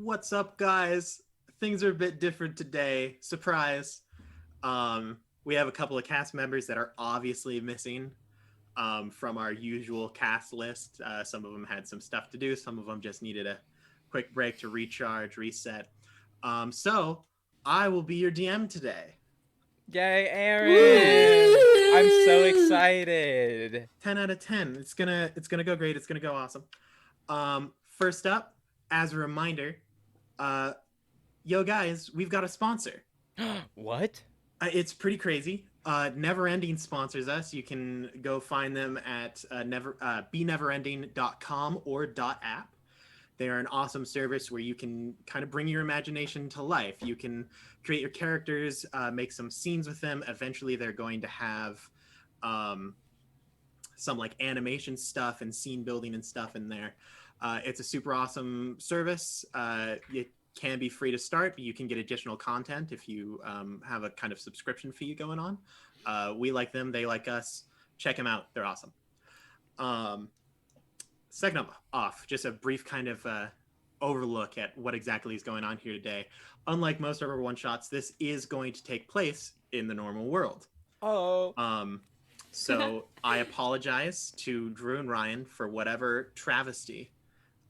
What's up, guys? Things are a bit different today. Surprise. We have a couple of cast members that are obviously missing from our usual cast list. Some of them had some stuff to do, some of them just needed a quick break to recharge, reset. So I will be your DM today. Yay, Aaron! I'm so Woo! excited. 10 out of 10. It's gonna go great. It's gonna go awesome. First up, as a reminder, uh, yo guys, we've got a sponsor. What? It's pretty crazy. Neverending sponsors us. You can go find them at beneverending.com or .app. They are an awesome service where you can kind of bring your imagination to life. You can create your characters, make some scenes with them. Eventually, they're going to have some like animation stuff and scene building and stuff in there. It's a super awesome service. It can be free to start, but you can get additional content if you have a kind of subscription fee going on. We like them, they like us. Check them out, they're awesome. Second up off, just a brief kind of overlook at what exactly is going on here today. Unlike most of our one shots, this is going to take place in the normal world. Oh. So I apologize to Drew and Ryan for whatever travesty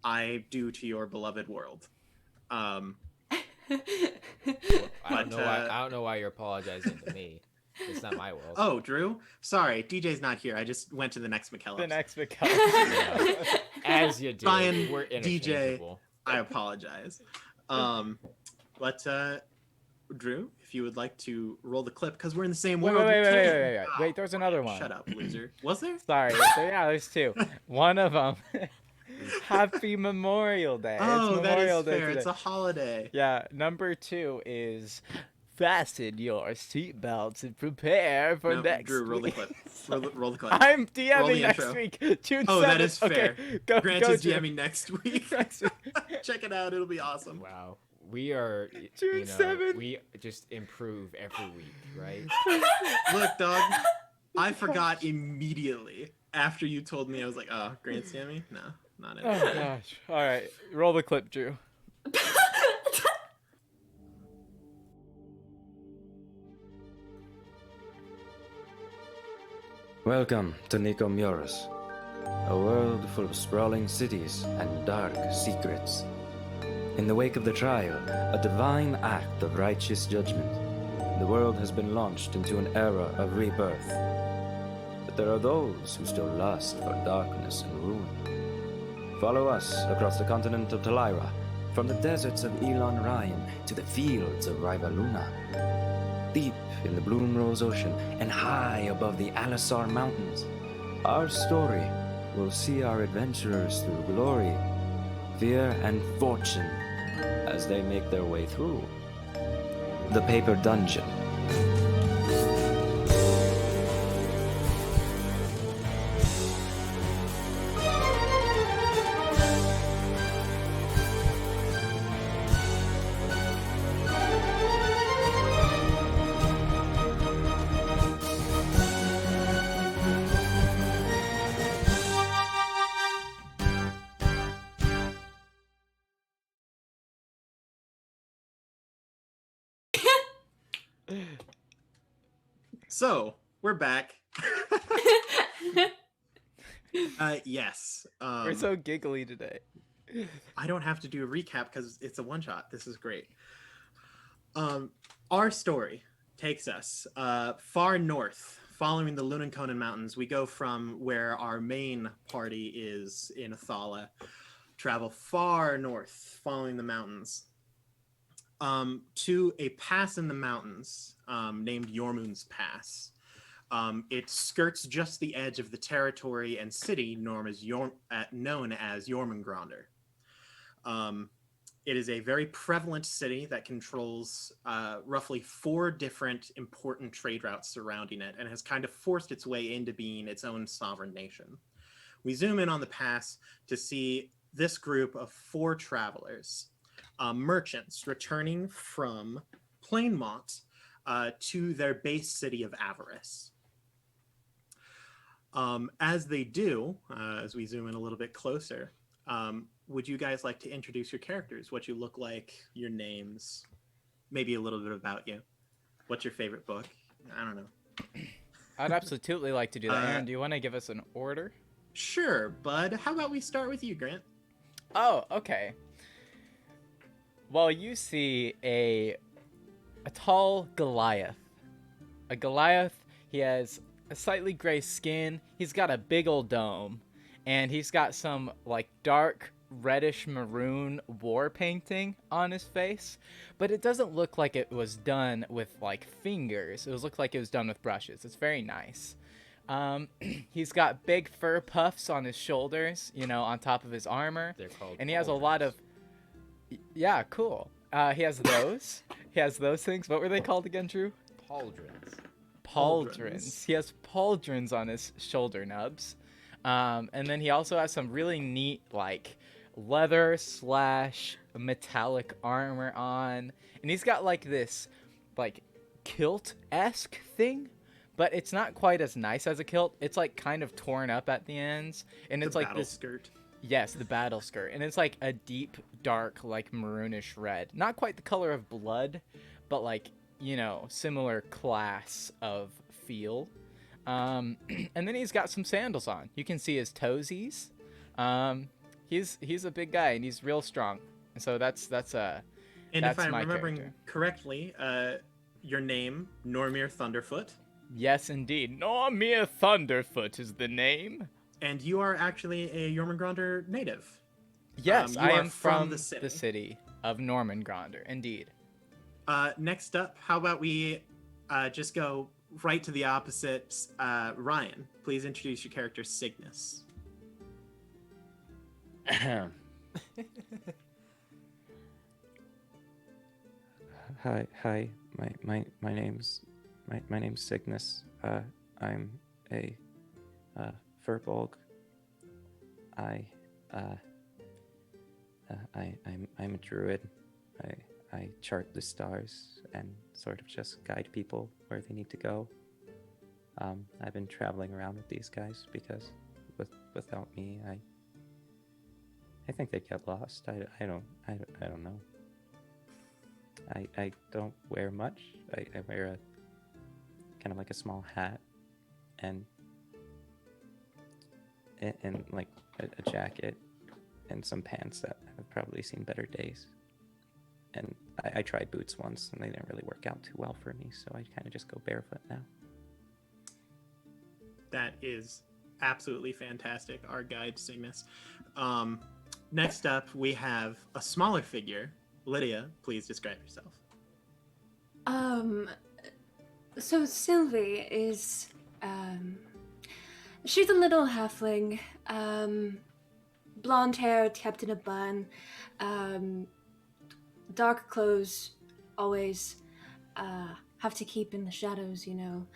I do to your beloved world. I don't know why you're apologizing to me. It's not my world. Oh, Drew? Sorry, DJ's not here. I just went to the next McKellar. The next McKellar. As you do. Ryan, We're DJ, I apologize. Drew, if you would like to roll the clip, because we're in the same world. Wait, there's another one. Shut up, loser. Was there? Sorry. There's two. One of them. Happy Memorial Day. Oh, it's that Memorial is Day fair. today. It's a holiday. Yeah, number 2 is fasten your seatbelts and prepare for next Drew, roll the week. clip. Roll the clip. I'm DMing next intro. week. June 7th. Oh, that is fair. Okay, go, Grant go, is Drew. DMing next week. Check it out. It'll be awesome. Wow. We are, June 7th. we just improve every week, right? Look, dog, I forgot immediately after you told me. I was like, oh, Grant's DMing? No, not it. Oh, gosh. All right. Roll the clip, Drew. Welcome to Nicomuras, a world full of sprawling cities and dark secrets. In the wake of the trial, a divine act of righteous judgment, the world has been launched into an era of rebirth. But there are those who still lust for darkness and ruin. Follow us across the continent of Talira, from the deserts of Elon Ryan to the fields of Rivaluna. Deep in the Bloomrose Ocean and high above the Alisar Mountains, our story will see our adventurers through glory, fear, and fortune as they make their way through the Paper Dungeon. So, we're back. Yes. We're so giggly today. I don't have to do a recap because it's a one-shot. This is great. Our story takes us far north, following the Lunenconen Mountains. We go from where our main party is in Athala, travel far north, following the mountains, to a pass in the mountains named Jormund's Pass. It skirts just the edge of the territory and city known as Jormungrandr. It is a very prevalent city that controls roughly 4 different important trade routes surrounding it and has kind of forced its way into being its own sovereign nation. We zoom in on the pass to see this group of 4 travelers, merchants returning from Plainmont to their base city of Avarice. As they do, as we zoom in a little bit closer, Would you guys like to introduce your characters? What you look like, your names, maybe a little bit about you. What's your favorite book? I don't know. I'd absolutely like to do that. Aaron, do you want to give us an order? Sure, bud. How about we start with you, Grant? Oh, okay. Well, you see a tall Goliath. A Goliath, he has a slightly gray skin, he's got a big old dome, and he's got some, like, dark reddish maroon war painting on his face, but it doesn't look like it was done with, like, fingers. It looked like it was done with brushes. It's very nice. He's got big fur puffs on his shoulders, you know, on top of his armor. They're called And he has a lot of... Yeah, cool. He has those. He has those things. What were they called again, Drew? pauldrons. Pauldrons. He has pauldrons on his shoulder nubs. And then he also has some really neat, like, leather / metallic armor on. And he's got, like, this, like, kilt-esque thing. But it's not quite as nice as a kilt. It's, like, kind of torn up at the ends. And it's, like, this... skirt. Yes, the battle skirt. And it's, like, a deep, dark, like, maroonish red. Not quite the color of blood, but, like, you know, similar class of feel. And then he's got some sandals on. You can see his toesies. He's a big guy, and he's real strong. And so that's And that's if I'm my remembering character. correctly, your name, Normir Thunderfoot, Yes, indeed. Normir Thunderfoot is the name. and you are actually a Jormungrandr native. Yes, You I are am from from the city. the city of Jormungrandr, indeed. Next up, how about we just go right to the opposite? Ryan, please introduce your character, Cygnus. Hi. My name's Cygnus. I'm a furbolg. I'm a druid. I chart the stars and sort of just guide people where they need to go. I've been traveling around with these guys because without me, I think they'd get lost. I don't know. I don't wear much. I wear a kind of like a small hat and like a jacket and some pants that have probably seen better days. And I tried boots once and they didn't really work out too well for me, so I kind of just go barefoot now. That is absolutely fantastic, our guide, Cygnus. Next up, we have a smaller figure. Lydia, please describe yourself. So Sylvie is, she's a little halfling, blonde hair kept in a bun, dark clothes, always, have to keep in the shadows, you know,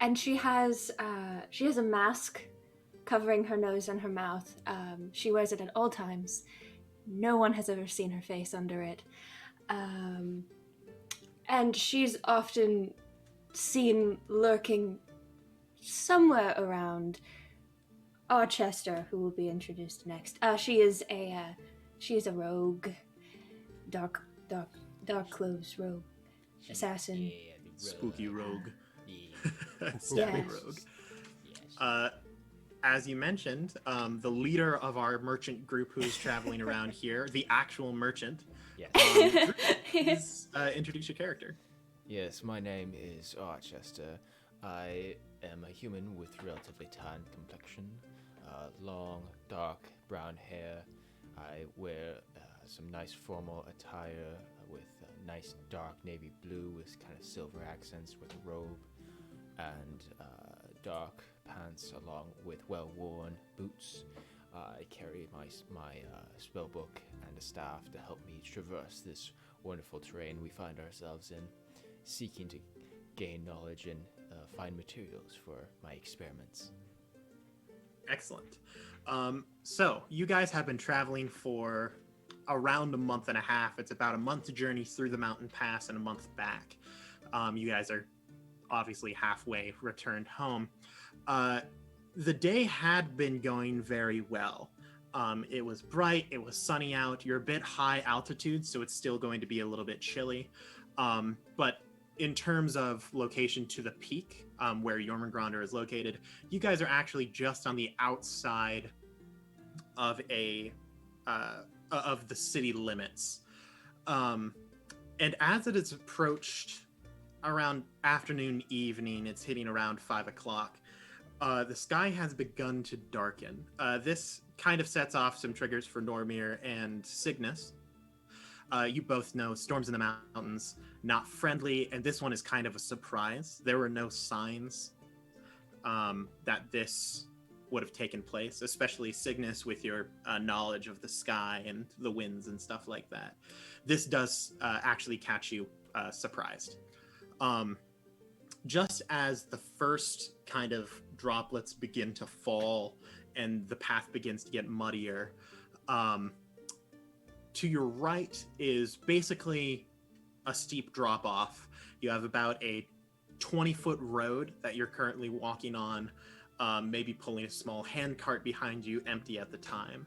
and she has a mask covering her nose and her mouth. She wears it at all times. No one has ever seen her face under it. And she's often seen lurking somewhere around Archester, who will be introduced next. She is a rogue, dark clothes rogue, assassin. Yeah, the Spooky rogue. Yeah. Stabby Yes. rogue. Yes. As you mentioned, the leader of our merchant group who is traveling around here, the actual merchant, Yes. please introduce your character. Yes, my name is Archester. I am a human with relatively tan complexion, long, dark brown hair. I wear some nice formal attire with nice dark navy blue with kind of silver accents with a robe, and dark pants along with well-worn boots. I carry my spell book and a staff to help me traverse this wonderful terrain we find ourselves in, seeking to gain knowledge and find materials for my experiments. Excellent. So you guys have been traveling for around a month and a half. It's about a month's journey through the mountain pass and a month back. You guys are obviously halfway returned home. The day had been going very well. It was bright, it was sunny out. You're a bit high altitude, so it's still going to be a little bit chilly. But in terms of location to the peak, where Jormungrandr is located, you guys are actually just on the outside of of the city limits. And as it is approached around afternoon, evening, it's hitting around 5 o'clock. The sky has begun to darken. This kind of sets off some triggers for Normir and Cygnus. You both know storms in the mountains, not friendly, and this one is kind of a surprise. There were no signs that this would have taken place, especially Cygnus with your knowledge of the sky and the winds and stuff like that. This does actually catch you surprised. Just as the first kind of droplets begin to fall and the path begins to get muddier, to your right is basically a steep drop off. You have about a 20-foot road that you're currently walking on, maybe pulling a small handcart behind you, empty at the time.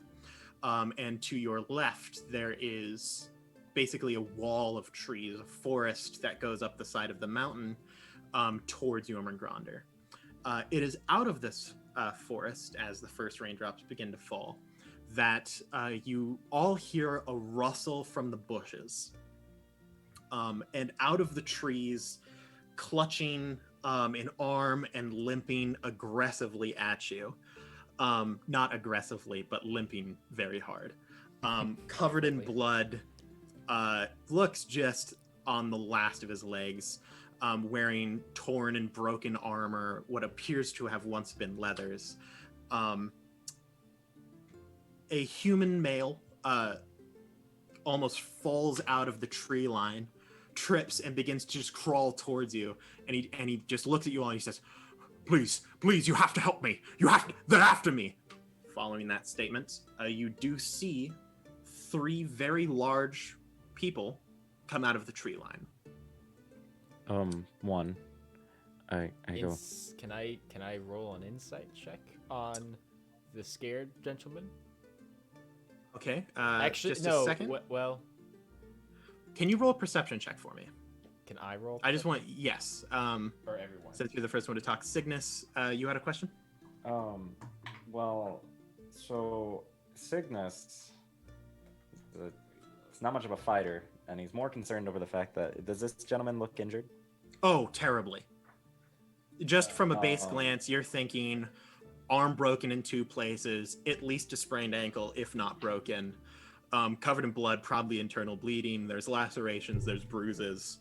And to your left, there is basically a wall of trees, a forest that goes up the side of the mountain towards Jormungrandr. It is out of this forest, as the first raindrops begin to fall, that you all hear a rustle from the bushes. And out of the trees, clutching an arm and limping aggressively at you. Not aggressively, but limping very hard. Covered in blood, looks just on the last of his legs, wearing torn and broken armor, what appears to have once been leathers. A human male almost falls out of the tree line, trips, and begins to just crawl towards you. And he just looks at you all and he says, please, you have to help me. They're after me. Following that statement, you do see 3 very large people come out of the tree line. One. I go. Can I roll an insight check on the scared gentleman? Okay. Actually, just no. a second. Well, Can you roll a perception check for me? can I roll? I just want yes. for everyone. Since you're the first one to talk, Cygnus, you had a question? Well, so Cygnus is not much of a fighter, and he's more concerned over the fact that, does this gentleman look injured? Oh, terribly. Just from a base glance, you're thinking arm broken in 2 places, at least a sprained ankle, if not broken. Covered in blood, probably internal bleeding. There's lacerations, there's bruises.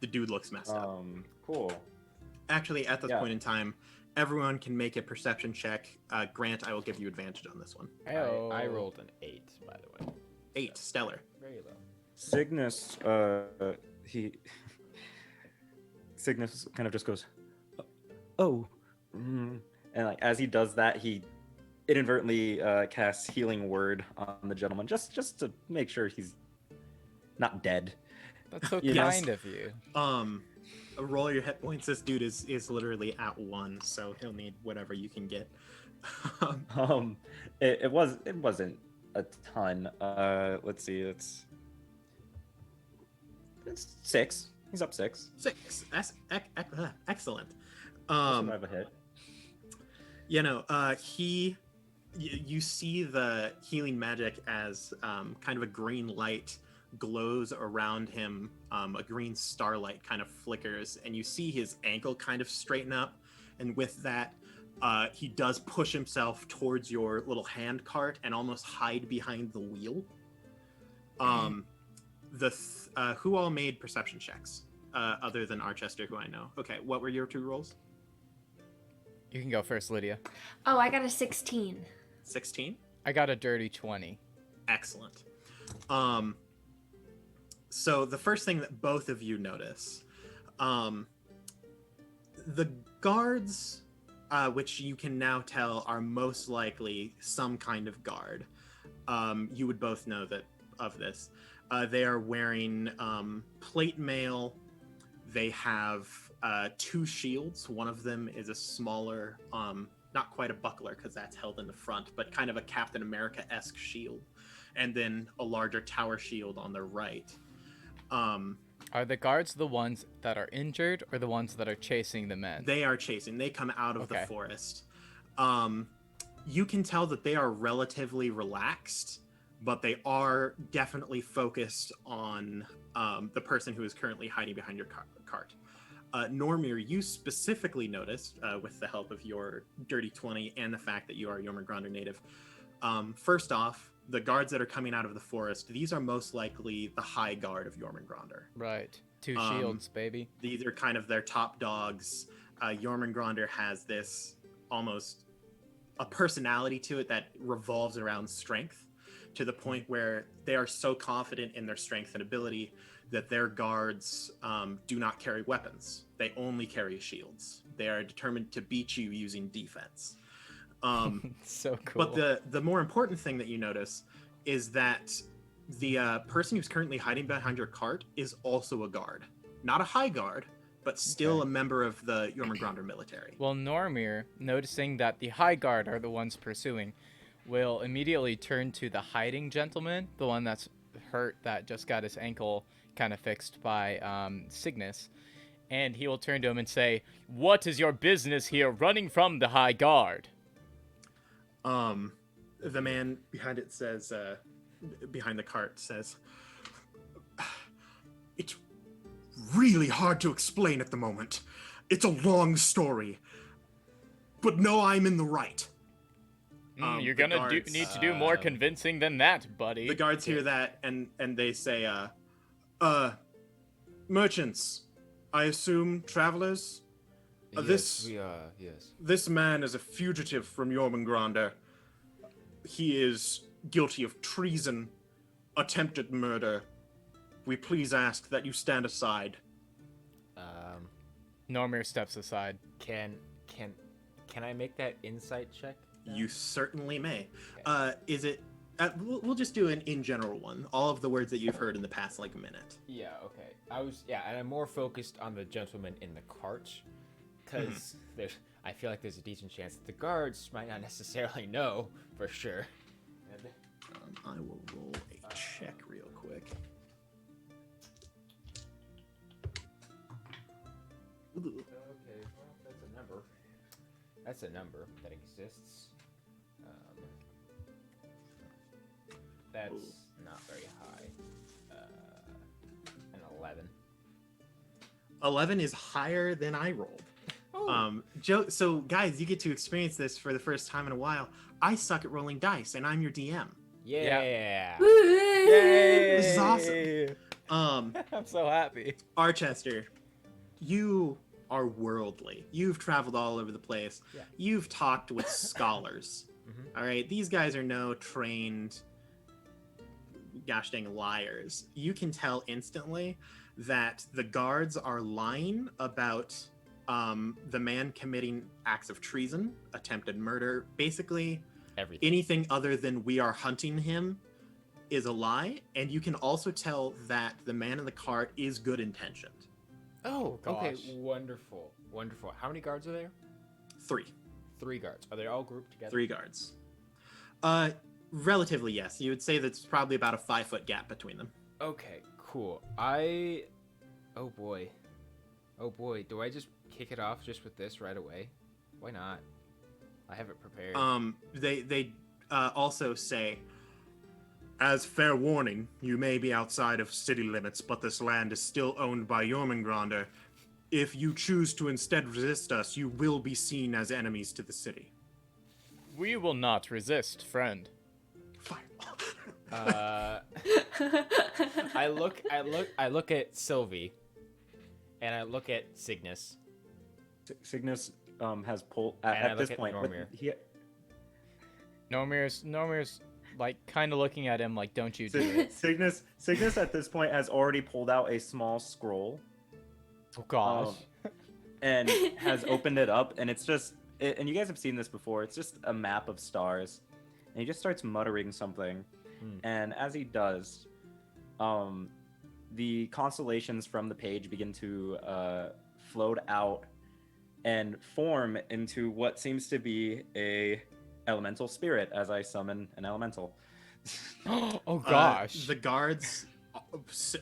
The dude looks messed up. Cool. Actually, at this point in time, everyone can make a perception check. Grant, I will give you advantage on this one. I rolled an 8, by the way. 8, stellar. Very low. Cygnus, Cygnus kind of just goes, oh. And like as he does that, he inadvertently casts Healing Word on the gentleman, just to make sure he's not dead. That's so Yes. kind of you. Roll your hit points. This dude is literally at 1, so he'll need whatever you can get. It wasn't a ton. Let's see, it's 6. He's up 6. 6. That's excellent. Survive a hit. You see the healing magic as kind of a green light glows around him. A green starlight kind of flickers, and you see his ankle kind of straighten up. And with that, he does push himself towards your little hand cart and almost hide behind the wheel. Who all made perception checks other than Archester, who I know? Okay, what were your 2 rolls? You can go first, Lydia. Oh, I got a 16. 16? I got a dirty 20. Excellent. So the first thing that both of you notice, the guards, which you can now tell are most likely some kind of guard. You would both know that of this. They are wearing plate mail. They have 2 shields. One of them is a smaller, not not quite a buckler because that's held in the front, but kind of a Captain America-esque shield, and then a larger tower shield on their right. Are the guards the ones that are injured or the ones that are chasing the men? They are chasing. They come out of the Okay. forest. You can tell that they are relatively relaxed, but they are definitely focused on the person who is currently hiding behind your cart. Normir, you specifically noticed, with the help of your dirty 20 and the fact that you are a Jormungrandr native, first off, the guards that are coming out of the forest, these are most likely the high guard of Jormungrandr. Right. 2 shields, baby. These are kind of their top dogs. Jormungrandr has this almost a personality to it that revolves around strength, to the point where they are so confident in their strength and ability that their guards do not carry weapons. They only carry shields. They are determined to beat you using defense. So cool. But the more important thing that you notice is that the person who's currently hiding behind your cart is also a guard. Not a high guard, but still a member of the Jormungrandr military. Well, Normir, noticing that the high guard are the ones pursuing, will immediately turn to the hiding gentleman, the one that's hurt, that just got his ankle kind of fixed by Cygnus, and he will turn to him and say, "What is your business here running from the high guard?" The man behind it says, behind the cart says, "It's really hard to explain at the moment. It's a long story. But no, I'm in the right." You're the gonna guards- need to do more convincing than that, buddy. The guards hear that and they say, merchants, I assume travelers? Yes, we are, yes. This man is a fugitive from Jormungrandr. He is guilty of treason, attempted murder. We please ask that you stand aside. Normir steps aside. Can I make that insight check? You certainly may. Okay. Is it... we'll just do an in general one. All of the words that you've heard in the past, like, minute. Yeah, okay. And I'm more focused on the gentleman in the cart, because I feel like there's a decent chance that the guards might not necessarily know for sure. I will roll a check real quick. Okay, well, that's a number. That's a number that exists. That's not very high. An 11. 11 is higher than I rolled. Oh. Joe, so guys, you get to experience this for the first time in a while. I suck at rolling dice, and I'm your DM. Yeah. This is awesome. I'm so happy. Archester, you are worldly. You've traveled all over the place. Yeah. You've talked with scholars. Mhm. All right, these guys are no trained, gosh dang liars. You can tell instantly that the guards are lying about the man committing acts of treason, attempted murder, basically Everything. anything other than we are hunting him is a lie. And you can also tell that the man in the cart is good intentioned. Oh, okay. gosh. Wonderful. Wonderful. How many guards are there? 3 guards. Are they all grouped together? 3 guards. Relatively, yes. You would say that's probably about a 5-foot gap between them. Okay, cool. Oh boy. Do I just kick it off just with this right away? Why not? I have it prepared. They also say, as fair warning, you may be outside of city limits, but this land is still owned by Jormungrandr. If you choose to instead resist us, you will be seen as enemies to the city. We will not resist, friend. Fire. I look at Sylvee, and I look at Cygnus. Cygnus has pulled And I at look this at point. Normir. Normir's like kind of looking at him like, "Don't you do it?" Cygnus at this point has already pulled out a small scroll Oh gosh. and has opened it up, and it's just and you guys have seen this before. It's just a map of stars, and he just starts muttering something, and as he does, the constellations from the page begin to float out and form into what seems to be a elemental spirit as I summon an elemental. Oh gosh. The guards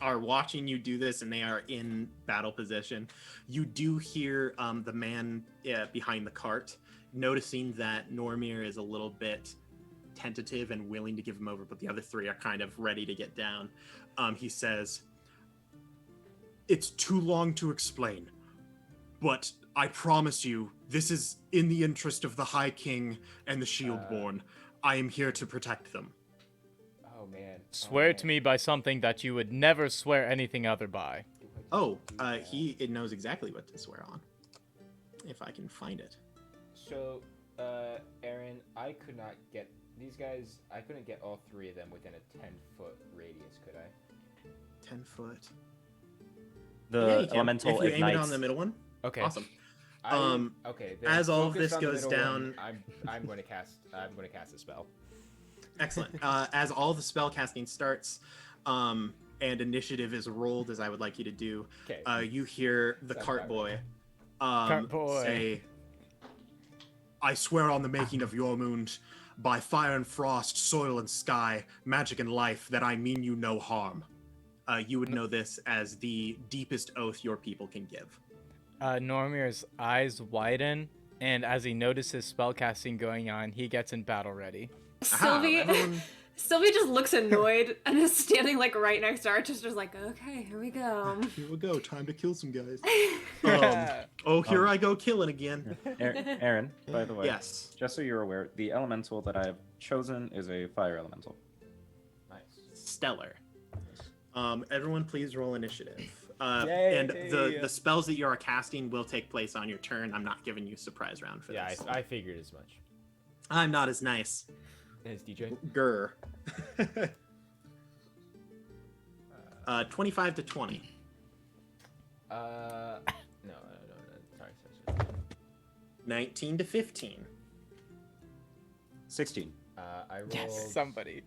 are watching you do this, and they are in battle position. You do hear the man behind the cart noticing that Normir is a little bit tentative and willing to give him over, but the other three are kind of ready to get down. He says, "It's too long to explain, but I promise you, this is in the interest of the High King and the Shieldborn. I am here to protect them." Oh man. Swear to me by something that you would never swear anything other by. He knows exactly what to swear on. If I can find it. So, Aaron, I could not get these guys. I couldn't get all three of them within a 10-foot radius, could I? 10 foot. The Yeah, you can. elemental If you aim it ignites. on the middle one. Okay. Awesome. Okay. then as all of focus this on the goes middle down- one. I'm going to cast. I'm going to cast a spell. Excellent. As all the spell casting starts, and initiative is rolled, as I would like you to do, Okay. you hear the Sounds cart about boy, Cart boy. say, "I swear on the making of Jormungrandr, by fire and frost, soil and sky, magic and life, that I mean you no harm." You would know this as the deepest oath your people can give. Normir's eyes widen, and as he notices spellcasting going on, he gets in battle ready. Sylvie, everyone- Sylvie just looks annoyed and is standing like right next to Archester's like, okay, here we go. Here we go. Time to kill some guys. Oh, Here I go killing again. Aaron, by the way, Yes. just so you're aware, the elemental that I have chosen is a fire elemental. Nice. Stellar. Everyone, please roll initiative. Yay. And the spells that you are casting will take place on your turn. I'm not giving you surprise round for Yeah, this. I figured as much. I'm not as nice. Thanks, DJ. Grr. 25 to 20. No. Sorry. 19 to 15. 16. I rolled. yes, somebody.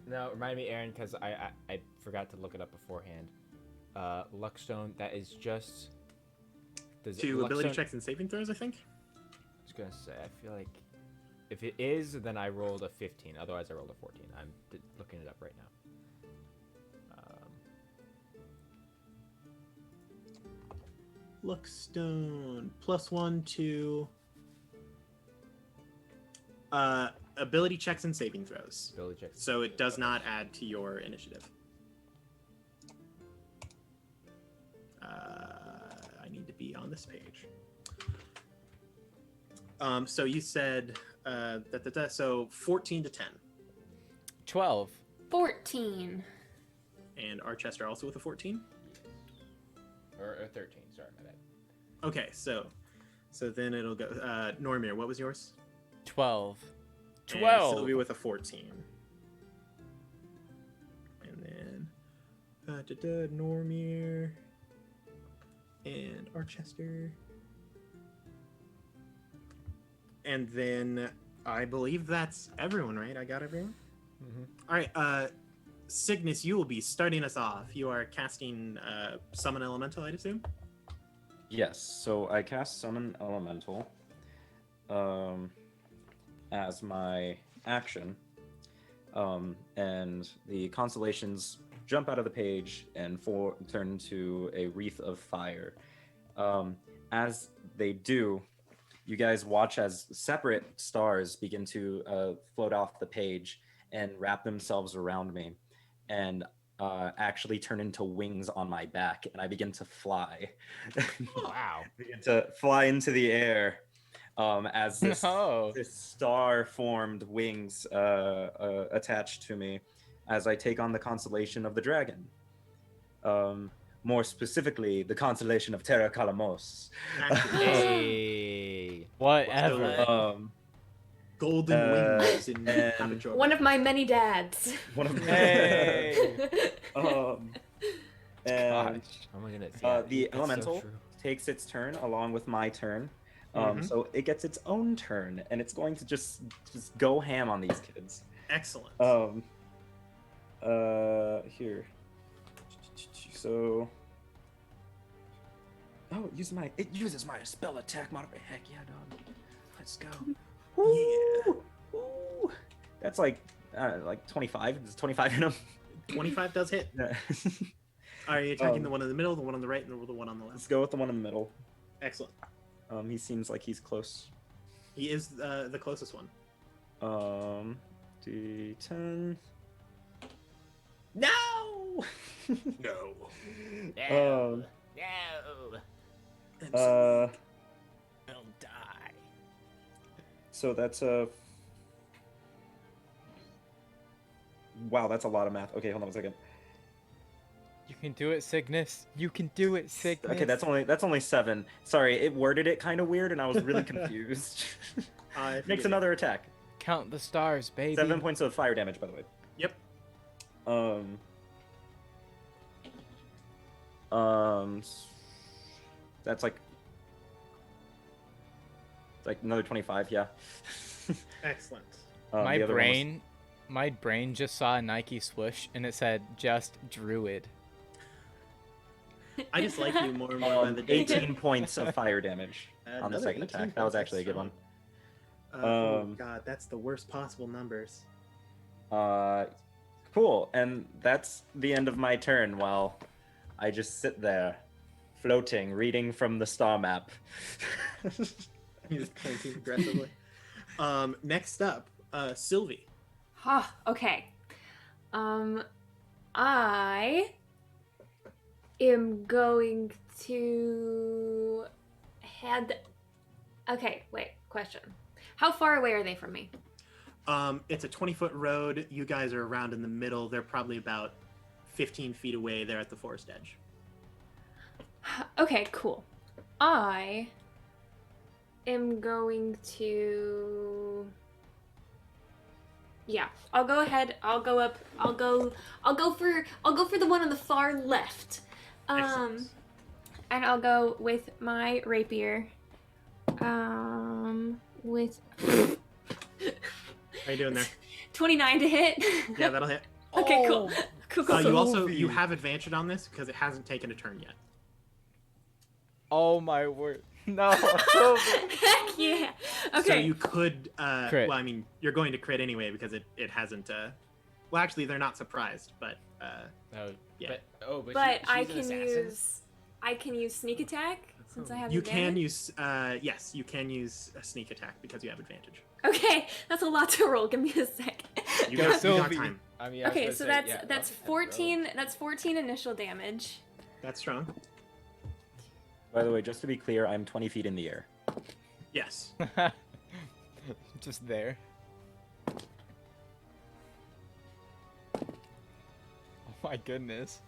No, remind me, Aaron, because I forgot to look it up beforehand. Luckstone, that is just. Two ability checks and saving throws, I think. I was gonna say, I feel like if it is, then I rolled a 15. Otherwise, I rolled a 14. I'm looking it up right now. Luckstone. +1 to ability checks and saving throws. Ability checks. So it does not add to your initiative. I need to be on this page. So you said so 14 to 10. 12. 14. And Archester also with a 14? Or 13. Sorry, my bad. Okay, so then it'll go. Normir, what was yours? 12. And 12. Sylvie with a 14. And then Normir and Archester. And then I believe that's everyone, right? I got everyone? Mm-hmm. All right, Cygnus, you will be starting us off. You are casting Summon Elemental, I'd assume? Yes, so I cast Summon Elemental as my action. And the constellations jump out of the page and turn into a wreath of fire. As they do, you guys watch as separate stars begin to float off the page and wrap themselves around me and actually turn into wings on my back, and I begin to fly. Wow. Begin to fly into the air as this, No. this star-formed wings attached to me as I take on the constellation of the dragon. More specifically, the constellation of Terra Calamos. Hey. Whatever. Golden wings in and- Aperture. One of my many dads. One of Hey. and Gosh. Oh my goodness. Yeah, the that's so elemental true. takes its turn along with my turn. Mhm. So it gets its own turn, and it's going to just go ham on these kids. Excellent. Here. So. Oh, Oh, it uses my spell attack modifier. Heck yeah, dog. Let's go. Yeah. Ooh. That's like 25. Is 25 in him? 25 does hit. Yeah. Are you attacking the one in the middle, the one on the right, and the one on the Let's left? go with the one in the middle. Excellent. He seems like he's close. He is the closest one. D10. No! No. No. Uh, I'll die. so that's a. Wow, that's a lot of math. Okay, hold on a second. You can do it, Cygnus. You can do it, Cygnus. Okay, that's only 7. Sorry, it worded it kind of weird, and I was really confused. Makes another attack. Count the stars, baby. 7 points of fire damage, by the way. Yep. That's like another 25. Yeah. Excellent. My the other one was- my brain just saw a Nike swoosh and it said just druid. I just like you more and more by the day. 18 points of fire damage on the Another second 18 attack. That was points, actually a good one. Oh god, that's the worst possible numbers. Cool. And that's the end of my turn while I just sit there, floating, reading from the star map. He's pointing aggressively. Next up, Sylvie. Okay. I am going to head. Okay, wait. Question. How far away are they from me? It's a 20-foot road. You guys are around in the middle. They're probably about 15 feet away. They're at the forest edge. Okay, cool. I am going to. Yeah, I'll go ahead. I'll go up. I'll go for the one on the far left. Excellent. And I'll go with my rapier. With How you doing there? 29 to hit. Yeah, that'll hit. Okay, cool. Cool. You have advantage on this because it hasn't taken a turn yet. Oh my word. No. Heck yeah. Okay. So you could Crit. well, I mean, you're going to crit anyway because it hasn't well, actually they're not surprised, but Oh, yeah. But she's I an can assassin? use sneak attack since I have you advantage. can use yes, you can use a sneak attack because you have advantage. Okay, that's a lot to roll. Give me a sec. You Go, got Sylvie. time. I mean, I was Okay, gonna so say, that's yeah, that's roll. 14. That's 14 initial damage. That's strong. By the way, just to be clear, I'm 20 feet in the air. Yes. Just there. Oh my goodness.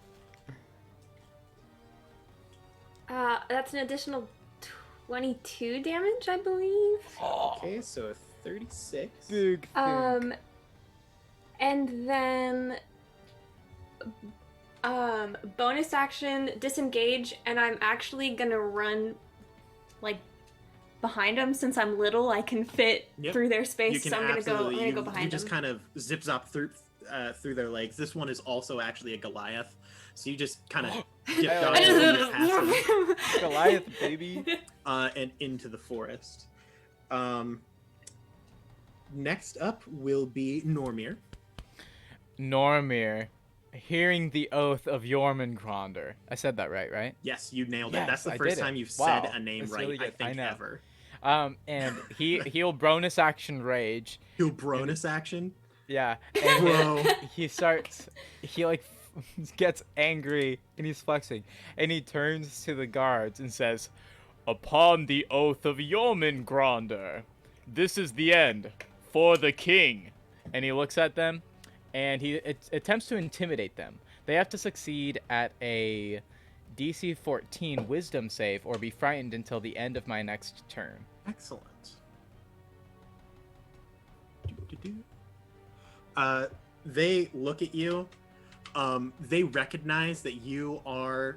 That's an additional 22 damage, I believe. Okay, so 36. Big thing. And then bonus action disengage, and I'm actually gonna run like behind them since I'm little. I can fit Yep. through their space, You can so I'm gonna absolutely go behind you just them. kind of zips up through their legs. This one is also actually a Goliath, so you just kind of dip Hell dodge yeah. and pass him, Goliath, baby. and into the forest. Next up will be Normir. Normir, hearing the oath of Jormungrandr. I said that right? Yes, you nailed it. Yes, That's the I first did it. time you've Wow, said a name that's right, really I good. I think, know. ever. And he'll bonus action rage. He'll bonus action. Yeah. Bro. And he like gets angry and he's flexing. And he turns to the guards and says, "Upon the oath of Jormungrandr, this is the end for the king." And he looks at them and he attempts to intimidate them. They have to succeed at a DC 14 wisdom save or be frightened until the end of my next turn. Excellent. They look at you. They recognize that you are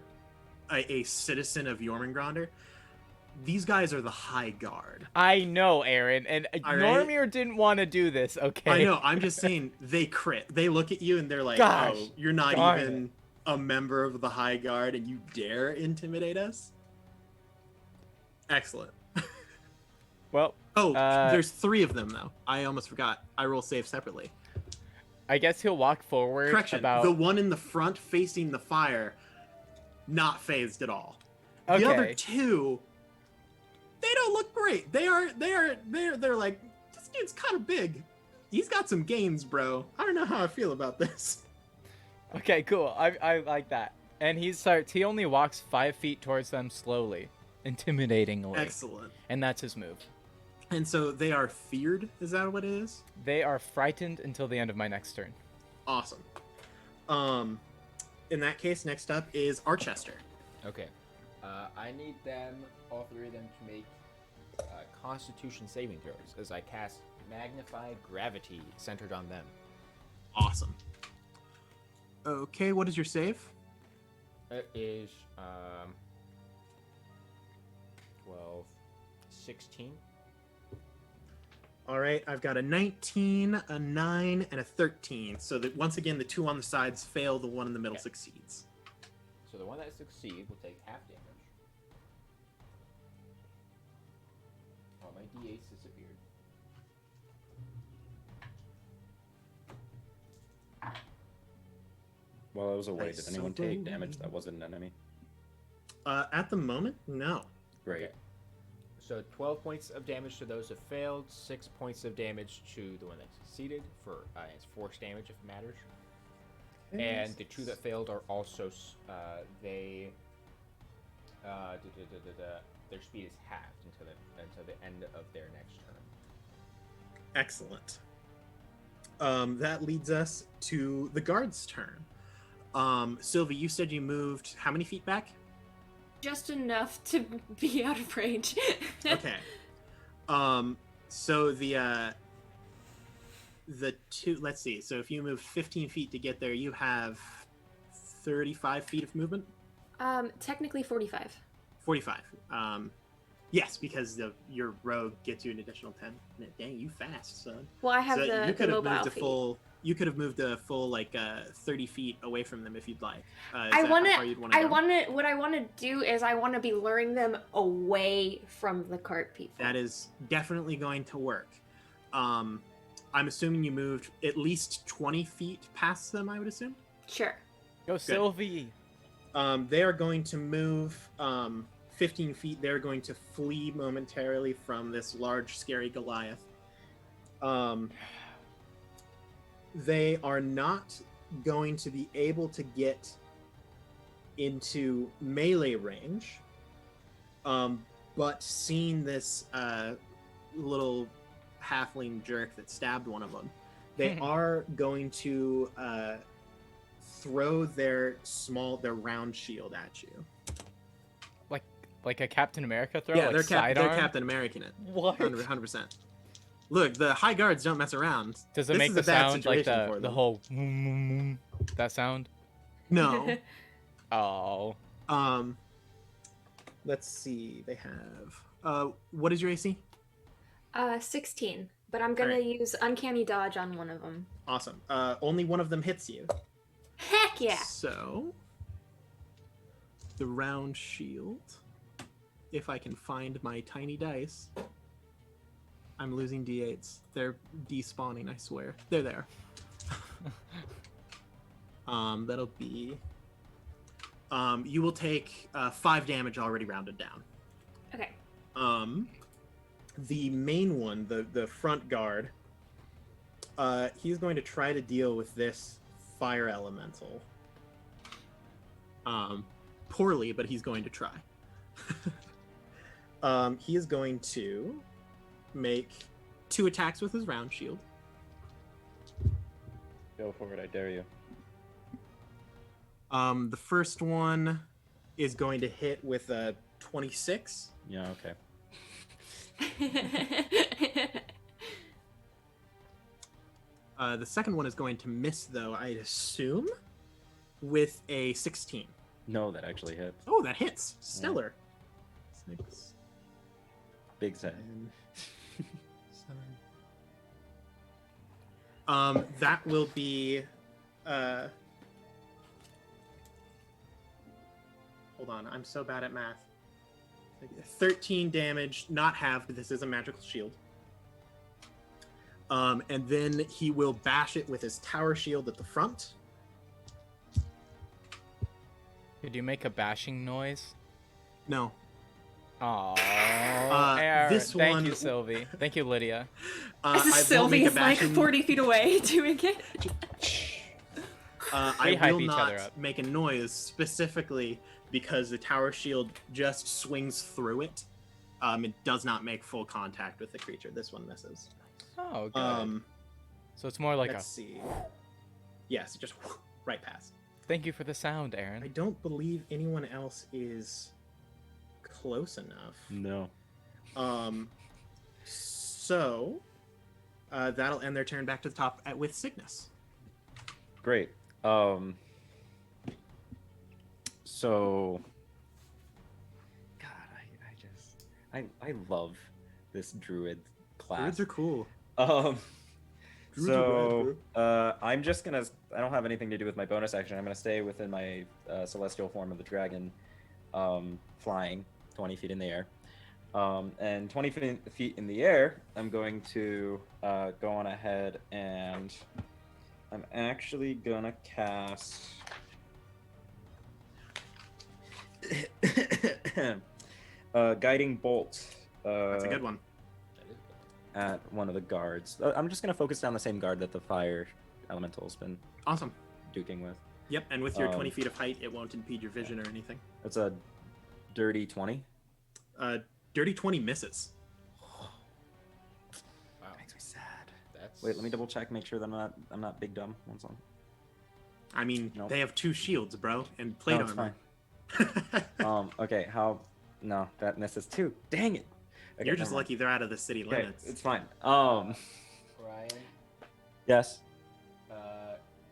a citizen of Jormungrandr. These guys are the High Guard. I know, Aaron, and All right. Normir didn't want to do this, okay? I know. I'm just saying they crit. They look at you and they're like, Gosh, "Oh, you're not darn even a member of the High Guard, and you dare intimidate us?" Excellent. Well, Oh, Uh, there's 3 of them though. I almost forgot. I roll save separately. I guess he'll walk forward Correction. about. The one in the front facing the fire, not phased at all. The Okay. other 2, they don't look great. They're like, this dude's kind of big. He's got some gains, bro. I don't know how I feel about this. Okay, cool. I like that. And he only walks 5 feet towards them slowly, intimidatingly. Excellent. And that's his move. And so they are feared. Is that what it is? They are frightened until the end of my next turn. Awesome. In that case, next up is Archester. Okay. I need them, all 3 of them, to make Constitution saving throws as I cast Magnified Gravity centered on them. Awesome. Okay, what is your save? It is 12, 16. All right, I've got a 19, a 9, and a 13. So that once again, the 2 on the sides fail, the 1 in the middle Okay. succeeds. So the one that succeeds will take half damage. Oh, my d8s disappeared. While I was away, Nice. did anyone take damage that wasn't an enemy? At the moment, no. Great. Okay. So 12 points of damage to those that failed, 6 points of damage to the one that succeeded for it's force damage if it matters. And the 2 that failed are also their speed is halved until the end of their next turn. Excellent. That leads us to the guard's turn. Sylvie, you said you moved how many feet back? Just enough to be out of range. Okay. So the 2, let's see. So if you move 15 feet to get there, you have 35 feet of movement? Technically 45. 45. Yes, because your rogue gets you an additional 10. Dang, you fast, son. Well, I have So the you could have mobile moved a feat. full. You could have moved a full 30 feet away from them if you'd like. Is I that want how far you'd to. wanna I go? want to. What I want to do is I want to be luring them away from the cart people. That is definitely going to work. I'm assuming you moved at least 20 feet past them. I would assume. Sure. Go, Sylvie! They are going to move 15 feet. They're going to flee momentarily from this large, scary Goliath. They are not going to be able to get into melee range. But seeing this little halfling jerk that stabbed one of them, they are going to throw their round shield at you. Like a Captain America throw? Yeah, like they're sidearm? Captain American it. What? 100%. Look, the high guards don't mess around. Does it This make is the a bad sound like situation for the them. whole that sound? No. Oh. Let's see. They have. What is your AC? 16. But I'm gonna Alright. use uncanny dodge on one of them. Awesome. Only one of them hits you. Heck yeah! So, the round shield. If I can find my tiny dice. I'm losing d8s. They're despawning, I swear. They're there. That'll be... you will take 5 damage already rounded down. Okay. The main one, the front guard, he's going to try to deal with this fire elemental. Poorly, but he's going to try. He is going to make 2 attacks with his round shield. Go for it, I dare you. The first one is going to hit with a 26. Yeah, okay. The second one is going to miss, though, I assume, with a 16. No, that actually hits. Oh, that hits. Stellar. 6, Big set. 10, 7. That will be. Hold on, I'm so bad at math. 13 damage, not halved, but this is a magical shield. And then he will bash it with his tower shield at the front. Could you make a bashing noise? No. Aww. This Thank one- you, Sylvie. Thank you, Lydia. I won't Sylvie make a is like bashing- 40 feet away doing it. We I hype will each not other up. make a noise specifically because the tower shield just swings through it. It does not make full contact with the creature. This one misses. Oh, good. So it's more like Let's see. Yes, just right past. Thank you for the sound, I Aaron. don't believe anyone else is close enough. No. So that'll end their turn back to the top with Cygnus. Great. So, God, I love this druid class. Druids are cool. Druids are So, rad, I'm just gonna. I don't have anything to do with my bonus action. I'm gonna stay within my celestial form of the dragon, flying 20 feet in the air. And 20 feet in the air, I'm going to go on ahead and I'm actually gonna cast. Guiding bolt. That's a good one. At one of the guards. I'm just gonna focus down the same guard that the fire elemental's been Awesome. duking with. Yep, and with your 20 Um, feet of height, it won't impede your vision or anything. That's a dirty 20. Dirty 20 misses. Wow. Makes me sad. That's... Wait, let me double check, make sure that I'm not big dumb. One second. I mean, Nope. they have 2 shields, bro, and plate No, it's armor. Okay, how? No, that misses too. Dang it. Okay, You're just never mind. lucky they're out of the city Okay, limits. it's fine. Ryan, Yes.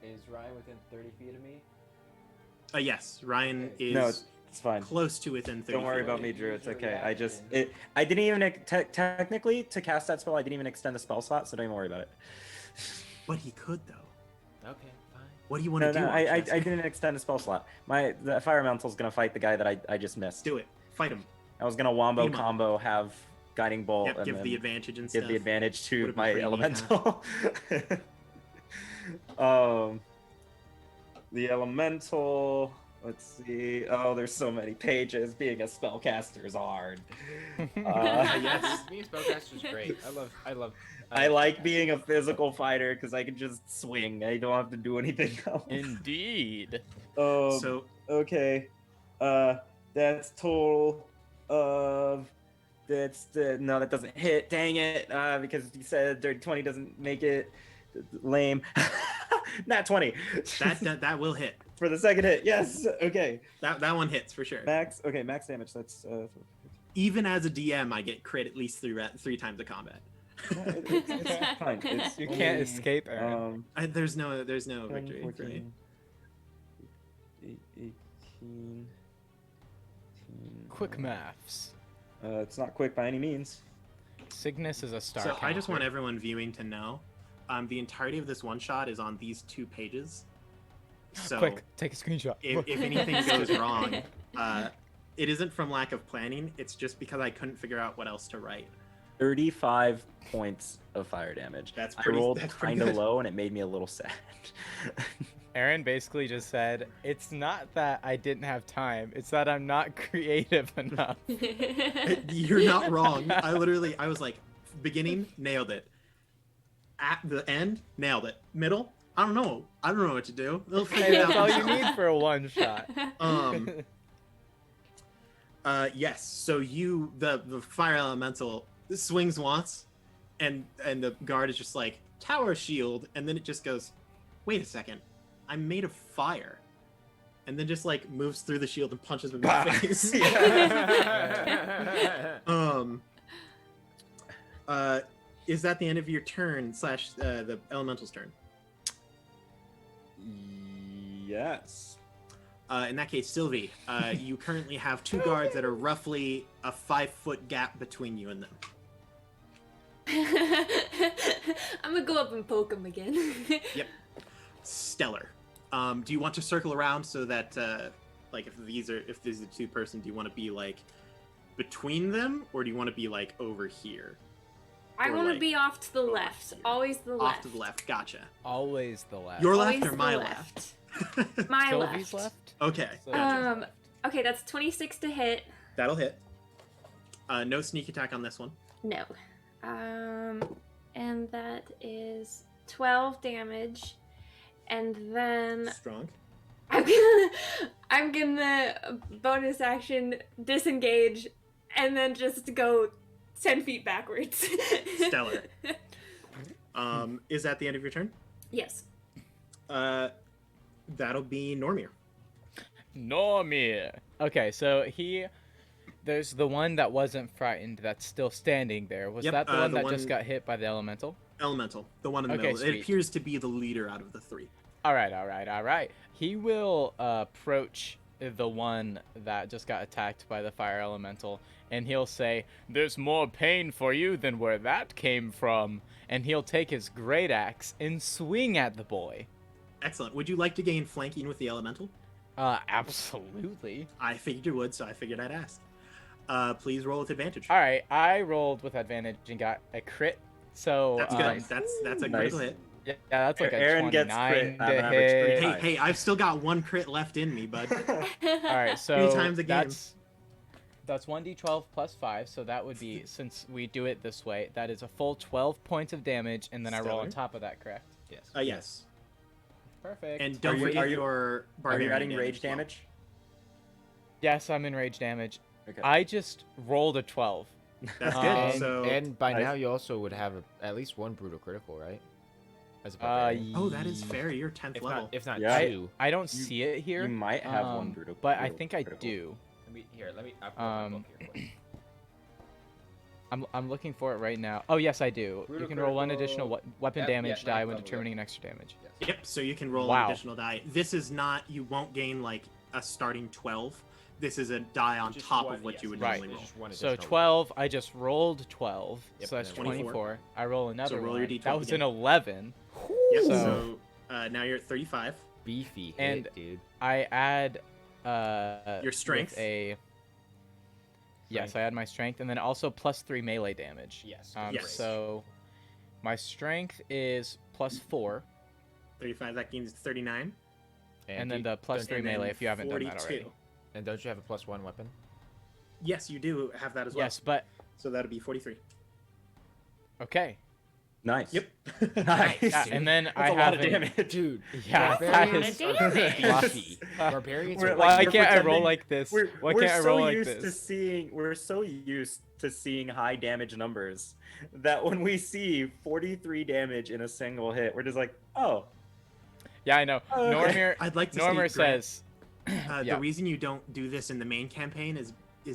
is Ryan within 30 feet of me? Yes, Ryan is No, it's fine. close to within 30 Don't worry feet. about me, Drew. It's Use your okay. reaction. I didn't even technically to cast that spell. I didn't even extend the spell slot, so don't even worry about it. But he could, though. Okay, fine. What do you want No, to do? I Archester? didn't extend the spell slot. The fire elemental's gonna fight the guy that I just missed. Do it. Fight him. I was gonna wombo Beat him up. combo, have guiding bolt, Yep, and give then the advantage and give stuff. the advantage to Would've been my pretty elemental. The elemental. Let's see. Oh, there's so many pages. Being a spellcaster is hard. Yes. Being a spellcaster's great. I love. I like being a physical fighter because I can just swing. I don't have to do anything else. Indeed. So Okay. That's total of. No, that doesn't hit. Dang it. Because you said dirty 20 doesn't make it. Lame. Not 20. that will hit. For the second hit. Yes. Okay. That one hits for sure. Max. Okay. Max damage. That's. Even as a DM, I get crit at least three times the combat. It's fine. It's You only, can't escape, Aaron. There's no 10, victory for me. 18. Quick maths. It's not quick by any means. Cygnus is a star So I just want counter. everyone viewing to know, the entirety of this one shot is on these 2 pages. So Quick, take a screenshot. if anything goes wrong, it isn't from lack of planning. It's just because I couldn't figure out what else to write. 35 points of fire damage. That's I pretty- rolled that's pretty kind of good. low, and it made me a little sad. Aaron basically just said, it's not that I didn't have time, it's that I'm not creative enough. You're not wrong. I was like, beginning, nailed it. At the end, nailed it. Middle, I don't know what to do. They'll Hey, figure it that's out. all you themselves. need for a one shot. Yes. So the fire elemental swings once, and the guard is just like tower shield, and then it just goes, wait a second, I'm made of fire, and then just like moves through the shield and punches him in the face. Is that the end of your turn / the elemental's turn? Yes. In that case, Sylvie, you currently have 2 guards that are roughly a 5-foot gap between you and them. I'm gonna go up and poke him again. Yep. Stellar. Do you want to circle around so that, like, if these are 2 person, do you want to be like between them, or do you want to be like over here? I Or, want to like, be off to the over left. here. Always the left. Off to the left. Gotcha. Always the left. Your Always left or the my left? My Sylvee's left. left? Okay. So- Gotcha. Okay, that's 26 to hit. That'll hit. No sneak attack on this one. No. And that is 12 damage. And then Strong. I'm gonna bonus action disengage and then just go 10 feet backwards. Stellar. Is that the end of your turn? Yes. That'll be Normir. Normir. Okay, so there's the one that wasn't frightened that's still standing there. Was Yep, that the one the that one- just got hit by the elemental? Elemental, the one in the Okay, middle. It sweet. appears to be the leader out of the three. All right. He will approach the one that just got attacked by the fire elemental, and he'll say, "There's more pain for you than where that came from." And he'll take his great axe and swing at the boy. Excellent. Would you like to gain flanking with the elemental? Absolutely. I figured you would, so I figured I'd ask. Please roll with advantage. All right, I rolled with advantage and got a crit. So That's good. That's a Nice. critical hit. Yeah, that's like a Aaron gets 29 crit to on average hit. 3 Hey, I've still got one crit left in me, bud. All right, so times a game. that's 1d12 plus 5, so that would be, since we do it this way, that is a full 12 points of damage, and then I roll on Stellar. top of that, correct? Yes. Yes. Perfect. And don't Are you- forget are you- your Are barbarian you adding rage as well. damage? Yes, I'm in rage damage. Okay. I just rolled a 12. That's good. And- so and by Nice. now you also would have at least one brutal critical, right? As a Uh, barbarian. oh, that is fair. You're 10th if level. not, if not Yeah. two. I don't see it here. You might have one brutal. But I brutal think I critical. do. Let me. I've got my book here. Quick. I'm looking for it right now. Oh, yes, I do. Brutal You can roll one critical. additional weapon Yep, damage yeah, die ninth when level, determining yep. an extra damage. Yes. Yep. So you can roll Wow. an additional die. This is not. You won't gain like a starting 12. This is a die on Just top one- of what yes, you would Right. normally roll. Just one So additional 12, I just rolled 12, Yep, so that's and then 24. I roll another roll one. your D12 That was again. an 11. Yep. So- So now you're at 35. beefy hit, And- dude. I add Your strength? with a yes, I add my strength, and then also plus 3 melee damage. Yes. Yes. So my strength is plus 4, 35. That gains 39. and then do- the plus don't- 3 and then melee if you haven't done that 42. already. And don't you have a +1 weapon? Yes, you do have that as well. Yes, but So that'll be 43. okay. Nice. Yep. Nice. Yeah, and then That's I a lot have of damage. Dude, Yeah, that barbarians is are damage. fluffy. Barbarians We're are like- Why you're can't I roll pretending- like this? We're, Why we're can't I so roll like used to this? seeing we're so used to seeing high damage numbers that when we see 43 damage in a single hit, we're just like, oh, Yeah, I know. Oh, okay. Normir I'd like to Normir state, Grant, says the yeah. reason you don't do this in the main campaign is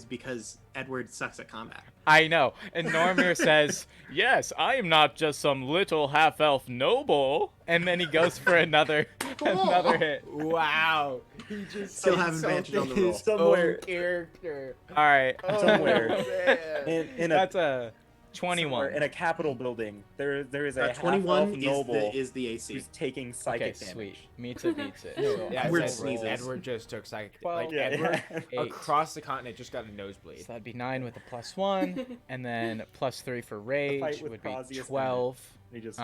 because Edward sucks at combat. I know. And Normir says, "Yes, I am not just some little half-elf noble." And then he goes for another hit. Wow. He just Still have advantage on the roll. Somewhere. character. All right. Somewhere. Man. in a That's a somewhere 21. in a Capitol building, there is a 21 half-elf noble is the AC. who's taking Okay, psychic damage. sweet. Meets it, beats it. No, So yeah, I Edward will sneezes. roll. Edward just took psychic. Well, Like yeah, Edward yeah. across the continent just got a nosebleed. So that'd be 9 with a +1, and then +3 for rage fight with would be Clausius 12. He just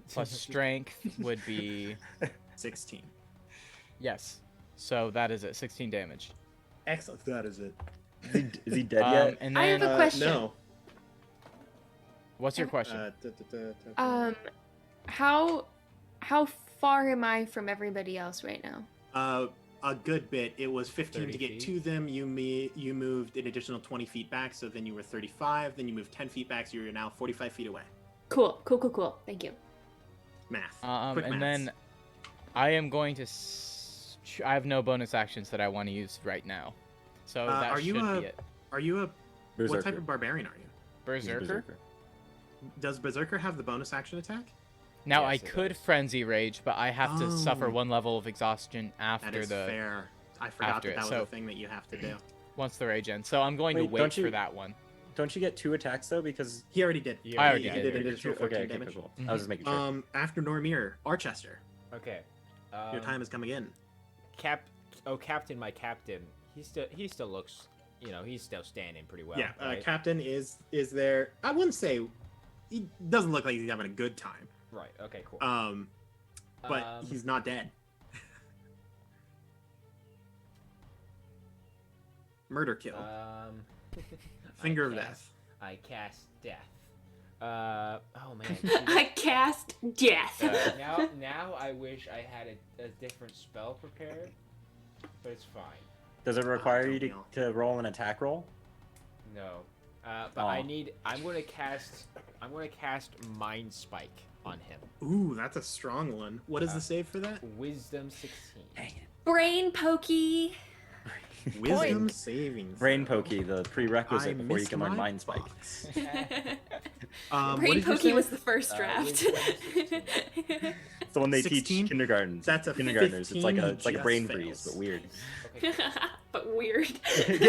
Plus strength would be 16. yes. So that is it. 16 damage. Excellent. That is it. is he dead yet? And I then have a question. No. what's your question? How far am I from everybody else right now? A good bit. It was 15 to 30 get feet? to them. You moved an additional 20 feet back, so then you were 35. Then you moved 10 feet back, so you're now 45 feet away. Cool. Thank you. Math. Quick And maths. then I am going to. I have no bonus actions that I want to use right now, so that are should you be it. Are you a what type Berserker. of barbarian are you? He's a Berserker. Does Berserker have the bonus action attack? Now Yes, I it could does. frenzy rage, but I have to suffer Oh. 1 level of exhaustion That after is the fair. I forgot after that it, was so- a thing that you have to do. once the rage ends. So I'm going to Wait, wait don't for you- that one. Don't you get 2 attacks though? Because He already did. You I already He did. did an additional 14 okay, damage. cool. I was just making sure. After Normir, Archester, Okay. your time is coming in. Captain, my captain. He still looks you know, he's still standing pretty well. Yeah, right? Captain is there. I wouldn't say he doesn't look like he's having a good time. Right. Okay. Cool. But he's not dead. Murder kill. Finger of death. I cast death. Oh man. I cast death. Now I wish I had a different spell prepared, but it's fine. Does it require you don't know. to roll an attack roll? No. But I'm gonna cast Mind Spike on him. Ooh, that's a strong one. What is the save for that? Wisdom 16. Brain pokey. Wisdom saving. Brain pokey, the prerequisite I before you missed can learn my Mind Spike. box. Brain what did you pokey say? was the first draft. Wisdom 16. It's the one they 16? teach kindergartens. That's a kindergartners. It's like a 15 brain just freeze, fails. but weird. Okay. But weird.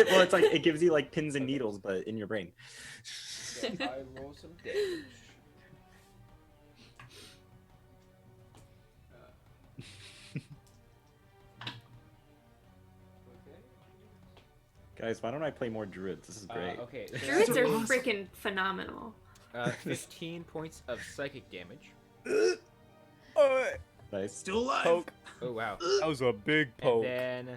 Well, it's like it gives you like pins and needles, but in your brain. So I roll some damage. Guys, why don't I play more druids? This is great. Okay. So Druids are awesome. freaking phenomenal. 15 points of psychic damage. Nice. Still alive. Poke. Oh wow. That was a big poke. And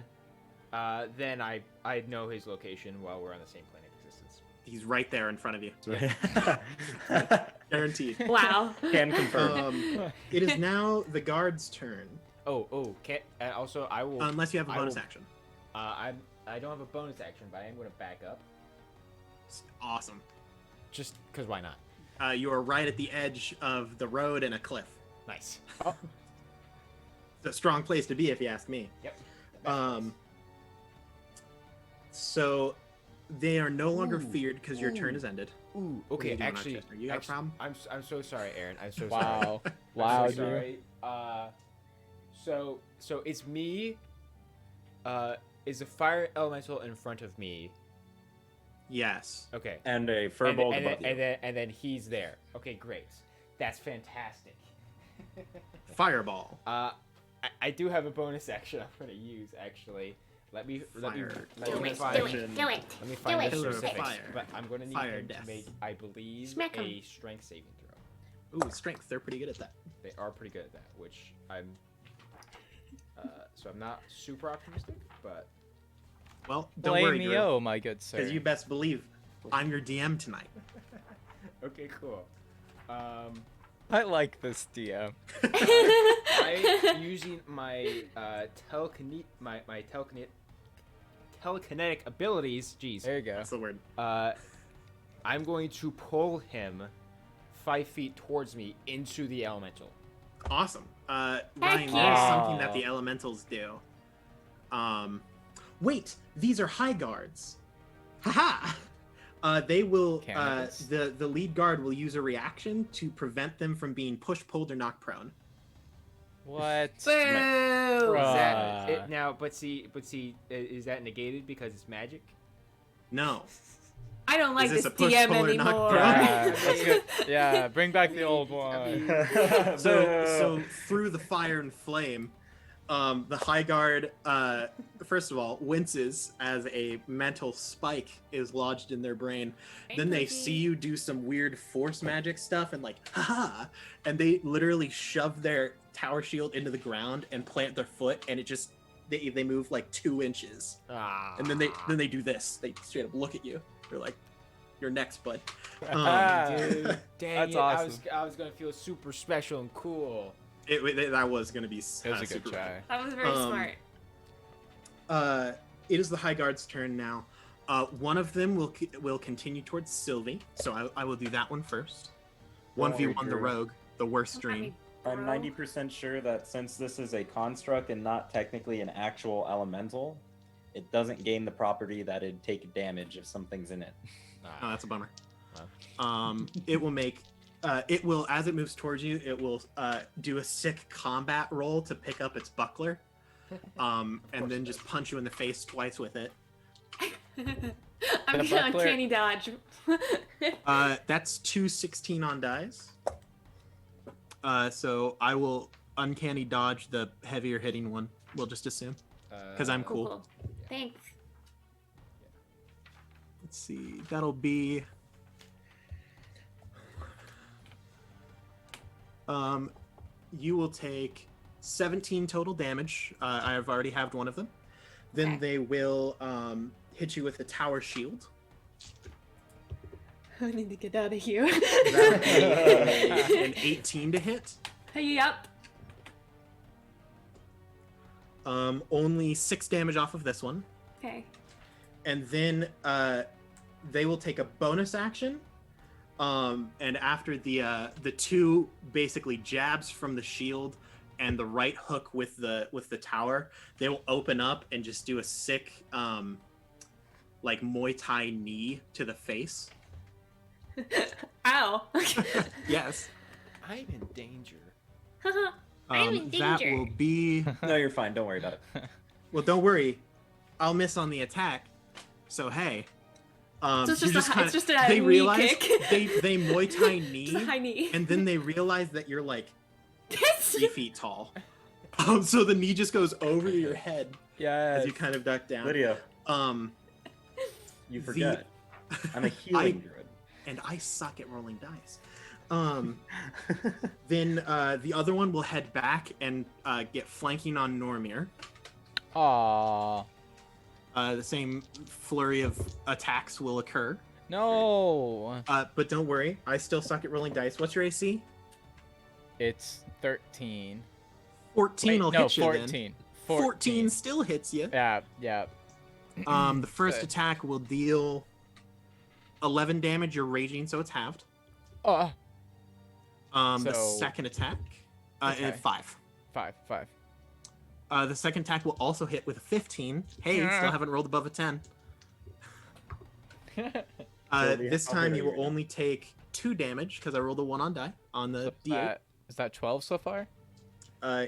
then I know his location while we're on the same plane of existence. He's right there in front of you. Guaranteed. Wow. Can confirm. It is now the guard's turn. Oh, and also I will. Unless you have a I bonus will- action. I don't have a bonus action, but I am going to back up. Awesome. Just because why not? You are right at the edge of the road and a cliff. Nice. It's a strong place to be, if you ask me. Yep. So they are no longer Ooh. feared because your turn Ooh. is ended. Ooh. What are Okay. you doing, Actually, Archester? You got a problem? I'm so sorry, Aaron. I'm so sorry. Wow. I'm Wow, so dude. sorry. So it's me. Is a fire elemental in front of me? Yes. Okay. And a And, furbolg and, above then, you. and then he's there. Okay, great. That's fantastic. Fireball. I do have a bonus action I'm gonna use actually. Let me Fire. find Do it. Do it. Let me find Do the it. Pillar of specifics. fire. But I'm gonna need Fire him death. to make, I believe, Smack 'em. a strength saving throw. Ooh, strength. They're pretty good at that. They are pretty good at that, which I'm. So I'm not super optimistic, but Well, don't Play worry, me, Drew, oh my good sir. because you best believe I'm your DM tonight. okay, cool. I like this DM. I using my telekinetic abilities. Jeez. There you go. That's the word. I'm going to pull him 5 feet towards me into the elemental. Awesome. Ryan, yeah. there's something that the elementals do. Wait, these are high guards. Haha. They will. Cannibals. The lead guard will use a reaction to prevent them from being pushed, pulled, or knocked prone. What? Boo! Bruh. Is that it now? But see, is that negated because it's magic? No. I don't like Is this this a push, DM pull, or knock anymore. prone? Yeah, that's good. Yeah, bring back the old one. So through the fire and flame, the high guard, first of all, winces as a mental spike is lodged in their brain. Then they see you do some weird force magic stuff and like, haha, and they literally shove their tower shield into the ground and plant their foot, and it just they move like 2 inches, and then they do this. They straight up look at you. They're like, "You're next, bud." Dude, dang That's it! awesome. I was gonna feel super special and cool. That was gonna be. It was a good super try. That was very smart. It is the high guard's turn now. One of them will continue towards Sylvie, so I will do that one first. Don't 1v1 worry, the Drew. rogue, the worst stream. I'm 90% sure that since this is a construct and not technically an actual elemental, it doesn't gain the property that it'd take damage if something's in it. Oh, that's a bummer. It will make. It will, as it moves towards you, it will do a sick combat roll to pick up its buckler, and then just punch you in the face twice with it. I'm The gonna buckler- uncanny dodge. That's 2 16 on dice. So I will uncanny dodge the heavier hitting one. We'll just assume, because I'm cool. Thanks. let's see. That'll be. You will take 17 total damage. I've already halved one of them. Then Okay. they will hit you with a tower shield. I need to get out of here. That'll be an 18 to hit. Yep. Only 6 damage off of this one. Okay. And then they will take a bonus action. And after the two basically jabs from the shield and the right hook with the tower, they will open up and just do a sick like Muay Thai knee to the face. Ow. Yes. I'm in danger. I'm in That danger. will be. No, you're fine. Don't worry about it. Well, don't worry. I'll miss on the attack. So hey. So it's you just kinda- it's just a they knee realize kick. they Muay Thai Just a high knee, knee. and then they realize that you're like 3 feet tall. So the knee just goes over your head Yes. as you kind of duck down. Lydia, Um, you forget. I'm a healing druid. and I suck at rolling dice. Then the other one will head back and get flanking on Normir. Aww. The same flurry of attacks will occur. No. But don't worry, I still suck at rolling dice. What's your AC? It's 13. 14 Wait, will no, hit you 14. then. 14. 14 still hits you. Yeah, yeah. The first Good. attack will deal 11 damage. You're raging, so it's halved. Oh, The So- second attack, Okay. 5. 5. The second attack will also hit with a 15. Hey, still haven't rolled above a 10. Sylvie, This how time good you are will you? only take 2 damage because I rolled a 1 on die on the D8. Is that 12 so far?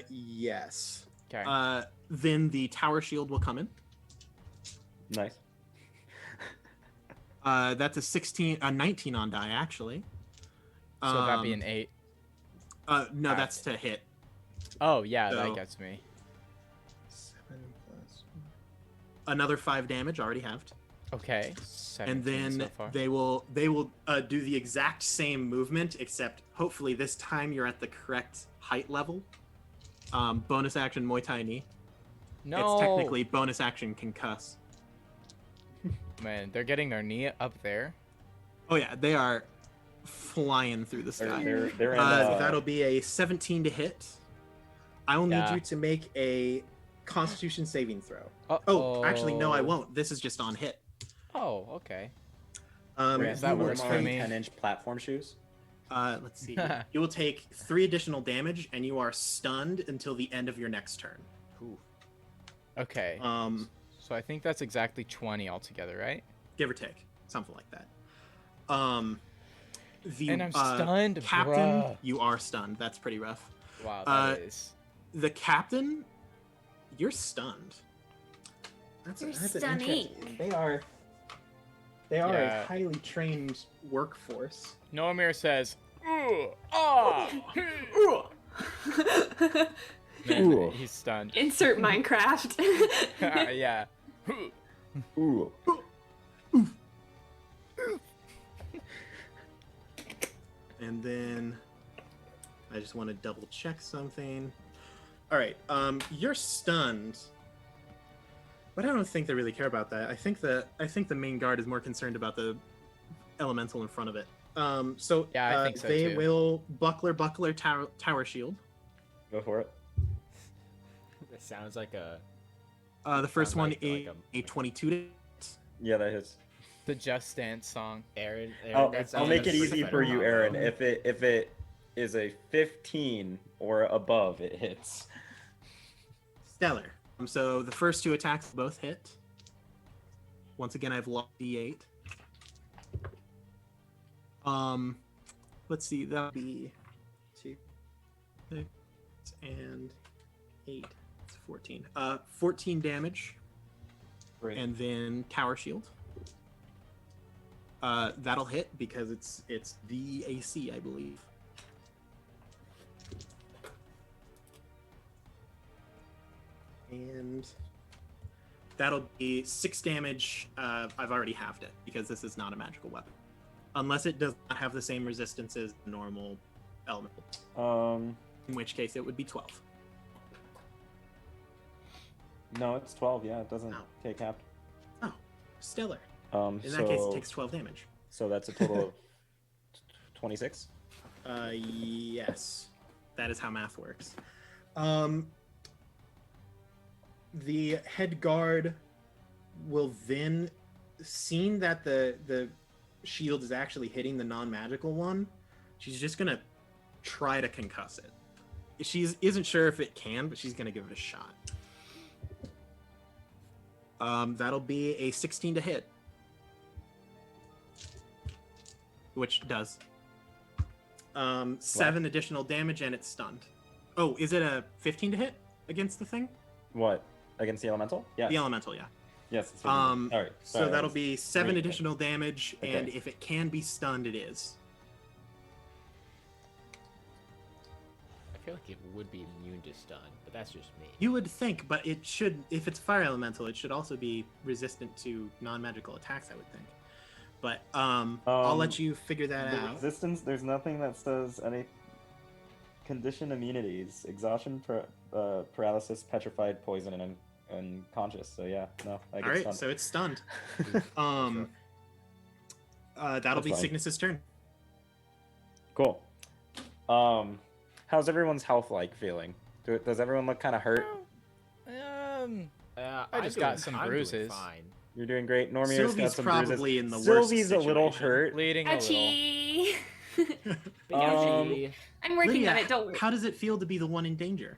Yes. Okay. Then the tower shield will come in. Nice. That's a 19 on die actually. so that'd be an 8. No, that's to hit. Oh, yeah, so- that gets me. 7 plus another 5 damage already halved. Okay. And 17 then so far. they will do the exact same movement, except hopefully this time you're at the correct height level. Bonus action Muay Thai knee. No. It's technically bonus action concuss. Man, they're getting their knee up there. Oh yeah, they are flying through the sky. They're in. That'll be a 17 to hit. I will need Yeah. you to make a Constitution saving throw. Uh-oh. Oh, actually, no, I won't. This is just on hit. Oh, okay. You that will works for take- me. 10-inch platform shoes. Let's see. You will take 3 additional damage, and you are stunned until the end of your next turn. Ooh. Okay. So I think that's exactly 20 altogether, right? Give or take, something like that. The And I'm stunned, captain. bruh. You are stunned. That's pretty rough. Wow, that is. The captain, you're stunned. That's You're an stunning. interesting- They are Yeah. a highly trained workforce. Normir says, "Ooh, ah, Man, Ooh. he's stunned. Insert Minecraft. Yeah. Ooh. And then I just want to double check something. All right, you're stunned, but I don't think they really care about that. I think the main guard is more concerned about the elemental in front of it. So Yeah, I think so, they too. will buckler tower shield. Go for it. That sounds like a. The first Sounds one like- is like a 22 to hit. Yeah, that hits. The Just Dance song. Aaron. I'll make it that's easy pretty for you, fun. Aaron. If it is a 15 or above, it hits. Stellar. So the first 2 attacks both hit. Once again, I've lost D8. Let's see, that'll be 2, 6, and 8. It's 14. 14 damage, Great. and then tower shield. That'll hit because it's the AC, I believe. And That'll be 6 damage. I've already halved it because this is not a magical weapon. Unless it does not have the same resistance as the normal elemental. In which case it would be 12. No, it's 12. Yeah, it doesn't Oh. take half. Oh, stellar. In In that case, it takes 12 damage. So that's a total of 26. Yes. That is how math works. The head guard will then, seeing that the shield is actually hitting the non-magical one, she's just gonna try to concuss it. She isn't sure if it can, but she's gonna give it a shot. That'll be a 16 to hit, which does 7 additional damage, and it's stunned. Oh, is it a 15 to hit against the thing? What? Against the elemental? Yes. The elemental, yeah. Yes. It's All right. So that'll be 7 reading it. additional damage, Okay. and if it can be stunned, it is. I feel like it would be immune to stun, but that's just me. You would think, but it should, if it's fire elemental, it should also be resistant to non-magical attacks, I would think. But I'll let you figure that The out. resistance. There's nothing that says any condition immunities, exhaustion, paralysis, petrified, poison, and unconscious. So yeah, no, I All get right, stunned. so it's stunned. That'll That's be fine. Cygnus's turn. Cool. How's everyone's health feeling? Does everyone look kind of hurt? I just got some I'm bruises. Doing fine. You're doing great. Normir's got Sylvee's some probably bruises. in the worst Sylvie's a little situation. hurt. Bleeding a little. Achie. Ouchie. I'm working Lydia, on it. Don't. how does it feel to be the one in danger?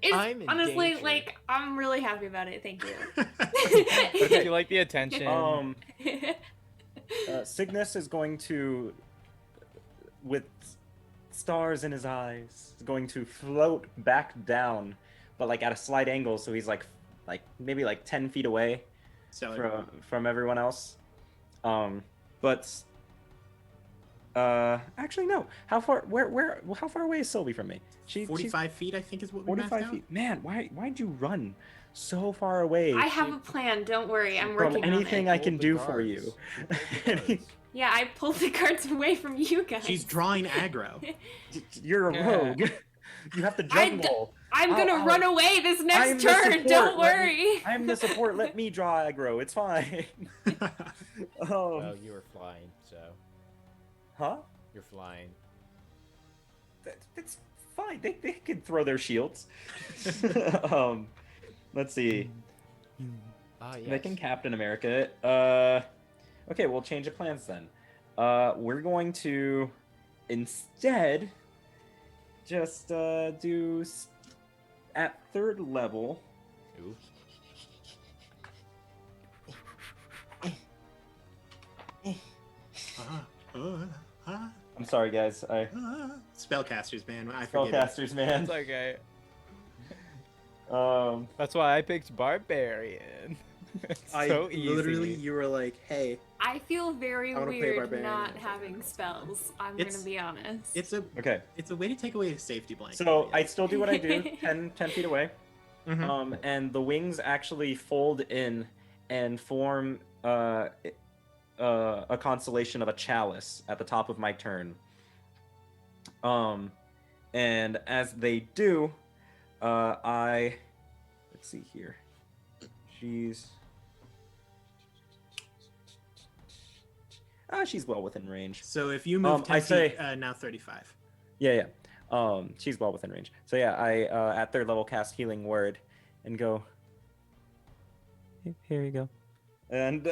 It's I'm in honestly danger. like I'm really happy about it. Thank you. Do you like the attention? Cygnus is going to, with stars in his eyes, is going to float back down, but at a slight angle, so he's maybe 10 feet away So from everyone else. Actually no. How far? How far away is Sylvie from me? She's 45 feet, I think, is what we 45 mapped feet. Man, why'd you run so far away? I have a plan. Don't worry. I'm from working on anything it. I can Hold the do for guards. you. Hold the guards. Yeah, I pulled the cards away from you guys. She's drawing aggro. You're a Yeah. rogue. You have to jungle. I'm gonna I'll- run away this I'm next the turn. support. Don't Let worry. me- I'm the support. Let me draw aggro. It's fine. Well, you were flying, so Huh? you're flying. It's fine. They can throw their shields. Let's see. Ah, yes. They can Captain America it. Okay, we'll change the plans then. We're going to instead just do at 3rd level. Ooh. I'm sorry, guys. Spellcasters, man. I forget. Spellcasters, man. It's okay. Um, That's why I picked Barbarian. It's so easy. Literally, you were like, "Hey, I feel very I wanna play weird Barbarian. not having spells. I'm It's- gonna be honest. it's a okay, way to take away a safety blanket." so I still do what I do, 10 feet away. Mhm. And the wings actually fold in and form a constellation of a chalice at the top of my turn. And as they do, let's see here. She's well within range. So if you move 10 I feet, say- now 35. Yeah. She's well within range. So yeah, I at 3rd level cast Healing Word and go. Here you go. And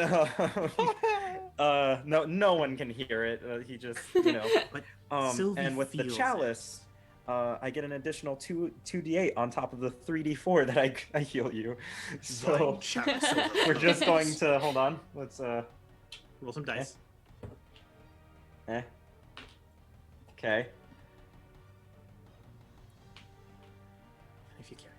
no one can hear it. He just But And Sylvie with the feels chalice, I get an additional 2d8 on top of the 3d4 that I heal you. So we're just going to hold on. Let's roll some dice. Okay. If you carry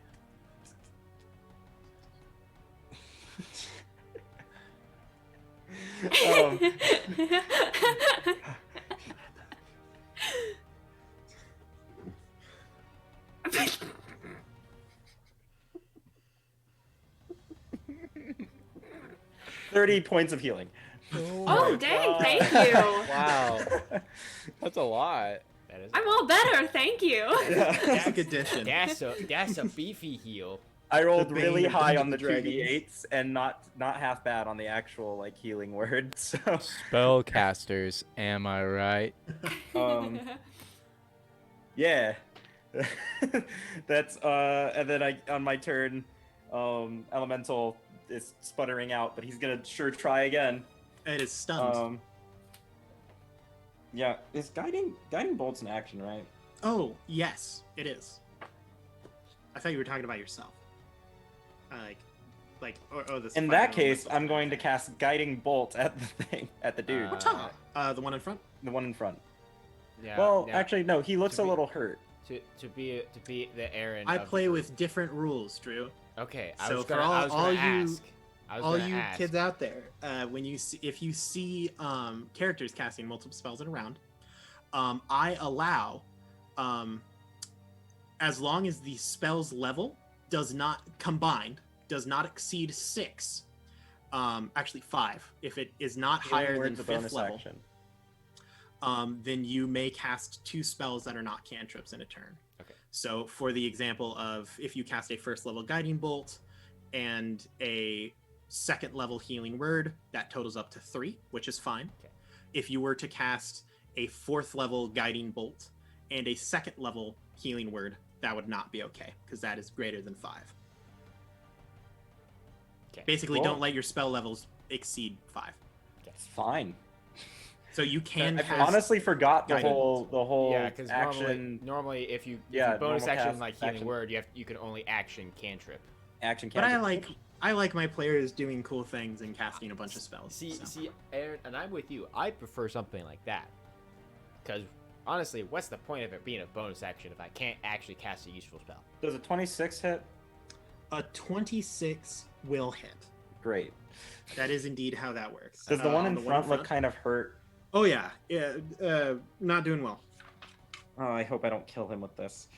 30 points of healing. Oh, dang, thank you. Wow. That's a lot. That is. I'm all better, thank you. Classic edition. That's a beefy heal. I rolled The bane really of high Dungeons on the and Dragons. 2d8s and not half bad on the actual like healing word. So Spellcasters, am I right? yeah. That's and then on my turn, Elemental is sputtering out, but he's gonna sure try again. It is stunned. Yeah, is guiding bolt's an action, right? Oh, yes, it is. I thought you were talking about yourself. This. In that case, I'm going to cast guiding bolt at the thing, at the dude, The one in front. the one in front. Yeah. Well, yeah. actually, no, he looks To a be- little hurt. To be the Aaron. I of play the with group. different rules, Drew. Okay. So for I was all gonna you- ask. I was All gonna you ask. kids out there, if you see characters casting multiple spells in a round, I allow, as long as the spell's level does not exceed 6, actually 5. If it is not Healing higher than word's a 5th bonus level, action. then you may cast 2 spells that are not cantrips in a turn. Okay. So for the example of if you cast a 1st level guiding bolt and a 2nd level healing word, that totals up to 3, which is fine. Okay. If you were to cast a 4th level guiding bolt and a 2nd level healing word, that would not be okay because that is greater than 5. Okay. Basically, Cool. don't let your spell levels exceed 5. It's fine. So you can I cast honestly forgot the guiding whole Yeah, because action normally if you Yeah, bonus normal action cast like healing action. word, you can only action cantrip. action. But cantrip. I like my players doing cool things and casting a bunch of spells. See, so. see, Aaron, and I'm with you. I prefer something like that. Because honestly, what's the point of it being a bonus action if I can't actually cast a useful spell? Does a 26 hit? A 26 will hit. Great. That is indeed how that works. Does the one in the front look kind of hurt? Oh yeah, not doing well. Oh, I hope I don't kill him with this.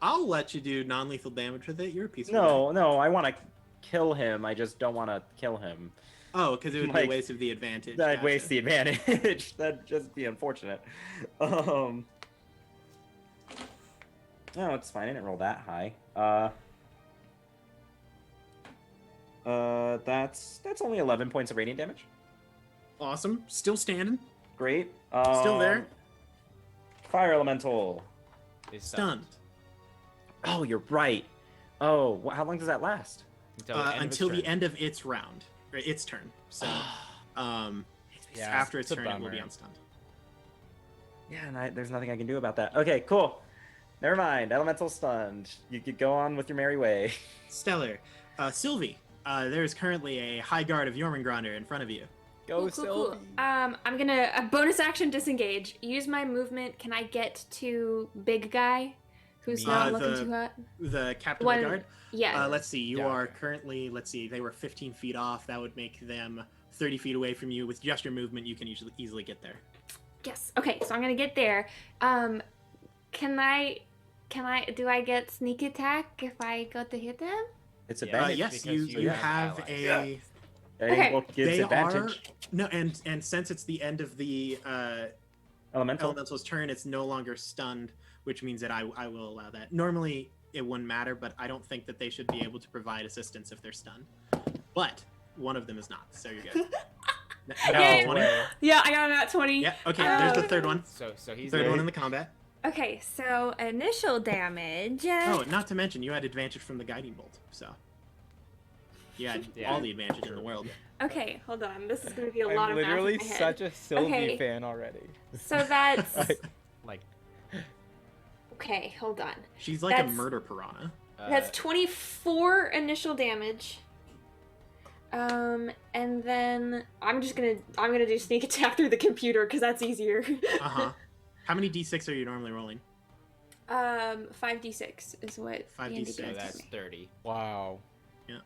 I'll let you do non-lethal damage with it. You're a piece of No, I want to kill him. I just don't want to kill him. Oh, because it would be Like, a waste of the advantage. I'd Gotcha. waste the advantage. That'd just be unfortunate. No, it's fine. I didn't roll that high. That's only 11 points of radiant damage. Awesome. Still standing. Great. Still there. Fire elemental. It's Stunned. Oh, you're right. Oh, how long does that last? Until the end of its round, or its turn. So, Yeah, after its it's a turn, it will bummer. be unstunned. Yeah, and there's nothing I can do about that. Okay, cool. Never mind. Elemental stunned. You could go on with your merry way. Stellar. Sylvee, there is currently a high guard of Jormungrandr in front of you. Go, Cool. Sylvie. I'm gonna a bonus action disengage. Use my movement. Can I get to big guy, who's not looking the- too hot? The captain One- of the guard. Yeah. Let's see. You Yeah, are okay. currently. Let's see. They were 15 feet off. That would make them 30 feet away from you. With just your movement, you can easily get there. Yes. Okay. So I'm gonna get there. Can I? Do I get sneak attack if I go to hit them? It's Yeah. advantage. Yes, because you you have have a. allies. Okay. Book gives They advantage. no, and since it's the end of the Elemental. elemental's turn, it's no longer stunned, which means that I will allow that. Normally, it wouldn't matter, but I don't think that they should be able to provide assistance if they're stunned. But one of them is not, so you're good. Yay. 20? Yeah, I got about 20. Yeah. Okay. There's the Um, third one. So he's Third great. one in the combat. Okay, so initial damage. Oh, not to mention you had advantage from the guiding bolt, so you had Yeah. all the advantage in the world. Okay, hold on. This is gonna be a lot I'm of math in literally my head. such a Sylvie Okay. fan already. So that's like okay. Hold on. She's like That's- a murder piranha. That's 24 initial damage. And then I'm gonna do sneak attack through the computer because that's easier. Uh huh. How many d6 are you normally rolling? 5d6 is what 5d6. Andy so gave that's me. 30. Wow.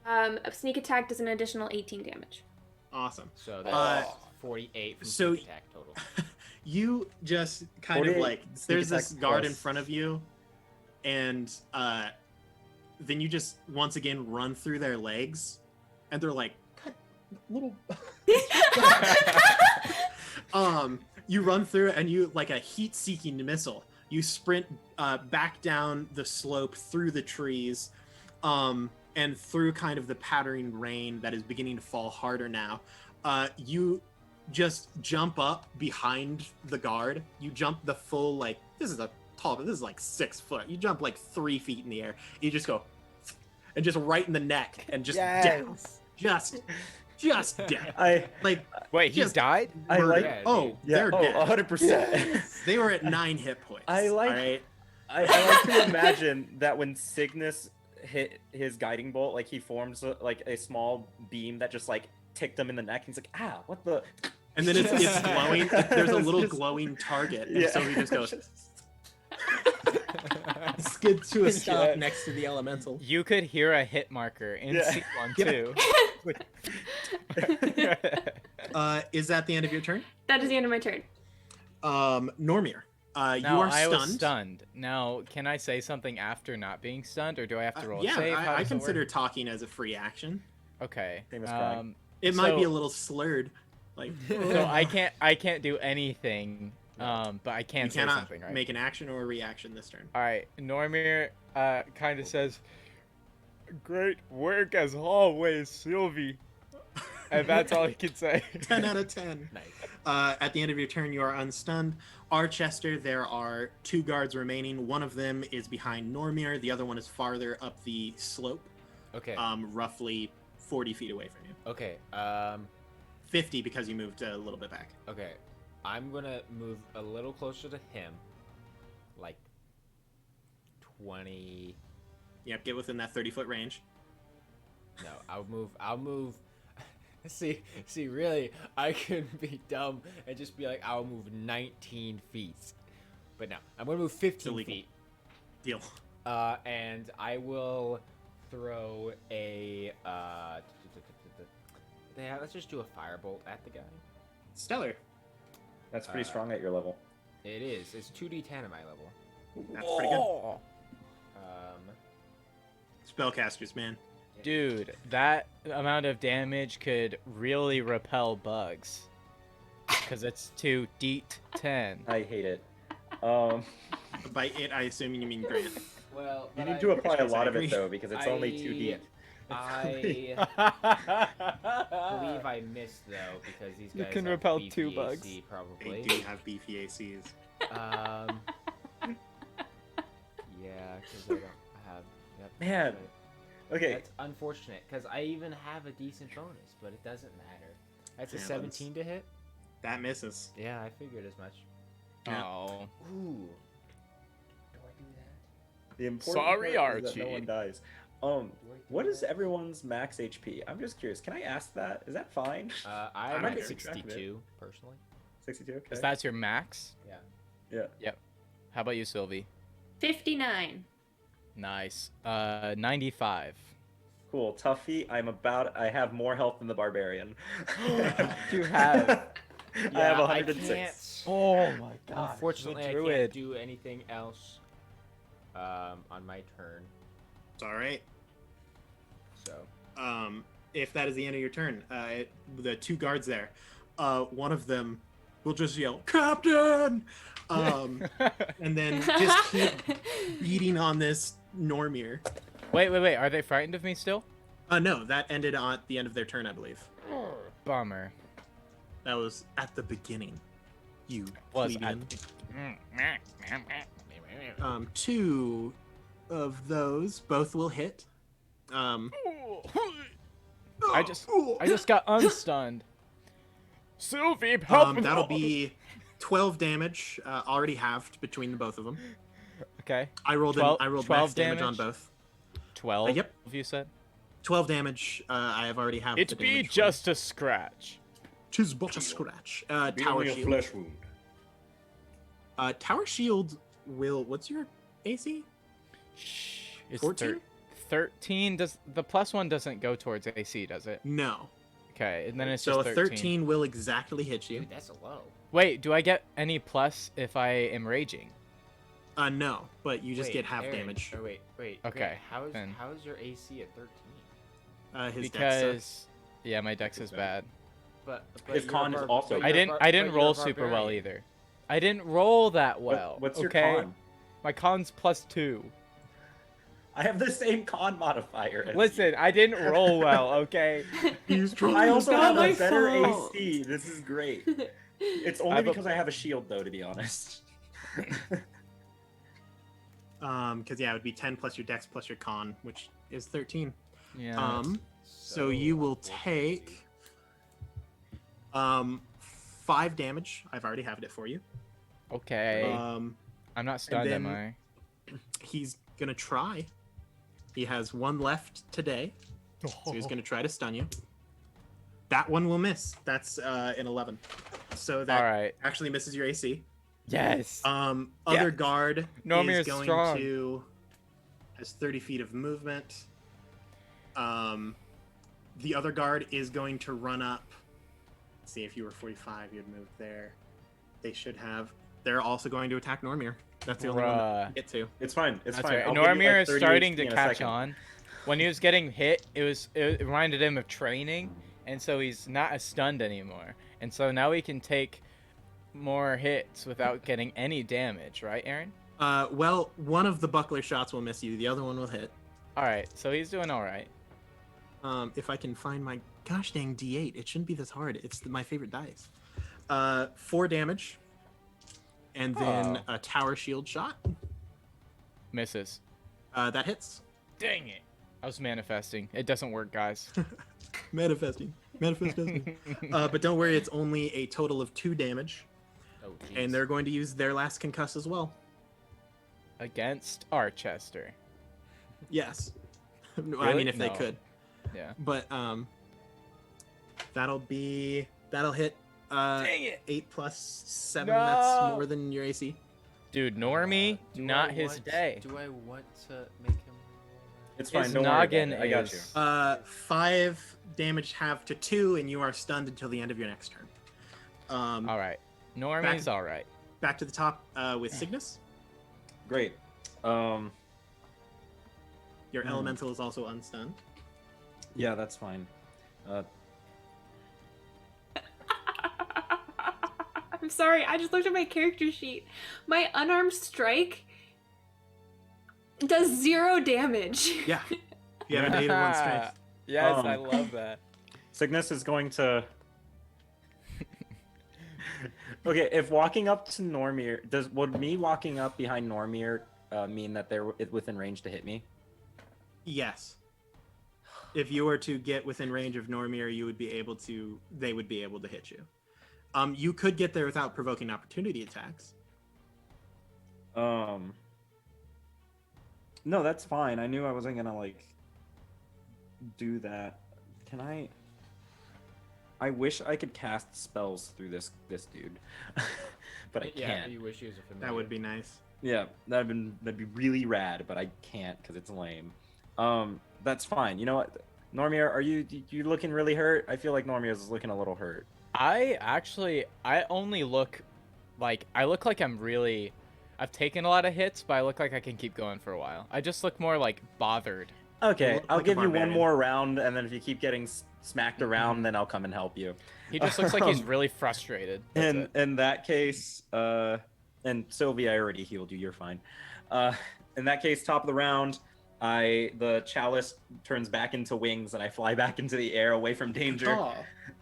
A sneak attack does an additional 18 damage. Awesome. So that's 48 from so- sneak attack total. You just kind of 48 like sneak there's this attack guard in plus. front of you, and then you just once again run through their legs, and they're like little. You run through and you like a heat-seeking missile. You sprint back down the slope through the trees, and through kind of the pattering rain that is beginning to fall harder now. You just jump up behind the guard. You jump the full like this is like 6 foot. You jump like 3 feet in the air. You just go and just right in the neck and just down. Just dead. Wait, he died? They're dead. 100%. They were at 9 hit points. I like to imagine that when Cygnus hit his guiding bolt, like he forms a small beam that just like ticked him in the neck. He's like, what the? And then it's glowing. There's a little glowing target, and so he just goes. Skid to a stop next to the elemental. You could hear a hit marker in C1 too. Is that the end of your turn? That is the end of my turn. Normir, you Now, are I stunned. was stunned. Now, can I say something after not being stunned, or do I have to roll a Yeah, save? How I does it consider work? talking as a free action. Okay. Same as crying. It might be a So- little slurred, like. So I can't do anything, but I can You say cannot something, right? make an action or a reaction this turn. All right, Normir kind of says, "Great work as always, Sylvee," and that's all he can say. 10 out of 10. Nice. At the end of your turn, you are unstunned. Archester, there are 2 guards remaining. One of them is behind Normir. The other one is farther up the slope, Okay. roughly 40 feet away from you. Okay. 50 because you moved a little bit back. Okay. I'm gonna move a little closer to him, like 20. Yep, get within that 30-foot range. No, I'll move. See, really, I could be dumb and just be like, I'll move 19 feet. But no, I'm gonna move 15 illegal. feet. Deal. And I will throw a. Yeah, let's just do a firebolt at the guy. Stellar. That's pretty strong at your level. It is. It's 2d10 at my level. That's pretty good. Spellcasters, man. Dude, that amount of damage could really repel bugs. Because it's 2d10. I hate it. By it, I assume you mean Grant. Well, You need to apply a lot of agree. it though, because it's only 2D. I believe I missed though because these You guys can have repel beefy 2 AC, bugs. They probably. do have beefy ACs. Yeah, because I don't have. Yep, Man. right. Okay. That's unfortunate because I even have a decent bonus, but it doesn't matter. That's a Yeah, 17 to hit. That misses. Yeah, I figured as much. Yeah. Oh. Ooh. Do I do that? The important Sorry, part is that no Archie. one dies. What is everyone's max HP? I'm just curious. Can I ask that? Is that fine? I'm might at keep track of it. 62 personally. 62. Okay. Is that your max? Yeah. Yeah. How about you, Sylvie? 59. Nice. 95. Cool. Tuffy. I have more health than the barbarian. You have. I have I 106. can't. Oh my god. Unfortunately, I can't do anything else on my turn. It's all right. So If that is the end of your turn, the 2 guards there, one of them will just yell, "Captain!" And then just keep beating on this Normir. Wait. Are they frightened of me still? No, that ended at the end of their turn, I believe. Bummer. That was at the beginning. You Was plebeian. at... 2 of those both will hit. I just got unstunned. Sylvie, help me! That'll be 12 damage, already halved between the both of them. Okay. I rolled 12 max 12 damage on damage? both. 12. Yep. You said. 12 damage. I have already halved. It the be damage for just a scratch. you. 'Tis but a scratch. Tower shield. wound. Tower shield will. What's your AC? Shh. It's 14? 13. Does the +1 doesn't go towards AC, does it? No. Okay, and then it's So just a 13. 13 will exactly hit you. dude, that's a low. Wait, do I get any plus if I am raging? No, but you just Wait, get half Aaron, damage. Wait. Okay, Grant, then. how is your AC at 13? His dex, Because Yeah, my dex is bad. But His con is also- I didn't roll super well either. I didn't roll that well. What's your okay? con? My con's +2. I have the same con modifier. As Listen, I didn't roll well, okay? He's trying. I also not have my a better fault. AC. This is great. It's I only have a- because I have a shield, though, to be honest. Because yeah, it would be 10 plus your dex plus your con, which is 13. Yeah. So you will take 5 damage. I've already have it for you. Okay. I'm not stunned, am then- I? He's gonna try. He has 1 left today, so he's gonna try to stun you. That one will miss. That's an 11. So that All right. actually misses your AC. Yes. Other guard Normir is is going strong. to has 30 feet of movement. The other guard is going to run up. Let's see, if you were 45, you'd move there. They should have. They're also going to attack Normir. That's the only one that Bruh. we get to. It's fine. It's That's fine. right. I'll give you, Normir like, is 30 starting HP to in a catch second. on. When he was getting hit, it reminded him of training, and so he's not as stunned anymore. And so now he can take more hits without getting any damage, right, Aaron? Well, one of the buckler shots will miss you. The other one will hit. All right, so he's doing all right. If I can find my gosh dang D8, it shouldn't be this hard. It's my favorite dice. 4 damage, and then Oh. a tower shield shot. Misses. That hits. Dang it! I was manifesting. It doesn't work, guys. Manifesting. Manifesting. But don't worry, it's only a total of 2 damage, Oh, and they're going to use their last concuss as well. Against Archester. Yes. I Really? mean, if they No. could. Yeah. But that'll hit. Dang it! 8 plus 7. No! That's more than your AC. Dude, Normie, Do not I his want- day. Do I want to make him? It's fine. His Don't worry about noggin it. I got you. is- 5 damage half to 2, and you are stunned until the end of your next turn. All right. Normie's all right. Back to the top with Cygnus. Great. Your elemental is also unstunned. Yeah, that's fine. I'm sorry, I just looked at my character sheet. My unarmed strike does 0 damage. Yeah. You have a negative 1 strength. Yes, Um, I love that. Cygnus is going to. Okay, if walking up to Normir, would me walking up behind Normir mean that they're within range to hit me? Yes. If you were to get within range of Normir, you would be able to. They would be able to hit you. You could get there without provoking opportunity attacks. No, that's fine. I knew I wasn't gonna do that. Can I? I wish I could cast spells through this dude, but I can't. You wish he was a familiar. That would be nice. Yeah, that'd be really rad, but I can't because it's lame. That's fine. You know what, Normir, are you looking really hurt? I feel like Normir is looking a little hurt. I only look like I've taken a lot of hits, but I look like I can keep going for a while. I just look more like bothered. Okay, look I'll like a give you one barbarian. more round, and then if you keep getting smacked around, then I'll come and help you. He just looks like he's really frustrated. That's it. In that case, and Sylvie, I already healed you. You're fine. In that case, top of the round, the chalice turns back into wings, and I fly back into the air away from danger. Oh,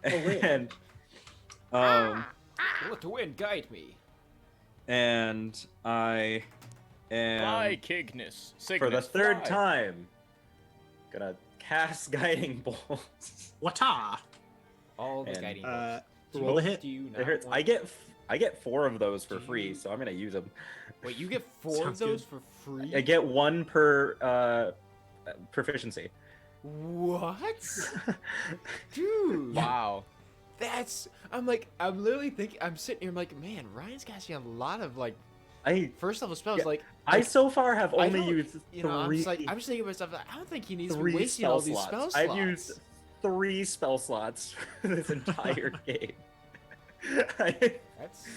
wait. And Let the wind guide me. and I am Bye, Cygnus. for the Cygnus, third fly. time gonna cast guiding bolts. Wata. All the And, guiding bolts. Roll the hit. Do you It not hurts. want... I get 4 of those for Do free, you- so I'm gonna use them. Wait, you get 4 of Sounds those good. for free? I get 1 per proficiency. What? Dude. Wow. I'm literally thinking, I'm sitting here, I'm like, man, Ryan's casting a lot of, first level spells. Yeah, I so far have I only don't- used 3. I'm just thinking to myself, I don't think he needs to be 3 wasting spell all these slots. spell slots. I've used 3 spell slots for this entire game. That's...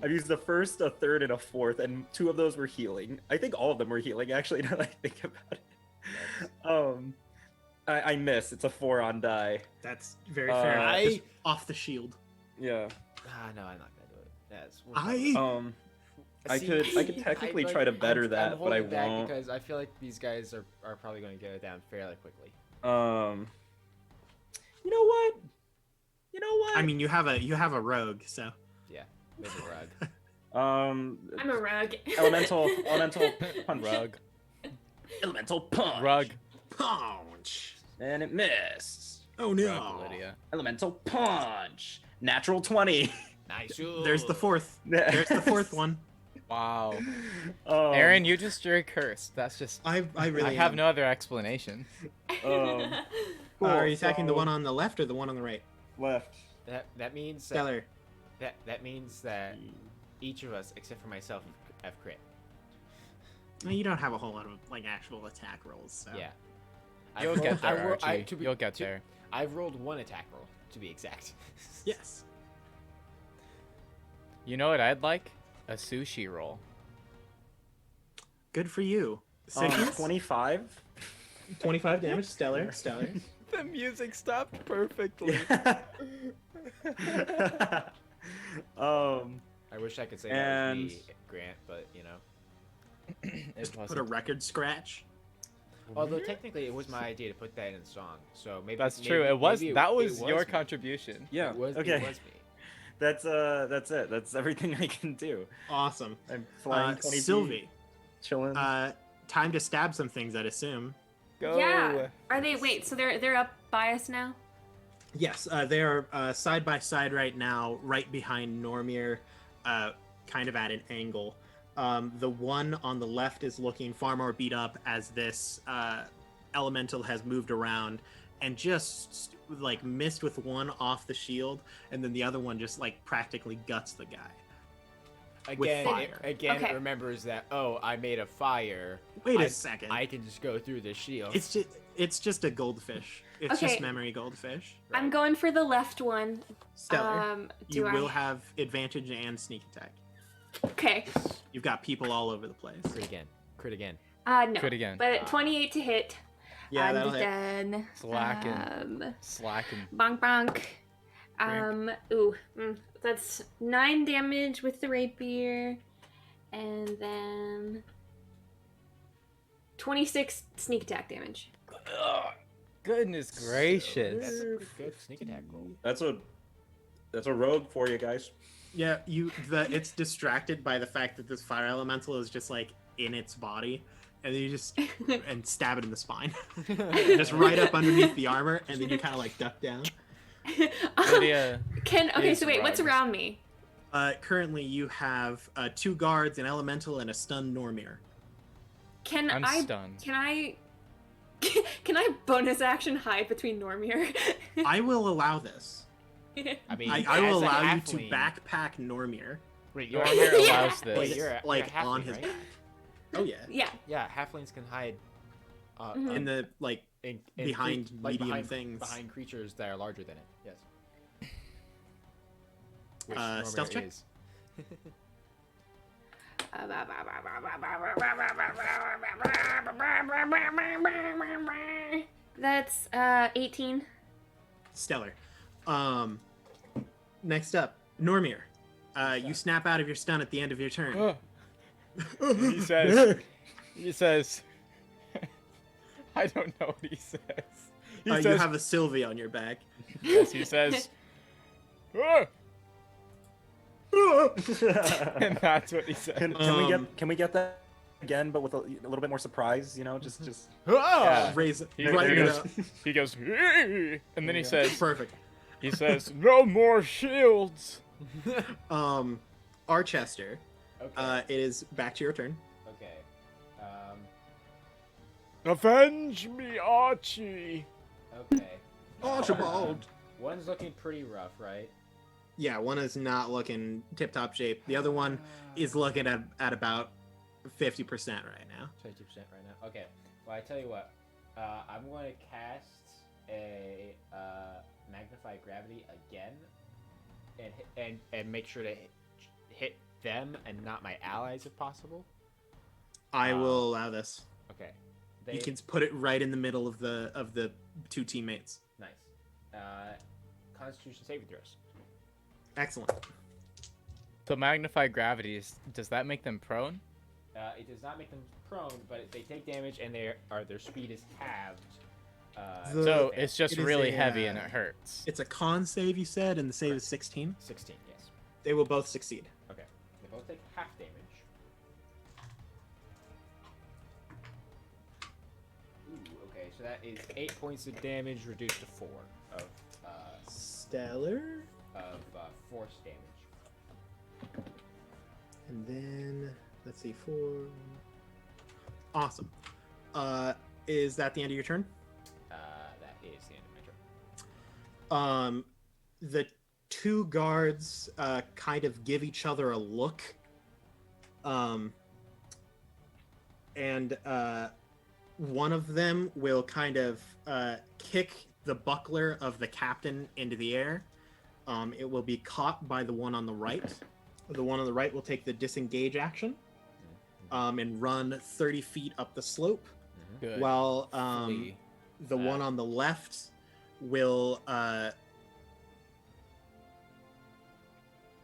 I've used the first, a third, and a fourth, and 2 of those were healing. I think all of them were healing, actually, now that I think about it. I miss. It's a 4 on die. That's very fair. I- Just off the shield. Yeah. No, I'm not gonna do it. Yes. I could technically try to better that, but I holding back won't. because I feel like these guys are probably going to get it down fairly quickly. You know what? I mean, you have a rogue, so Yeah, maybe rug. Um, I'm a rogue. elemental punch. Rug. Elemental punch. Rug. punch. And it missed. Oh Rug, Lydia. Elemental punch. Natural 20. Nice. There's the fourth. There's the fourth one. Wow. Um, Aaron, you just drew cursed. That's just. I really I have am. no other explanation. cool, Are you attacking the so- one on the left or the one on the right? left? That means Stellar. that means that each of us, except for myself, have crit. Well, you don't have a whole lot of like actual attack rolls, so. Yeah. You'll I've get rolled- there, I ro- I- Archie. to be- You'll get to- there. I've rolled 1 attack roll, to be exact. Yes. You know what I'd like? A sushi roll. Good for you. Cygnus? 25. 25 damage. Stellar. Stellar. The music stopped perfectly. I wish I could say that And- was me, Grant, but you know. It Put a wasn't. record scratch. Although technically it was my idea to put that in the song, so maybe That's true. It was. That was your me. contribution. Yeah. It was, okay. It was me. That's it. That's everything I can do. Awesome. I'm flying 20 feet, Sylvie. chilling. Time to stab some things, I'd assume. Go. Yeah. Are they? Wait. So they're up by us now. Yes, they are side by side right now, right behind Normir, kind of at an angle. The one on the left is looking far more beat up as this elemental has moved around and just like missed with one off the shield, and then the other one just like practically guts the guy. With Again, fire. Again, Okay. it remembers that. Oh, I made a fire. Wait a a second. I can just go through the shield. It's just a goldfish. It's Okay. just memory goldfish. I'm going for the left one. Stellar. Do You I? will have advantage and sneak attack. Okay. You've got people all over the place. Crit again. Crit again. No. Crit again. But 28 to hit. Yeah, and that'll hit. then Slacking. Slacking. bonk bonk. That's 9 damage with the rapier, and then 26 sneak attack damage. Goodness gracious. That's a pretty good sneak attack roll. That's a rogue for you guys. Yeah, it's distracted by the fact that this fire elemental is just like in its body, and then you just and stab it in the spine, just right up underneath the armor, and then you kind of like duck down. Lydia. Okay, is so wait, what's rugged. around me? Currently, you have 2 guards, an elemental, and a stunned Normir. Can I'm I? stunned. Can I? Can I bonus action hide between Normir? I will allow this. I mean, I will as a allow you to halfling- backpack Normir. Wait, you're Normir Yeah. allows this. Wait, you're like, you're a on halfling, his right? back. Oh yeah, Yeah. Yeah, halflings can hide. Mhm. in the like in behind medium behind, things. behind creatures that are larger than it. Yes. Which Stealth Normir check? is. That's 18. stellar. Next up, Normir. You snap out of your stun at the end of your turn. He says, I don't know what he says. He You says, have a Sylvie on your back. yes, he says, "Ah!" and that's what he says. Can we get that again, but with a little bit more surprise? You know, just Yeah. Raise it. He, Right he it goes, up. he goes, "Hey!" And then he says, Perfect. no more shields. Archester. Okay. It is back to your turn. Okay. Avenge me, Archie. Okay. Archibald. One's looking pretty rough, right? Yeah, one is not looking tip-top shape. The other one is looking at about 50% right now. 22% right now. Okay. Well, I tell you what. I'm going to cast a magnify gravity again, and make sure to hit them and not my allies if possible. I will allow this. Okay. You can put it right in the middle of the two teammates. Nice. Constitution saving throws. Excellent. So magnify gravity, does that make them prone? It does not make them prone, but if they take damage and their speed is halved. So it's just it is really a, heavy and it hurts. It's a con save, you said, and the save is 16. 16, yes. They will both succeed. Okay. They both take half damage. Ooh, okay, so that is 8 points of damage reduced to 4 of Stellar. force damage. And then let's see, 4. Awesome. Is that the end of your turn? That is the end of my turn. The two guards kind of give each other a look. And one of them will kind of kick the buckler of the captain into the air. It will be caught by the one on the right. The one on the right will take the disengage action and run 30 feet up the slope. Good. While Flee. the one on the left will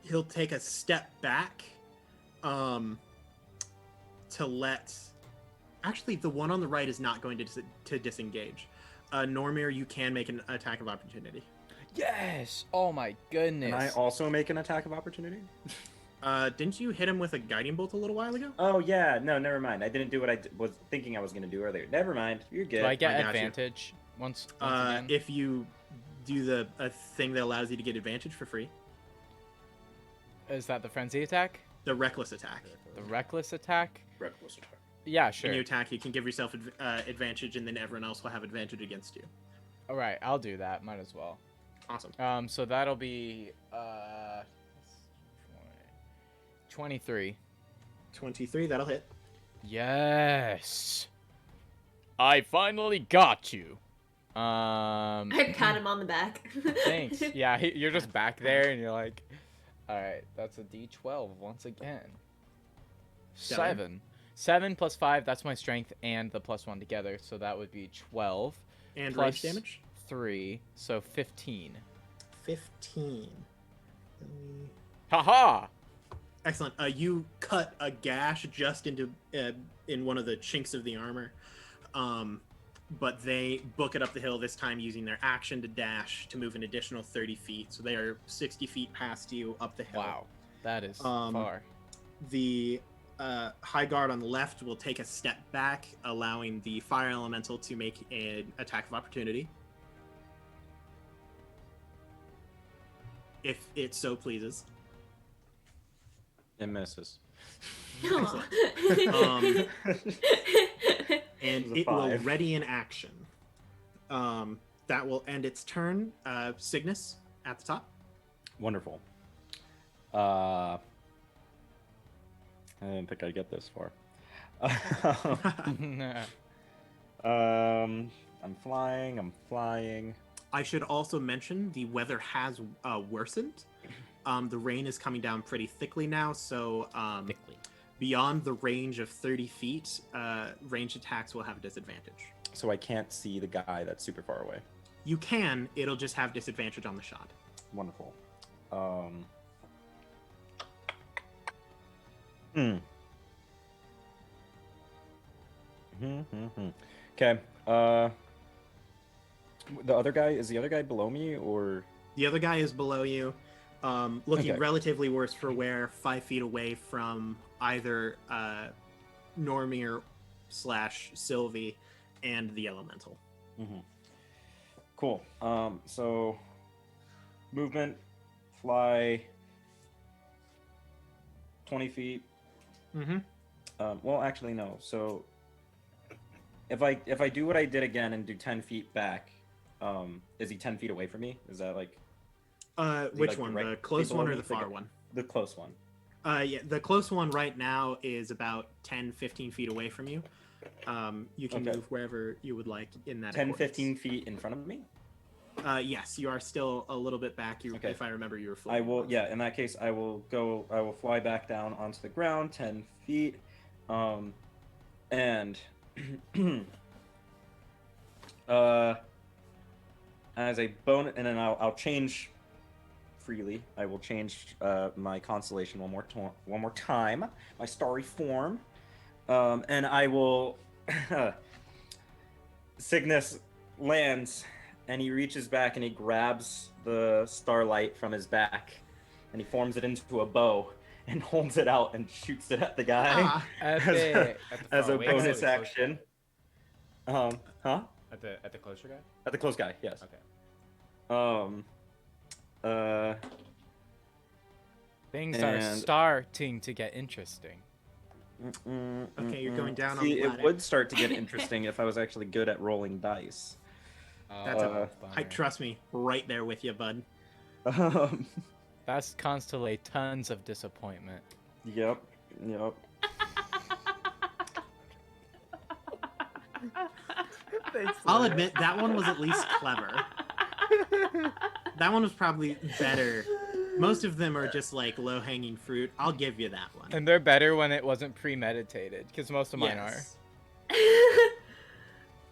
he'll take a step back to let actually the one on the right is not going to disengage. Normir, you can make an attack of opportunity. Yes! Oh my goodness. Can I also make an attack of opportunity? Didn't you hit him with a guiding bolt a little while ago? Oh yeah, no, never mind. I didn't do what I was thinking I was gonna do earlier. Never mind. You're good. Do I get I got you. advantage once again? If you do a thing that allows you to get advantage for free, Is that the frenzy attack? the reckless attack. The reckless attack? Reckless attack. Yeah, When sure. you attack, you can give yourself advantage, and then everyone else will have advantage against you. All right, I'll do that. Might as well. Awesome. So that'll be 23. 23, that'll hit. Yes. I finally got you. I pat him on the back. Thanks. Yeah, you're just back there and you're like, all right, that's a D12 once again. 7. 7 plus 5, that's my strength and the plus 1 together, so that would be 12. And Plus range damage? 3, so 15. 15. Haha! Excellent. You cut a gash just into in one of the chinks of the armor, but they book it up the hill this time using their action to dash to move an additional 30 feet. So they are 60 feet past you up the hill. Wow, that is far. The high guard on the left will take a step back, allowing the fire elemental to make an attack of opportunity, if it so pleases. It misses. And it will ready in action. That will end its turn. Cygnus at the top. Wonderful. I didn't think I'd get this far. I'm flying. I should also mention the weather has worsened. The rain is coming down pretty thickly now, so beyond the range of 30 feet, ranged attacks will have a disadvantage. So I can't see the guy that's super far away. You can, it'll just have disadvantage on the shot. Wonderful. Okay. The other guy, is the other guy below me or? The other guy is below you, looking Okay. relatively worse for wear, 5 feet away from either Normir / Sylvee and the elemental. Cool. So movement, fly 20 feet. Well, actually, no. So if I do what I did again and do 10 feet back, is he 10 feet away from me? Is that like? Which like one? right The close below one or me? the far one? The close one. Yeah, the close one right now is about 10, 15 feet away from you. You can Okay. move wherever you would like in that 10, accordance. 15 feet in front of me? Yes, you are still a little bit back. Okay. If I remember, you were I floating. will, yeah, in that case, I will fly back down onto the ground 10 feet. And as a bonus, and then I'll change freely. I will change my constellation one more time, my starry form, and I will. Cygnus lands, and he reaches back and he grabs the starlight from his back, and he forms it into a bow and holds it out and shoots it at the guy Ah, as a bonus action. Huh? At the closer guy? At the close guy, yes. Okay. Things are And- starting to get interesting. Okay, you're going down on See, the ladder. it would start to get interesting if I was actually good at rolling dice. That's trust me, right there with you, bud. Um, That's constantly tons of disappointment. yep. I'll admit that one was at least clever. That one was probably better. Most of them are just like low-hanging fruit. I'll give you that one. And they're better when it wasn't premeditated, because most of mine Yes.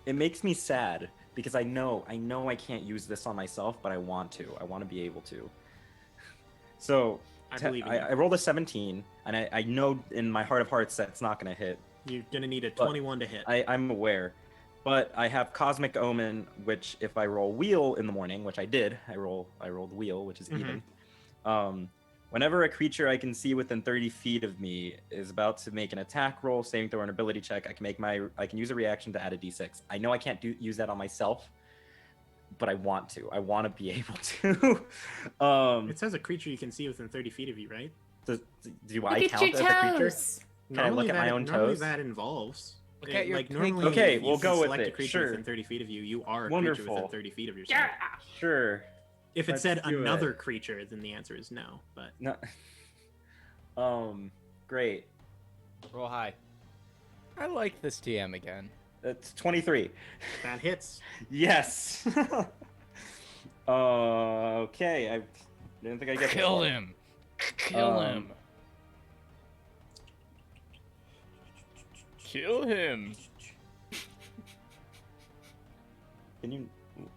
It makes me sad because I know I can't use this on myself, but I want to. I want to be able to. So I believe in you. I rolled a 17, and I know in my heart of hearts that's not going to hit. You're gonna need a But 21 to hit. I'm aware. But I have Cosmic Omen, which if I roll Wheel in the morning, which I did, I rolled Wheel, which is even. Whenever a creature I can see within 30 feet of me is about to make an attack roll, saving throw, or an ability check, I can use a reaction to add a d6. I know I can't use that on myself, but I want to. I want to be able to. It says a creature you can see within 30 feet of you, right? Do I Look at count your as a creature? toes. Can I look at my own Normally toes? that involves. Look at your like pig. normally, Okay, if we'll you go with select a it, creature sure. within 30 feet of you, you are a creature Wonderful. within 30 feet of yourself. Yeah. Sure. If it Let's said do it. another creature, then the answer is no. But No. Great. Roll high. I like this DM again. That's 23. that hits. Yes. Okay. I didn't think I'd get Kill this far. him. Kill Um, him. Kill him.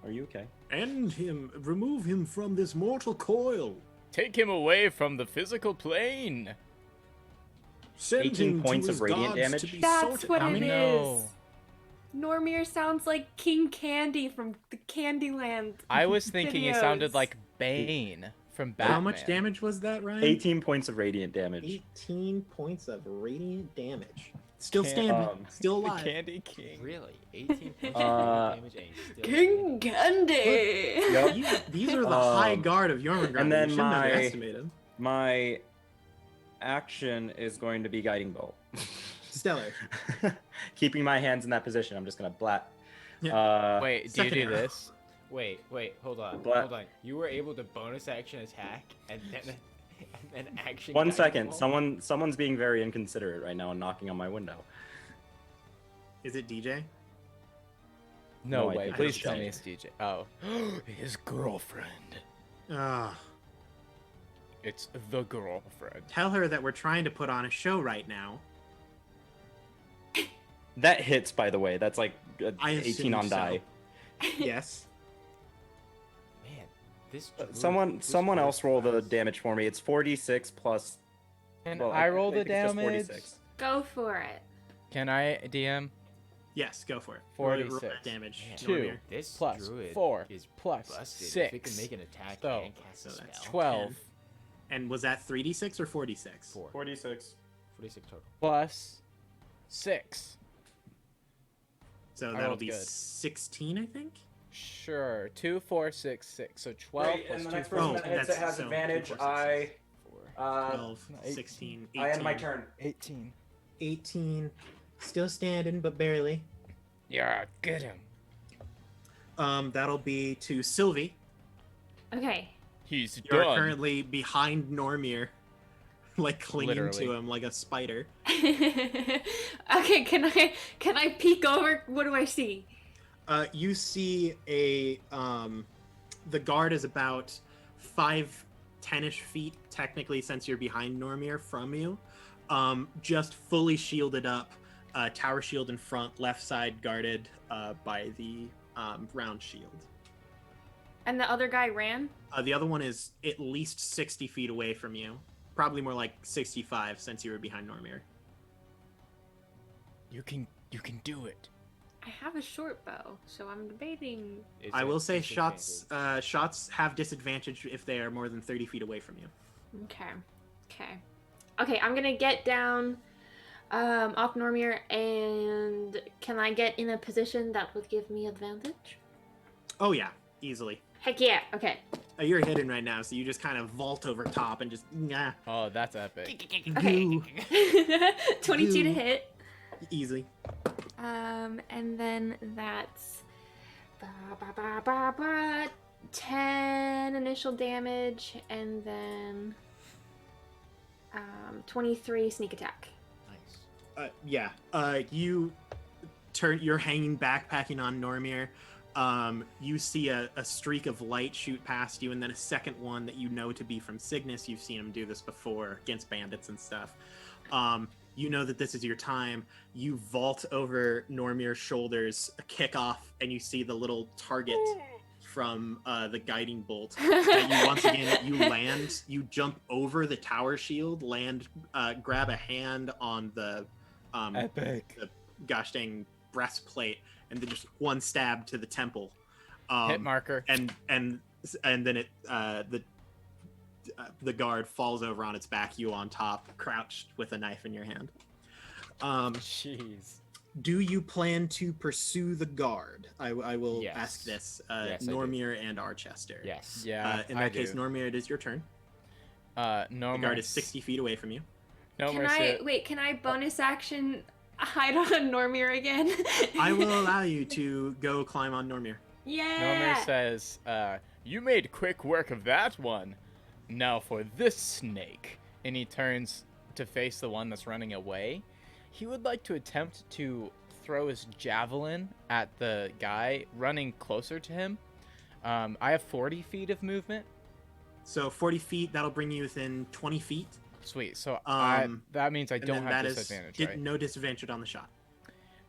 Are you okay? End him. Remove him from this mortal coil. Take him away from the physical plane. Send 18 him points to of his radiant gods damage? to be That's sorted. what How it many? No. is. Normir sounds like King Candy from the Candyland. I was thinking he sounded videos. like Bane from Batman. How much damage was that, Ryan? 18 points of radiant damage. 18 points of radiant damage. Still Can't- standing. Still The alive. Candy King. Really? 18 points Uh, of damage and he's still King Candy. Yep. These are the high Um, guard of Jormungrandr. and then you shouldn't my- underestimate him. My action is going to be guiding bolt. Stellar. Keeping my hands in that position. I'm just gonna blat. Yeah. Wait, do you second do arrow. this? Wait, hold on. But- Hold on. You were able to bonus action attack and then action. One guiding second. bolt? Someone's being very inconsiderate right now and knocking on my window. Is it DJ? No No, I way. think Please it's tell me DJ. it's DJ. Oh. His girlfriend. Ah, It's the girlfriend. tell her that we're trying to put on a show right now. That hits, by the way. That's like I 18 assume on so. die. Yes. Man, this. Someone else roll the damage for me. It's 46 plus. Can well, I roll the think it's just damage? 46. Go for it. Can I DM? Yes, go for it. 46. Roll that damage. Man, Two. Normir. This Plus druid 4 is plus busted. If it can 6. make an attack So- and cast a so that's spell. 12 10. And was that 3d6 or 4d6? 4. 46. 46 total. plus 6. So I that'll rolled be good. 16, I think? Sure. 2, 4, 6, 6. So 12 Great, plus and the 2, next 4, person Oh, that hits it that's- has so advantage. 2, 4, 6, 6. 12, 18. 16, 18. I end my turn. 18. 18. Still standing, but barely. Yeah, get him. That'll be to Sylvie. Okay. He's You're done. currently behind Normir, like clinging Literally. to him like a spider. Okay, can I peek over? What do I see? You see the guard is about 10-ish feet, technically, since you're behind Normir from you. Just fully shielded up, tower shield in front, left side guarded by the round shield. And the other guy ran? The other one is at least 60 feet away from you. Probably more like 65 since you were behind Normir. You can do it. I have a short bow, so I'm debating. I will say shots have disadvantage if they are more than 30 feet away from you. Okay, I'm gonna get down off Normir, and can I get in a position that would give me advantage? Oh yeah, easily. Heck yeah, okay. You're hidden right now, so you just kind of vault over top and just nah. Oh, that's epic. Okay. Goo. 22 to Goo. hit. Easy. And then that's 10 initial damage, and then 23 sneak attack. Nice. Yeah. You're hanging backpacking on Normir. You see a streak of light shoot past you, and then a second one that you know to be from Cygnus. You've seen him do this before against bandits and stuff. You know that this is your time. You vault over Normir's shoulders, kick off, and you see the little target from the guiding bolt. That you once again you land. You jump over the tower shield, land, grab a hand on the Epic. the gosh dang breastplate, and then just one stab to the temple. Hit marker. And then it the guard falls over on its back, you on top, crouched with a knife in your hand. Jeez. Do you plan to pursue the guard? I will Yes. ask this. Yes, I do. Normir and Archester. Yes. Yeah. In that case, Normir, it is your turn. Normir. The guard is 60 feet away from you. Can I bonus action hide on Normir again? I will allow you to go climb on Normir. Yeah. Normir says, you made quick work of that one. Now for this snake. And he turns to face the one that's running away. He would like to attempt to throw his javelin at the guy running closer to him. I have 40 feet of movement. So 40 feet, that'll bring you within 20 feet. Sweet. So that means I And don't then have that is disadvantage, right? no disadvantage on the shot.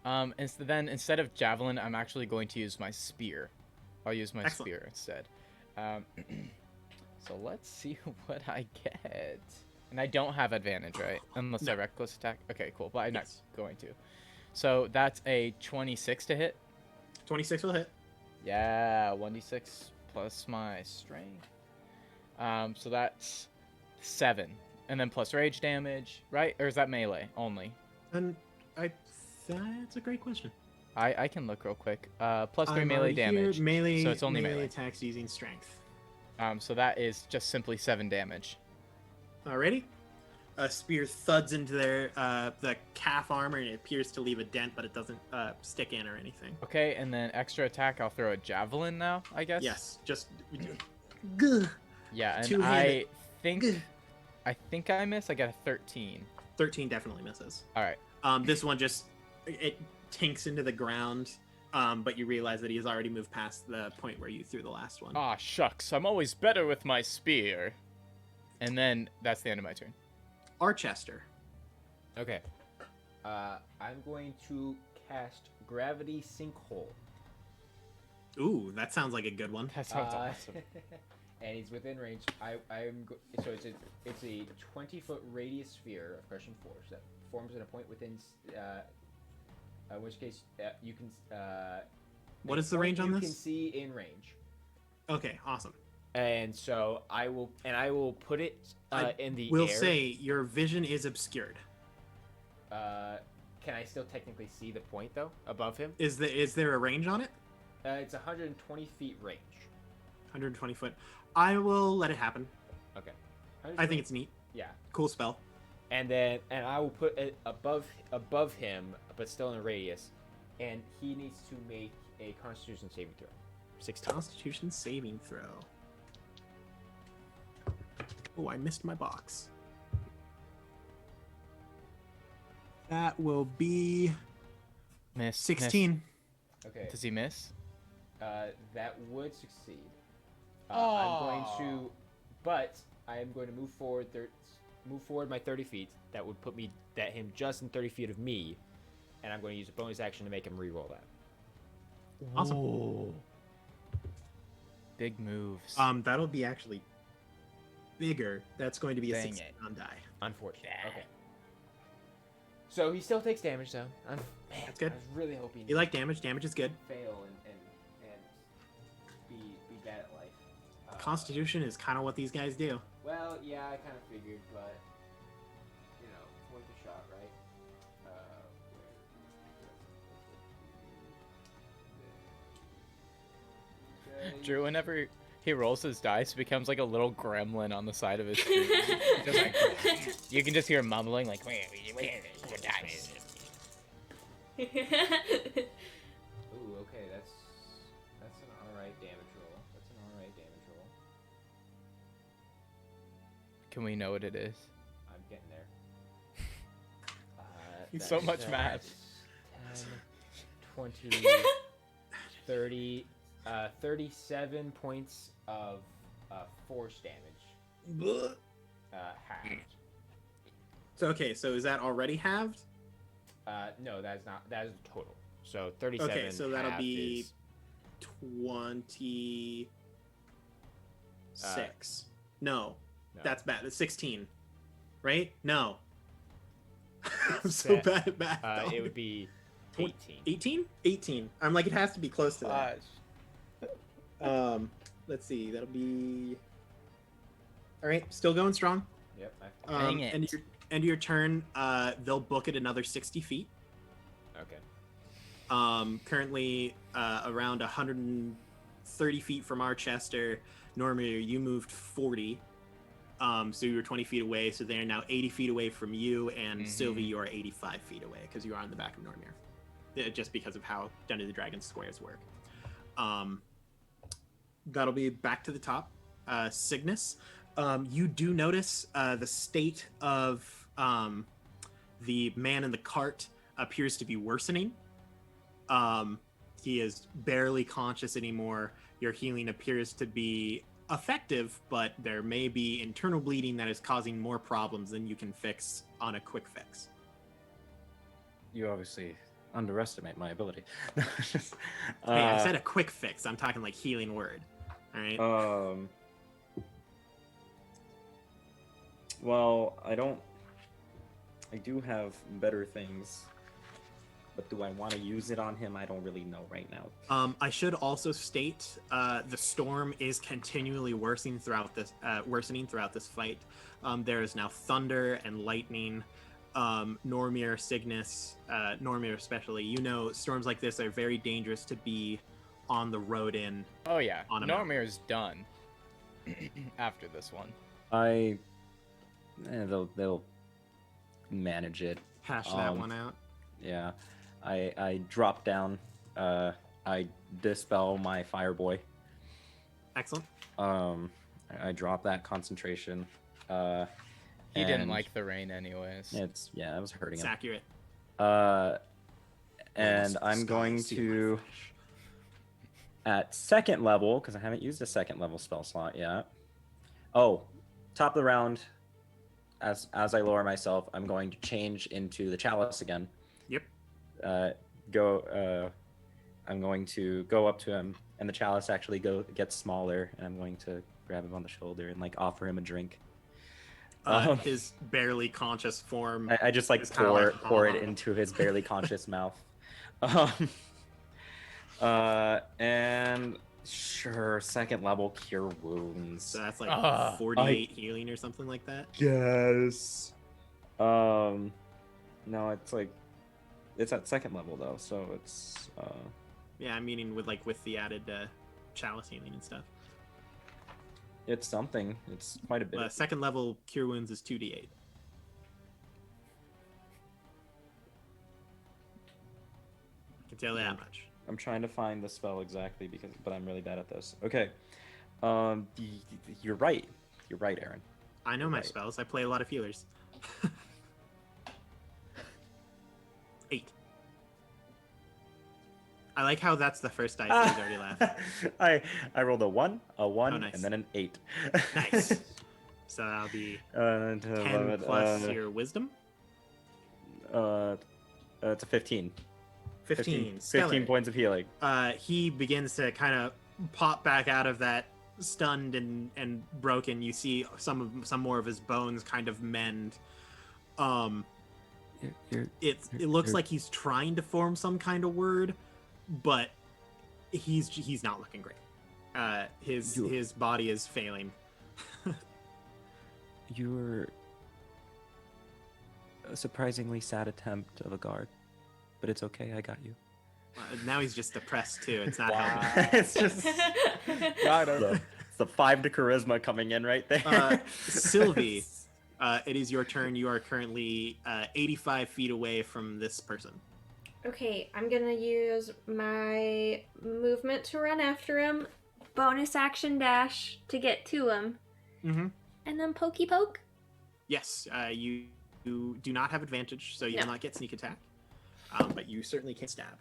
And so then instead of javelin, I'm actually going to use my spear. I'll use my Excellent. spear instead. So let's see what I get. And I don't have advantage, right? Unless No. I reckless attack. Okay, cool. But I'm Yes. not going to. So that's a 26 to hit. 26 will hit. Yeah, 1d6 plus my strength. So that's 7. And then plus rage damage, right? Or is that melee only? And that's a great question. I can look real quick. Plus 3 I'm melee already here. damage. Melee, so it's only melee. attacks using strength. So that is just simply 7 damage. Alrighty. A spear thuds into the calf armor, and it appears to leave a dent, but it doesn't stick in or anything. Okay, and then extra attack, I'll throw a javelin now, I guess? Yes, just... Gah. Yeah, and Two-handed. I think I miss. I got a 13. 13 definitely misses. All right. This one just... It tinks into the ground, but you realize that he has already moved past the point where you threw the last one. Ah, shucks. I'm always better with my spear. And then that's the end of my turn. Archester. Okay. I'm going to cast Gravity Sinkhole. Ooh, that sounds like a good one. That sounds awesome. And he's within range. So it's a 20-foot radius sphere of crushing force that forms at a point within. In which case, you can. What is the range on you this? You can see in range. Okay, awesome. And so I will put it in the We'll air. say your vision is obscured. Can I still technically see the point though above him? Is there a range on it? It's 120 feet range. 120 foot. I will let it happen. Okay. I think it's neat. Yeah. Cool spell. And I will put it above him, but still in a radius, and he needs to make a Constitution saving throw. 16. Constitution saving throw. Oh, I missed my box. That will be Miss. 16. Okay. Miss. Does he miss? That would succeed. I'm going to, but I am going to move forward my 30 feet. That would put him just in 30 feet of me, and I'm going to use a bonus action to make him re-roll that. Awesome. Ooh. Big moves. That'll be actually bigger. That's going to be a Dang 16 on die. Unfortunate. Yeah. Okay. So he still takes damage though. Man, That's good. I was really hoping You like damage? Damage is good. fail and be bad at life. Constitution is kind of what these guys do. Well, yeah, I kind of figured, but you know, worth a shot, right? Drew, whenever he rolls his dice, becomes like a little gremlin on the side of his screen. Just like, you can just hear him mumbling like, where your dice? Ooh, okay, that's an alright damage roll. That's an alright damage roll. Can we know what it is? I'm getting there. He's so much math. 10, 20, 30, 37 points of force damage. Halved. So okay, so is that already halved? No, that is not. That is the total. So 37. Okay, so that'll halved be is, 26. No, no. that's bad. That's 16, right? No. I'm so bad at math. It would be 18. 18? 18. I'm like, it has to be close to that. Let's see. That'll be. All right, still going strong. Yep. Dang it. End of your turn, they'll book it another 60 feet. Okay. Currently around 130 feet from Archester. Normir, you moved 40. So you were 20 feet away. So they're now 80 feet away from you, and Sylvie, you are 85 feet away because you are on the back of Normir. Just because of how Dungeons and Dragons squares work. That'll be back to the top. Cygnus. You do notice the state of the man in the cart appears to be worsening. He is barely conscious anymore. Your healing appears to be effective, but there may be internal bleeding that is causing more problems than you can fix on a quick fix. You obviously underestimate my ability. Hey, I said a quick fix. I'm talking like healing word. All right. Well, I do have better things, but do I want to use it on him? I don't really know right now. I should also state the storm is continually worsening throughout this fight. There is now thunder and lightning. Normir, Cygnus, Normir especially. You know, storms like this are very dangerous to be on the road in. Oh yeah, On a Normir's done after this one. They'll manage it. Hash that one out. Yeah, I drop down. I dispel my fireboy. Excellent. I drop that concentration. He didn't and like the rain anyways. I was hurting It's him. accurate. And I'm going to at second level because I haven't used a second level spell slot yet. Oh, top of the round. As I lower myself, I'm going to change into the chalice again. Yep. I'm going to go up to him, and the chalice actually gets smaller, and I'm going to grab him on the shoulder and like offer him a drink. His barely conscious form. I just like is kinda like, pour it into his barely conscious mouth. And sure, second level cure wounds. So that's like 48 healing or something like that. Yes. No, it's at second level though, so it's Yeah, I'm meaning with the added chalice healing and stuff. it's something. It's quite a bit. Second level cure wounds is 2d8. I can tell you that much. I'm trying to find the spell exactly but I'm really bad at this. Okay. You're right. You're right, Aaron. I know my Right. spells. I play a lot of healers. 8. I like how that's the first dice he's already laughed. I rolled a 1, nice. and then an 8. Nice. So that'll be 10 plus your wisdom. It's a 15. 15. 15 Stellar. points of healing. He begins to kind of pop back out of that stunned and broken. You see some more of his bones kind of mend. It looks like he's trying to form some kind of word, but he's not looking great. His body is failing. You were a surprisingly sad attempt of a guard, but it's okay. I got you. Now he's just depressed too. It's not Wow. helping. It's just it's the 5 to charisma coming in right there. Sylvie, it is your turn. You are currently 85 feet away from this person. Okay, I'm gonna use my movement to run after him, bonus action dash to get to him, Mm-hmm. and then pokey poke. Yes, you do not have advantage, so you will No. not get sneak attack. But you certainly can stab.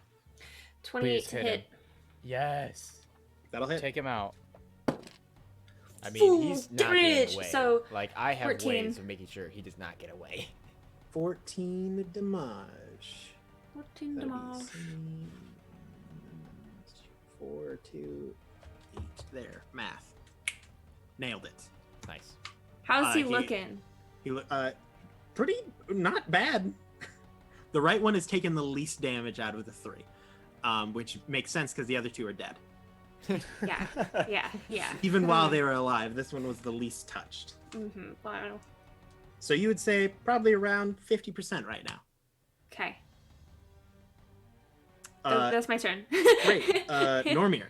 28 Please to hit hit. him. Yes. That'll hit. Take him out. I mean, Full he's not damage, getting away. so like, I have 14. ways of making sure he does not get away. 14 damage. 14 That'd be damage. 4, 2, 8. There. Math. Nailed it. Nice. How's he he- looking? He look pretty not bad. The right one has taken the least damage out of the 3, which makes sense because the other 2 are dead. Yeah. Even while they were alive, this one was the least touched. Mm-hmm. Wow. So you would say probably around 50% right now. Okay. Uh, That's my turn. Great. Normir.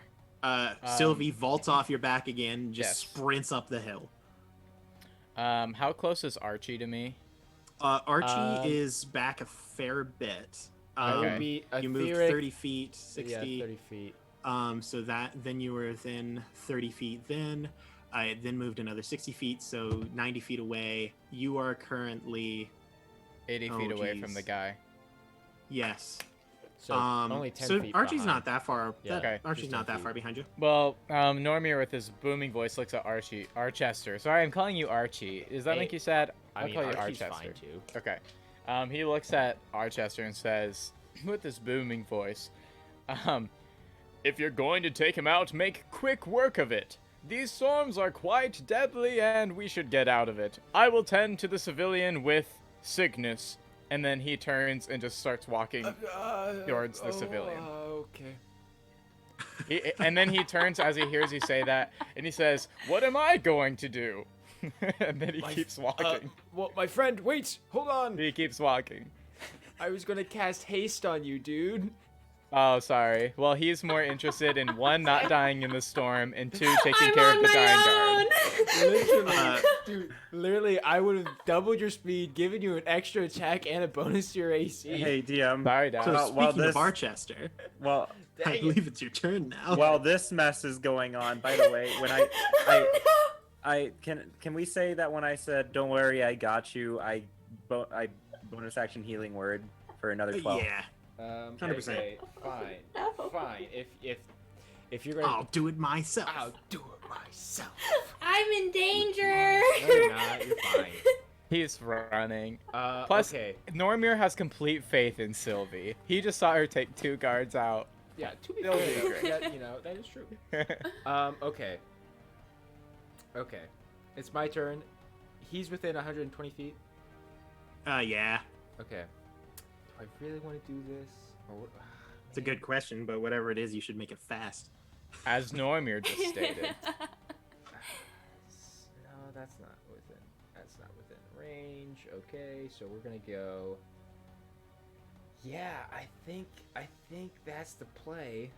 Sylvie vaults off your back again, just Yes. sprints up the hill. How close is Archie to me? Archie is back a fair bit. I Okay. would be a You moved theoric- 30 feet, 60. Yeah, 30 feet. So then you were within 30 feet then. I then moved another 60 feet, so 90 feet away. You are currently... 80 Oh, feet away from geez. the guy. Yes. So only 10 so feet Archie's behind. not that far. Yeah, Okay. Archie's just not 10 that far feet. behind you. Well, Normir with his booming voice looks at Archester. Sorry, I'm calling you Archie. Does that Hey, make you sad? I mean, call you Archie's Archester. fine too. Okay. He looks at Archester and says, with this booming voice, if you're going to take him out, make quick work of it. These storms are quite deadly and we should get out of it. I will tend to the civilian with Cygnus. And then he turns and just starts walking towards the civilian. Okay. And then he turns as he hears you say that, and he says, "What am I going to do?" And then he keeps walking. Well, my friend, wait, hold on. He keeps walking. I was gonna cast haste on you, dude. Oh, sorry. Well, he's more interested in 1, not dying in the storm, and 2, taking I'm care on of the dying my guard. Literally, dude. Literally, I would have doubled your speed, given you an extra attack and a bonus to your AC. Hey, DM. Sorry, Dad. So Well, speaking this- of Archester, Well, I Dang it. believe it's your turn now. while this mess is going on, by the way, when I can we say that when I said "Don't worry, I got you," I bonus action healing word for another 12. Yeah, 100%. Okay, fine, No. fine. If you're gonna, I'll do it myself. I'll do it myself. I'm in danger. No, you're not. You're fine. He's running. Plus, Plus, okay. Normir has complete faith in Sylvie. He just saw her take 2 guards out. Yeah, to be They'll fair, be great. that is true. Okay. Okay. It's my turn. He's within 120 feet. Yeah, Okay. Do I really want to do this? Or what? it's a good question, but whatever it is, you should make it fast. As Normir just stated. No, that's not within range. Okay, so we're gonna go. Yeah, I think that's the play.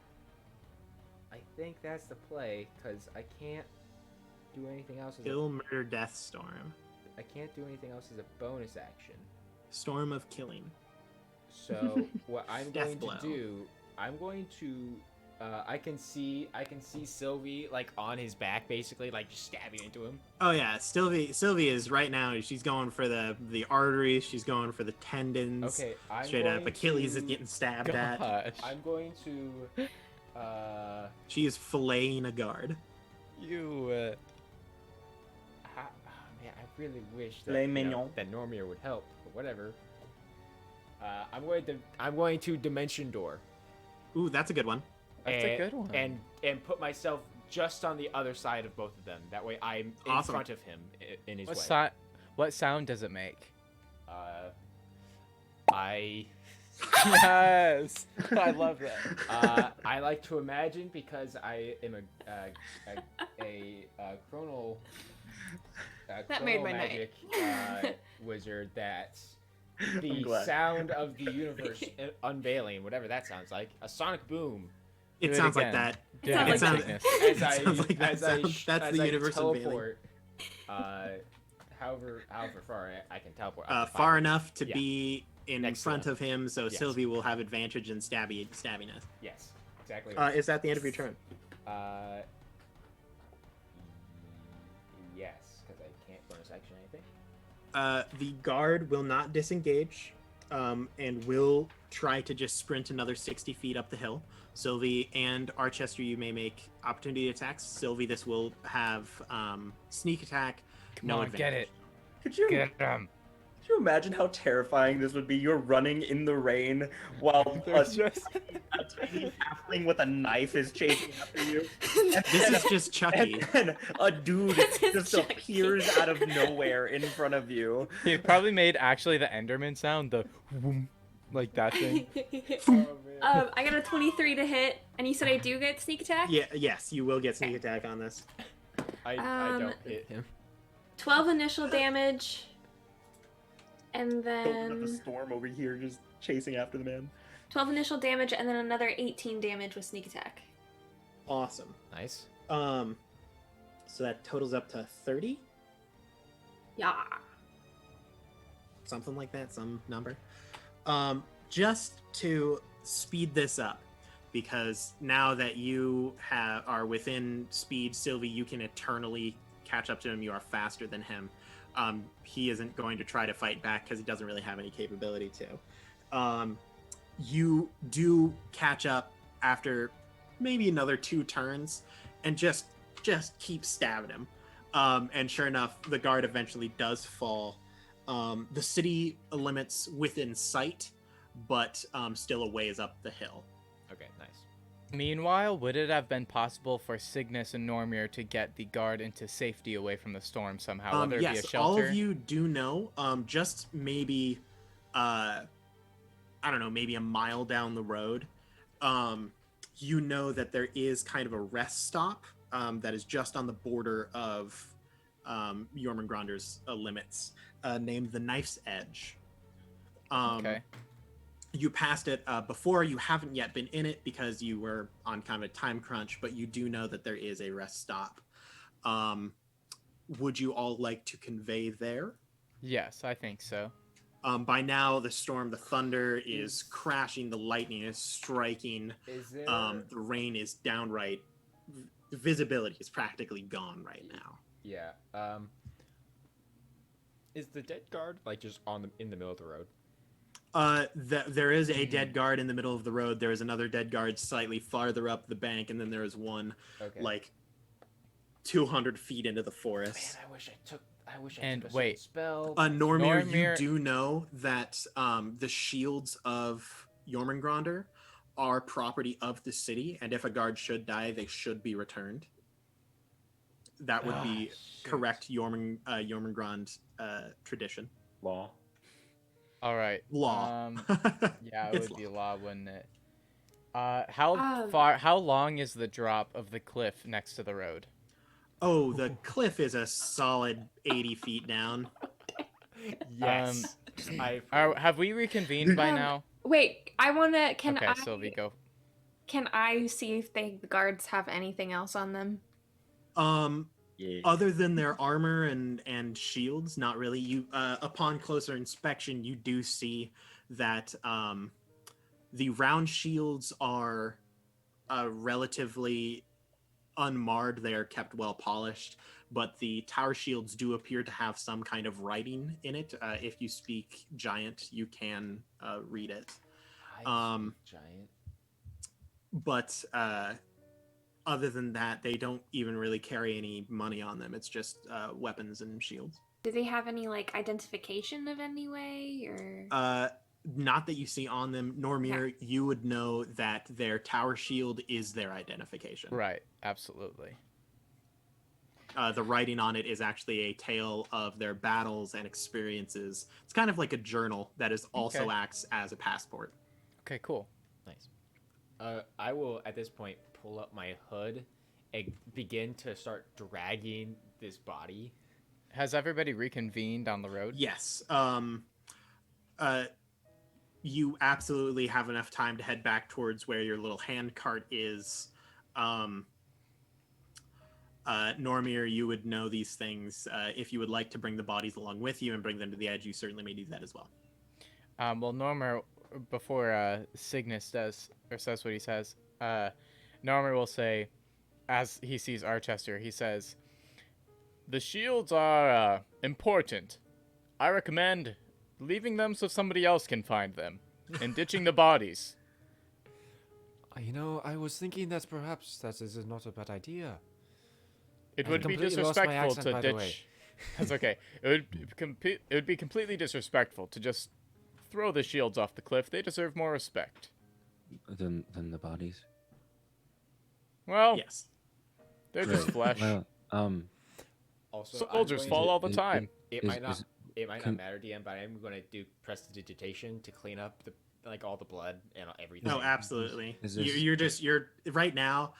Because I can't do anything else. Kill, murder, death, storm. I can't do anything else as a bonus action. Storm of killing. So what I'm Death going blow. to do, I'm going to. I can see Sylvie like on his back, basically, like just stabbing into him. Oh yeah, Sylvie is right now. She's going for the arteries. She's going for the tendons. Okay, I'm Straight up, going Achilles is to- getting stabbed at. Gosh. I'm going to. She is filleting a guard. You, Man, I really wish that, Les mignons. that Normir would help, but whatever. I'm going to dimension door. Ooh, that's a good one. That's a good one. And put myself just on the other side of both of them. That way, I'm in Awesome. front of him in his way. What sound does it make? Yes, I love that. I like to imagine, because I am a chronal. That made my magic wizard. That I'm the glad. sound of the universe unveiling, whatever that sounds like, a sonic boom. It Do it sounds like again. that. It sounds like Cygnus. As I sounds like that as I sounds- that's as the I universe unveiling. teleport. However far I can teleport. Up to Far 5 enough to Yeah. be in Next to front them. of him, so Yes. Sylvie will have advantage in stabbiness. Yes, exactly. Is that the end of your turn? Yes, because I can't bonus action anything. The guard will not disengage, and will try to just sprint another 60 feet up the hill. Sylvie and Archester, you may make opportunity attacks. Sylvie, this will have sneak attack. Come no on, advantage. get it. Could you Get him. could you imagine how terrifying this would be? You're running in the rain while a tiny halfling with a knife is chasing after you. This is just Chucky. And then a dude This is just Chucky. appears out of nowhere in front of you. He probably made actually the Enderman sound, the whoom, like that thing. I got a 23 to hit, and you said I do get sneak attack? Yeah, yes, you will get sneak attack on this. I Um, don't hit him. 12 initial damage, and Open up a then storm over here, just chasing after the man. 12 initial damage, and then another 18 damage with sneak attack. Awesome. Nice. So that totals up to 30, Yeah. something like that, some number. Just to speed this up, because now that you are within speed, Sylvie, you can eternally catch up to him. You are faster than him. He isn't going to try to fight back because he doesn't really have any capability to. You do catch up after maybe another 2 turns, and just keep stabbing him. And sure enough, the guard eventually does fall. The city limits within sight, but still a ways up the hill. Okay, nice. Meanwhile, would it have been possible for Cygnus and Normir to get the guard into safety away from the storm somehow, whether it be a Yes, shelter? all of you do know. Just maybe, I don't know, maybe a mile down the road, you know that there is kind of a rest stop that is just on the border of Jormungrandra's limits, named the Knife's Edge. Okay. You passed it before. You haven't yet been in it because you were on kind of a time crunch, but you do know that there is a rest stop. Would you all like to convey there? Yes, I think so. By now, the storm, the thunder is crashing, the lightning is striking, Is there? the rain is downright. The visibility is practically gone right now. Yeah. Is the dead guard like just in the middle of the road? There is a dead guard in the middle of the road. There is another dead guard slightly farther up the bank, and then there is one Okay. like 200 feet into the forest. Man, I wish I took And a wait. spell. Normir, you Normir- do know that the shields of Jormungrandr are property of the city, and if a guard should die, they should be returned. That would be correct Jormungrand tradition. Law. All right. Law. Yeah, it It's would be law. law, wouldn't it? How long is the drop of the cliff next to the road? Oh, the cliff is a solid 80 feet down. Yes. Have we reconvened by now? Wait, I wanna. Can Okay, I? Sylvie, go. Can I see if the guards have anything else on them? Yeah. Other than their armor and shields, not really. You upon closer inspection, you do see that the round shields are relatively unmarred. They are kept well polished, but the tower shields do appear to have some kind of writing in it. If you speak Giant, you can read it. Giant. But other than that, they don't even really carry any money on them. It's just weapons and shields. Do they have any like identification of any way, or? not that you see on them. Normir, you would know that their tower shield is their identification. Right, absolutely. The writing on it is actually a tale of their battles and experiences. It's kind of like a journal that is also acts as a passport. Okay, cool. Nice. I will, at this point, pull up my hood and begin to start dragging this body. Has everybody reconvened on the road? Yes. You absolutely have enough time to head back towards where your little hand cart is. Normir, you would know these things. If you would like to bring the bodies along with you and bring them to the edge, you certainly may do that as well. Well, Normir, before Cygnus does or says what he says, Normir will say, as he sees Archester, he says, "The shields are important. I recommend leaving them so somebody else can find them, and ditching the bodies." You know, I was thinking that perhaps that is not a bad idea. It I would be completely lost my disrespectful accent, by to the way. ditch. That's okay. It would be completely disrespectful to just throw the shields off the cliff. They deserve more respect. Than the bodies. Well, Yes. they're just flesh. Well, Also, Soldiers fall all the time. It Is- might not. is- It might can- not matter, DM, but I'm going to do prestidigitation to clean up all the blood and everything. No, absolutely. Is this- You're right now.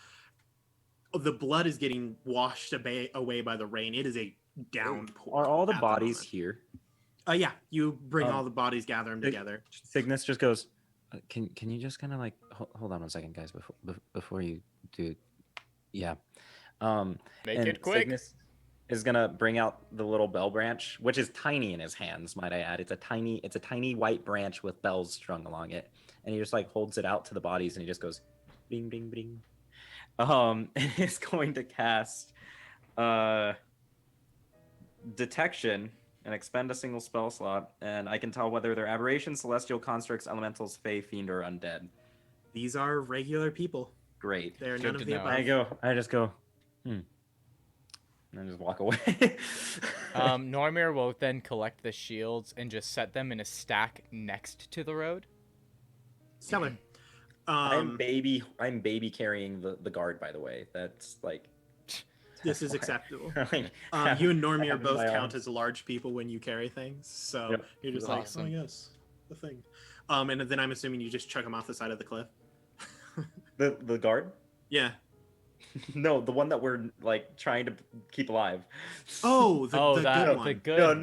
The blood is getting washed away by the rain. It is a downpour. Are all the at bodies moment. here? Yeah, you bring Um, all the bodies, gather them Sig- together. Cygnus just goes, can you just kind of like hold on one second, guys, before you do, yeah. Make and it quick. Cygnus is gonna bring out the little bell branch, which is tiny in his hands, might I add. It's a tiny white branch with bells strung along it, and he just like holds it out to the bodies, and he just goes, bing, bing, bing. And he's going to cast detection and expend a single spell slot, and I can tell whether they're aberrations, celestial constructs, elementals, fey, fiend, or undead. These are regular people. Great. They're Good none to of the know. above. I just go, and I just walk away. Normir will then collect the shields and just set them in a stack next to the road. Stellar. I'm baby carrying the guard, by the way. That's like This is acceptable. like, You and I Normir have both my count arms. as large people when you carry things, so Yep. you're just Awesome. like, oh yes, the thing. And then I'm assuming you just chuck them off the side of the cliff. the guard. Yeah. No, the one that we're like trying to keep alive. Oh, the that good one. the good no, one.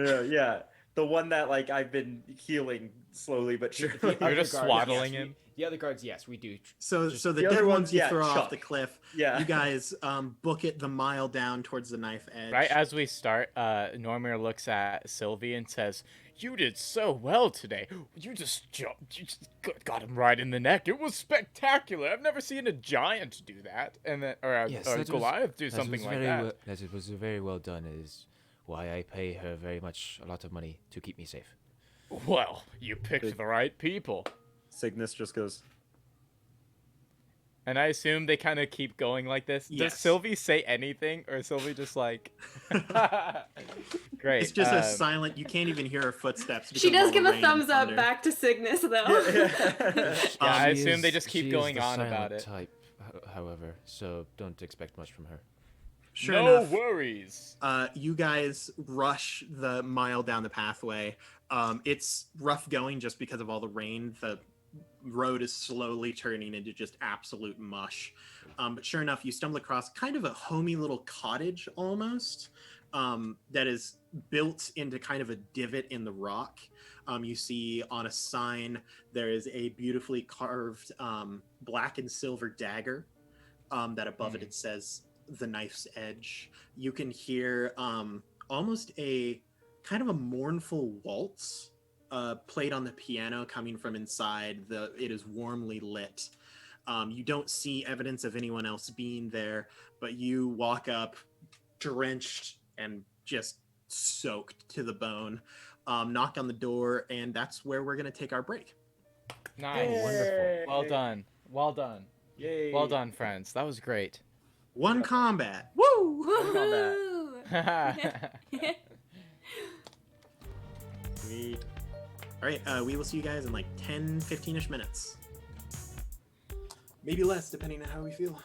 no. Yeah, the one that like I've been healing slowly but surely. You're just Other guards, swaddling yes, him. The other guards, yes, we do. So Just- the the dead other ones ones, you yeah, throw off chuck. the cliff. Yeah. You guys book it the mile down towards the knife edge. Right as we start, Normir looks at Sylvee and says, "You did so well today. You just got him right in the neck. It was spectacular. I've never seen a giant do that, and then or Yes, a that was- Goliath do that something was like very that." well- that it was very well done. Is why I pay her very much a lot of money to keep me safe. Well, you picked the right people. Cygnus just goes. And I assume they kind of keep going like this. Yes. Does Sylvie say anything, or is Sylvie just like, great? It's just a silent. You can't even hear her footsteps. because She of all does the give a rain and thumbs up thunder. back to Cygnus, though. Yeah, I She assume they is- just keep she is going the on about silent it. Type, however, so don't expect much from her. Sure no enough, worries. you guys rush the mile down the pathway. It's rough going just because of all the rain. The road is slowly turning into just absolute mush. But sure enough, you stumble across kind of a homey little cottage almost that is built into kind of a divot in the rock. You see on a sign there is a beautifully carved black and silver dagger that above it says the knife's edge. You can hear almost a kind of a mournful waltz played on the piano coming from inside. It is warmly lit. You don't see evidence of anyone else being there, but you walk up drenched and just soaked to the bone, knock on the door, and that's where we're going to take our break. Nice. Wonderful. Well done. Well done. Yay! Well done, friends. That was great. One combat. Woo! Woohoo! Sweet. All right, we will see you guys in like 10, 15-ish minutes. Maybe less, depending on how we feel.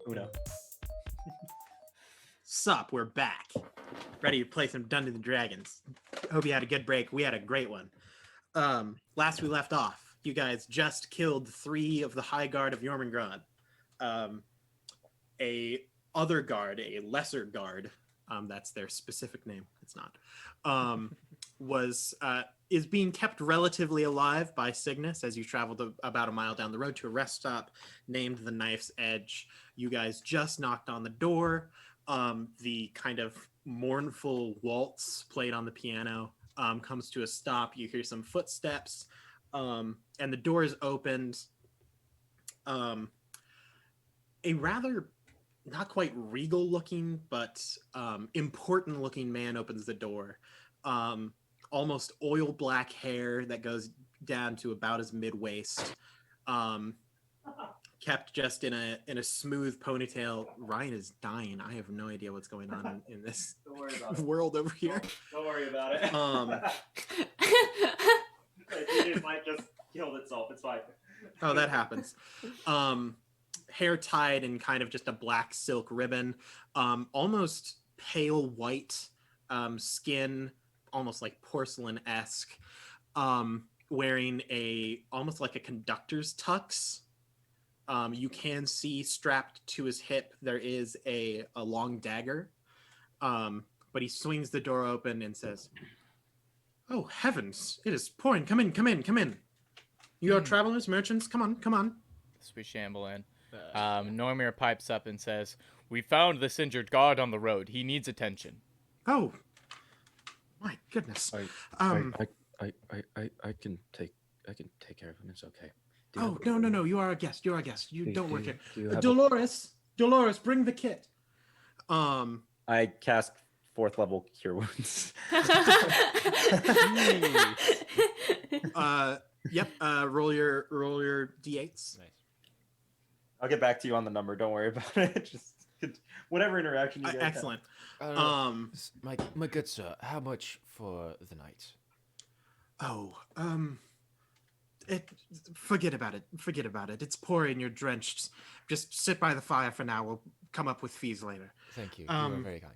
Uno. Sup, we're back. Ready to play some Dungeons and Dragons. Hope you had a good break. We had a great one. Last we left off, you guys just killed 3 of the High Guard of Jormungrandr. A other guard, a lesser guard, that's their specific name. It's not. Is being kept relatively alive by Cygnus as you traveled about a mile down the road to a rest stop named the Knife's Edge. You guys just knocked on the door. The kind of mournful waltz played on the piano comes to a stop. You hear some footsteps, and the door is opened. A rather not quite regal looking, but important looking man opens the door. Almost oil black hair that goes down to about his mid waist. Kept just in a smooth ponytail. Ryan is dying. I have no idea what's going on in this world over here. Don't worry about it. It might just killed itself. It's fine. Oh, that happens. Hair tied in kind of just a black silk ribbon. Almost pale white skin, almost like porcelain-esque. Wearing almost like a conductor's tux. You can see strapped to his hip there is a long dagger, but he swings the door open and says, "Oh heavens, it is pouring! Come in, come in, come in! You are travelers, merchants. Come on, come on." So we shamble in. Normir pipes up and says, "We found this injured guard on the road. He needs attention." Oh, my goodness. I can take care of him. It's okay. Oh, no, you are a guest. You are a guest. You don't work here. Do you have Dolores, bring the kit. I cast 4th level Cure Wounds. Yep. Roll your d8s. Nice. I'll get back to you on the number. Don't worry about it. Just whatever interaction you guys have. Excellent. My good sir, how much for the night? Forget about it. Forget about it. It's pouring. You're drenched. Just sit by the fire for now. We'll come up with fees later. Thank you. You are very kind.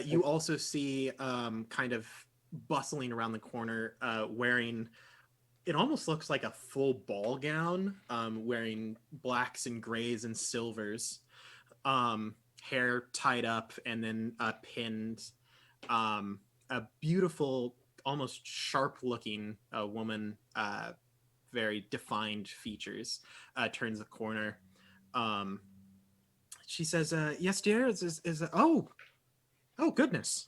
You also see kind of bustling around the corner, wearing, it almost looks like a full ball gown, wearing blacks and grays and silvers, hair tied up and then pinned, a beautiful, almost sharp looking woman, very defined features, turns the corner. She says, "Yes, dear, is oh goodness."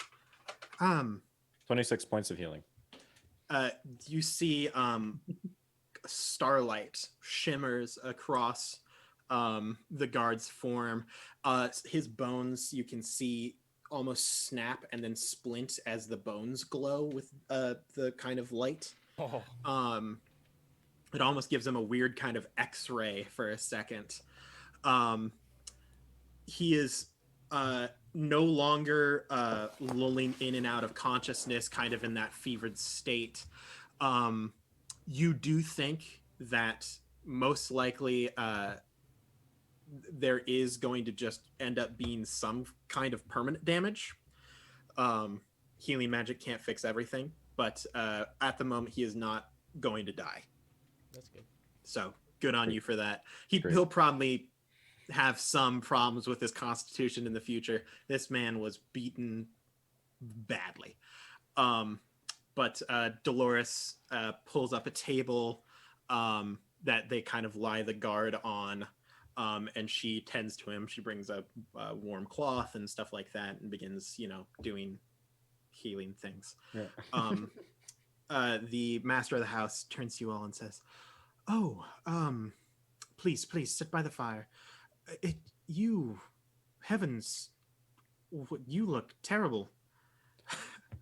26 points of healing. You see starlight shimmers across the guard's form. His bones, you can see, almost snap and then splint as the bones glow with the kind of light. It almost gives him a weird kind of X-ray for a second. He is no longer lulling in and out of consciousness, kind of in that fevered state. You do think that most likely there is going to just end up being some kind of permanent damage. Healing magic can't fix everything, but at the moment he is not going to die. That's good. So good on you for that. He'll probably have some problems with his constitution in the future. This man was beaten badly. But Dolores pulls up a table that they kind of lie the guard on, and she tends to him. She brings a warm cloth and stuff like that and begins, doing healing things. Yeah. The master of the house turns to you all and says, "Oh, please sit by the fire. Heavens, you look terrible.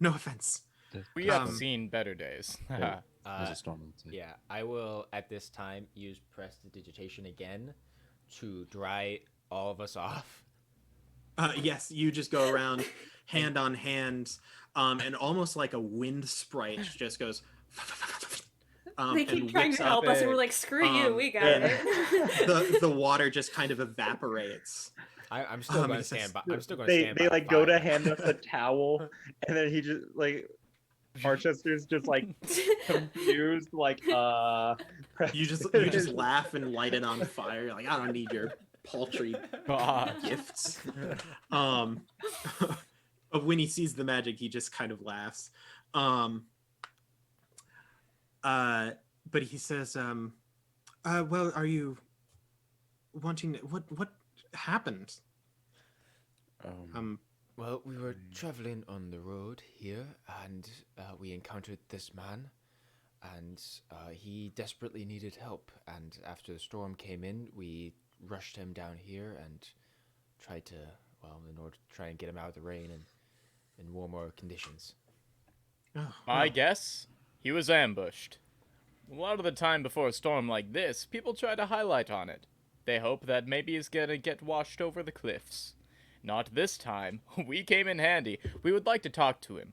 No offense." We have seen better days. Yeah, I will at this time use prestidigitation again to dry all of us off. Yes, you just go around hand on hand, and almost like a wind sprite just goes They keep and trying whips to up. help us, and we're like, "Screw you, we got yeah. it." The water just kind of evaporates. I'm still going he to says- stand by. I'm still going to They stand by. they the like go to fire. hand us a towel, and then he just like Archester's just like confused, like You just laugh and light it on fire. You're like, I don't need your paltry God. gifts. But when he sees the magic, he just kind of laughs. But he says, well, are you wanting what happened? Well, we were traveling on the road here, and we encountered this man, and he desperately needed help. And after the storm came in, we rushed him down here and tried to, well, in order to try and get him out of the rain and in warmer conditions. Oh, I well, guess he was ambushed. A lot of the time before a storm like this, people try to highlight on it. They hope that maybe he's gonna get washed over the cliffs. Not this time. We came in handy. We would like to talk to him.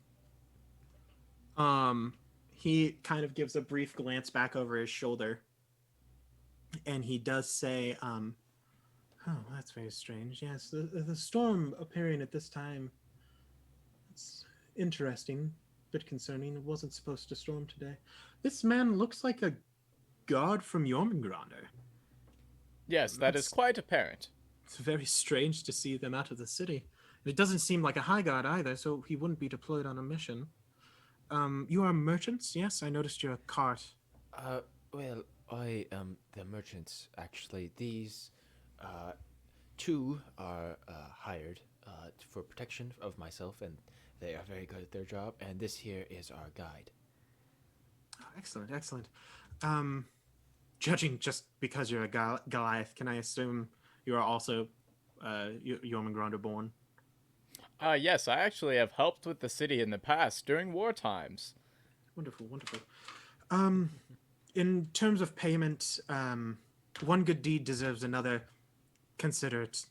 he kind of gives a brief glance back over his shoulder, and he does say, oh, that's very strange. Yes, the storm appearing at this time. It's interesting, bit concerning. It wasn't supposed to storm today. This man looks like a god from Jormungrandr. Yes, that is That's- quite apparent. It's very strange to see them out of the city. And it doesn't seem like a high god either, so he wouldn't be deployed on a mission. You are merchants? Yes, I noticed your cart. Well, I am the merchants, actually. These two are hired for protection of myself, and they are very good at their job, and this here is our guide. Oh, excellent, excellent. Judging just because you're a Goliath, can I assume you are also Jormungrandr born? Yes, I actually have helped with the city in the past during war times. Wonderful, wonderful. In terms of payment, one good deed deserves another. Consider it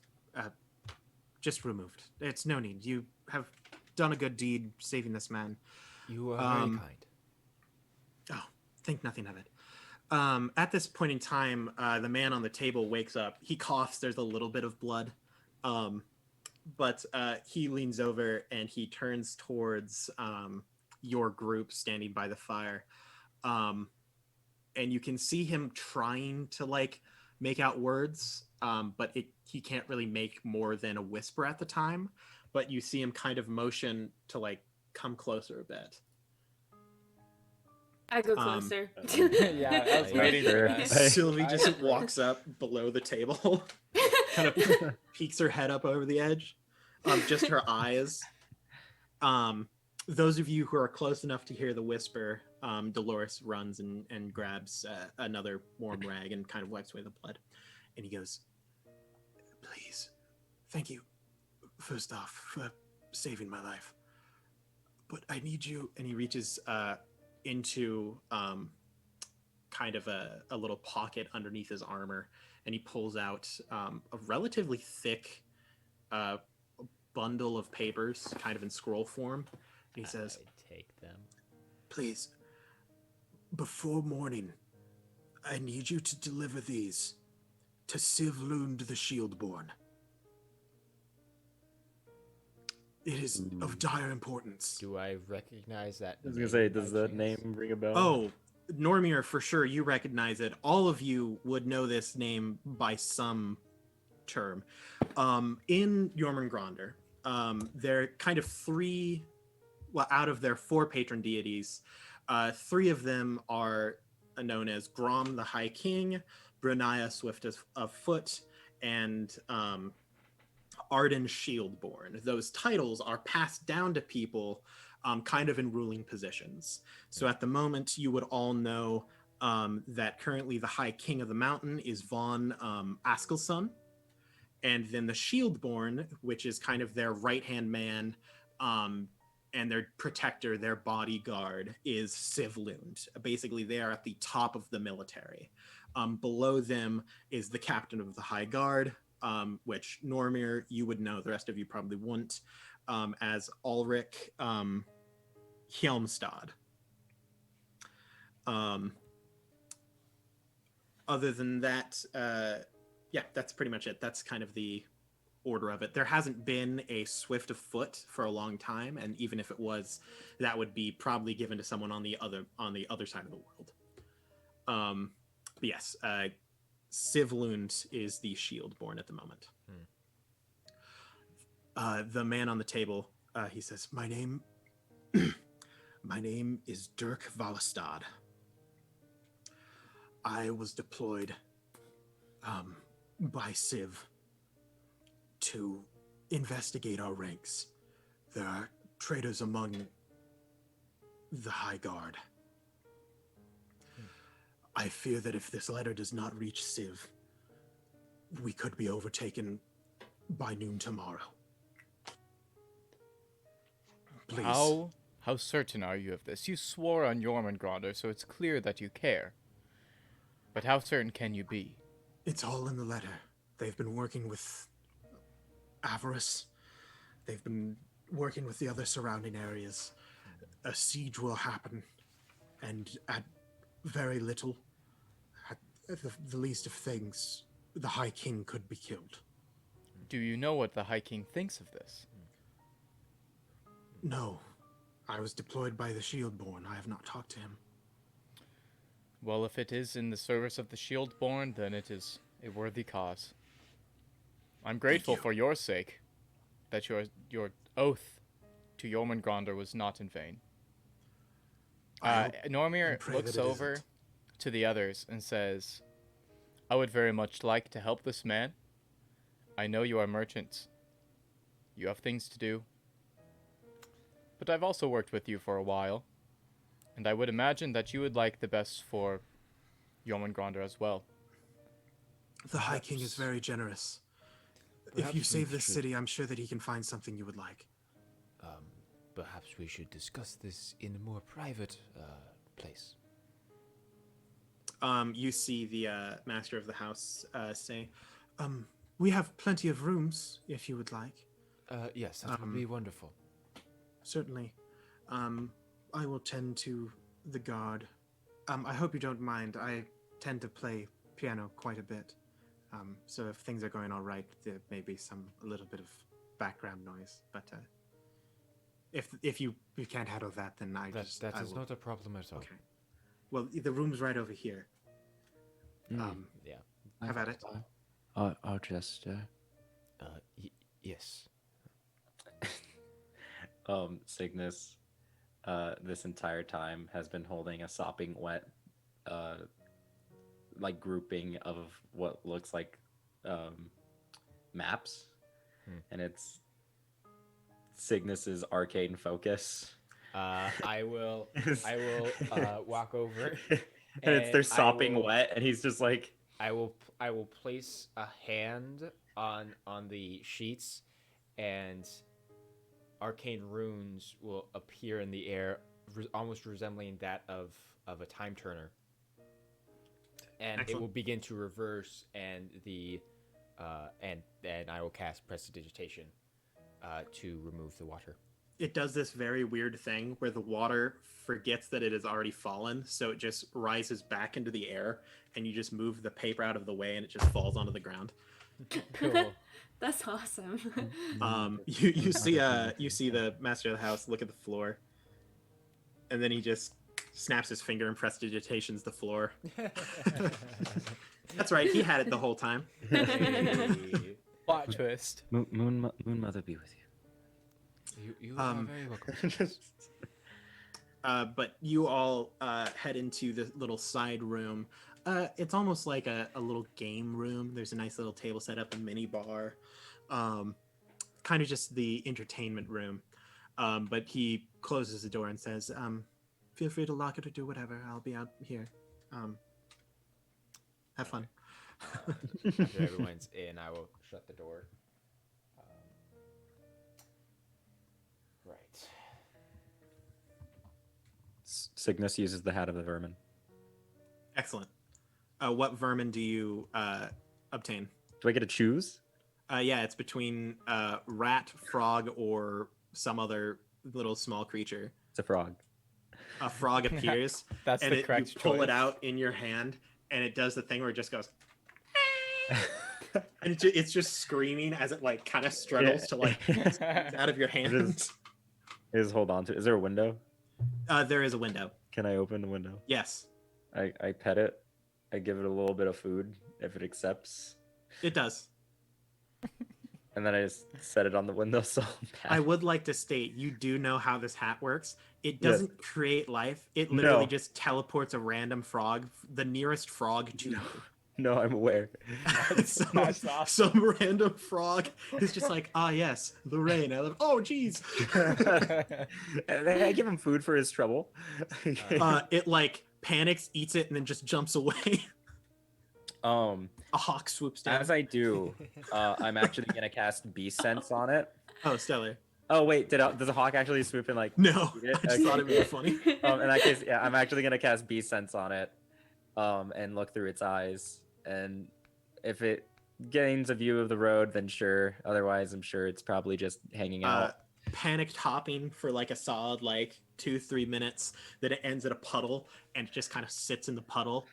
just removed. It's no need. You have done a good deed saving this man. You are very kind. Oh, think nothing of it. At this point in time, the man on the table wakes up. He coughs. There's a little bit of blood. But he leans over and he turns towards your group standing by the fire. And you can see him trying to like make out words, but he can't really make more than a whisper at the time. But you see him kind of motion to like come closer a bit. I go closer. Yeah, I was waiting for that. Sylvie just walks up below the table, kind of peeks her head up over the edge, just her eyes. Those of you who are close enough to hear the whisper, Dolores runs and grabs another warm rag and kind of wipes away the blood. And he goes, "Please, thank you, first off, for saving my life. But I need you." And he reaches into kind of a little pocket underneath his armor, and he pulls out a relatively thick bundle of papers, kind of in scroll form. And he says, I take them. "Please, before morning, I need you to deliver these to Sylvee the Shieldborn. It is of dire importance." Do I recognize that? I was gonna name say, by does the chance? name ring a bell? Oh, Normir, for sure, you recognize it. All of you would know this name by some term. In Jormungrandr, there are kind of three, well, out of their four patron deities, three of them are known as Grom the High King, Brunaya Swift of Foot, and Arden Shieldborn. Those titles are passed down to people kind of in ruling positions. So at the moment, you would all know that currently the High King of the Mountain is Von Askelsson. And then the Shieldborn, which is kind of their right-hand man and their protector, their bodyguard, is Sivlund. Basically, they are at the top of the military. Below them is the captain of the High Guard, which Normir, you would know, the rest of you probably wouldn't, as Ulrich Hjelmstad. Other than that, yeah, that's pretty much it. That's kind of the order of it. There hasn't been a swift of foot for a long time, and even if it was, that would be probably given to someone on the other side of the world. But yes, Sivlund is the Shieldborn at the moment. The man on the table, he says, "My name, my name is Dirk Valestad. I was deployed by Civ to investigate our ranks. There are traitors among the High Guard. I fear that if this letter does not reach Civ, we could be overtaken by noon tomorrow. Please." How certain are you of this? You swore on Jormungrandr, so it's clear that you care. But how certain can you be? It's all in the letter. They've been working with Avarice. They've been working with the other surrounding areas. A siege will happen, and at very little, at the least of things, the High King could be killed. Do you know what the High King thinks of this? No. I was deployed by the Shieldborn. I have not talked to him. Well, if it is in the service of the Shieldborn, then it is a worthy cause. I'm grateful you. for your sake that your oath to Jormungrandr was not in vain. I hope Normir and pray looks that it over isn't. to the others and says, "I would very much like to help this man. I know you are merchants. You have things to do. But I've also worked with you for a while, and I would imagine that you would like the best for Jormungrandr as well." The High King is very generous. If Perhaps you we save this should- city, I'm sure that he can find something you would like. Perhaps we should discuss this in a more private place. You see the master of the house say, "We have plenty of rooms, if you would like." Yes, that would be wonderful. Certainly. I will tend to the guard. I hope you don't mind. I tend to play piano quite a bit. So if things are going all right, there may be a little bit of background noise. But if you can't handle that, then I That will... not a problem at all. Okay. Well, the room's right over here. Yeah. Have at it. Archester. Yes. Cygnus, this entire time has been holding a sopping wet, like grouping of what looks like maps, and it's Cygnus's arcane focus. I will walk over, and it's their I sopping will- wet, and he's just like, I will place a hand on the sheets, and arcane runes will appear in the air, almost resembling that of a time turner, and Excellent. it will begin to reverse, and and then I will cast prestidigitation to remove the water. It does this very weird thing where the water forgets that it has already fallen, so it just rises back into the air, and you just move the paper out of the way, and it just falls onto the ground. Cool. That's awesome. You see the master of the house look at the floor, and then he just snaps his finger and prestidigitations the floor. That's right, he had it the whole time. Hey. Plot twist. Moon Mother be with you. You are very welcome. But you all head into the little side room. It's almost like a little game room. There's a nice little table set up, a mini bar. Kind of just the entertainment room. But he closes the door and says, feel free to lock it or do whatever. I'll be out here. Have fun. After everyone's in, I will shut the door. Right. Cygnus uses the hat of the vermin. Excellent. What vermin do you obtain? Do I get to choose? Yeah, it's between rat, frog, or some other little small creature. It's a frog. A frog appears, That's and the you correct pull choice. it out in your hand, and it does the thing where it just goes, and it's just screaming as it like kind of struggles to like out of your hand. Is hold on to. Is there a window? There is a window. Can I open the window? Yes, I pet it. I give it a little bit of food if it accepts, it does. and then I just set it on the windowsill. I would like to state you do know how this hat works. It Yes. doesn't create life. It literally No. just teleports a random frog, the nearest frog to you. No, I'm aware. some, That's awesome. some random frog is just like, ah, yes, the rain. I love. Oh, geez. And then I give him food for his trouble. It like panics, eats it, and then just jumps away. A hawk swoops down. As I do, I'm actually gonna cast Beast Sense on it. Oh, stellar. Oh wait, does a hawk actually swoop in like? No, Yeah, I just okay. thought it would be funny. In that case, yeah, I'm actually gonna cast Beast Sense on it, and look through its eyes, and if it gains a view of the road, then sure. Otherwise, I'm sure it's probably just hanging out. Panicked hopping for like a solid like 2-3 minutes. Then it ends at a puddle and it just kind of sits in the puddle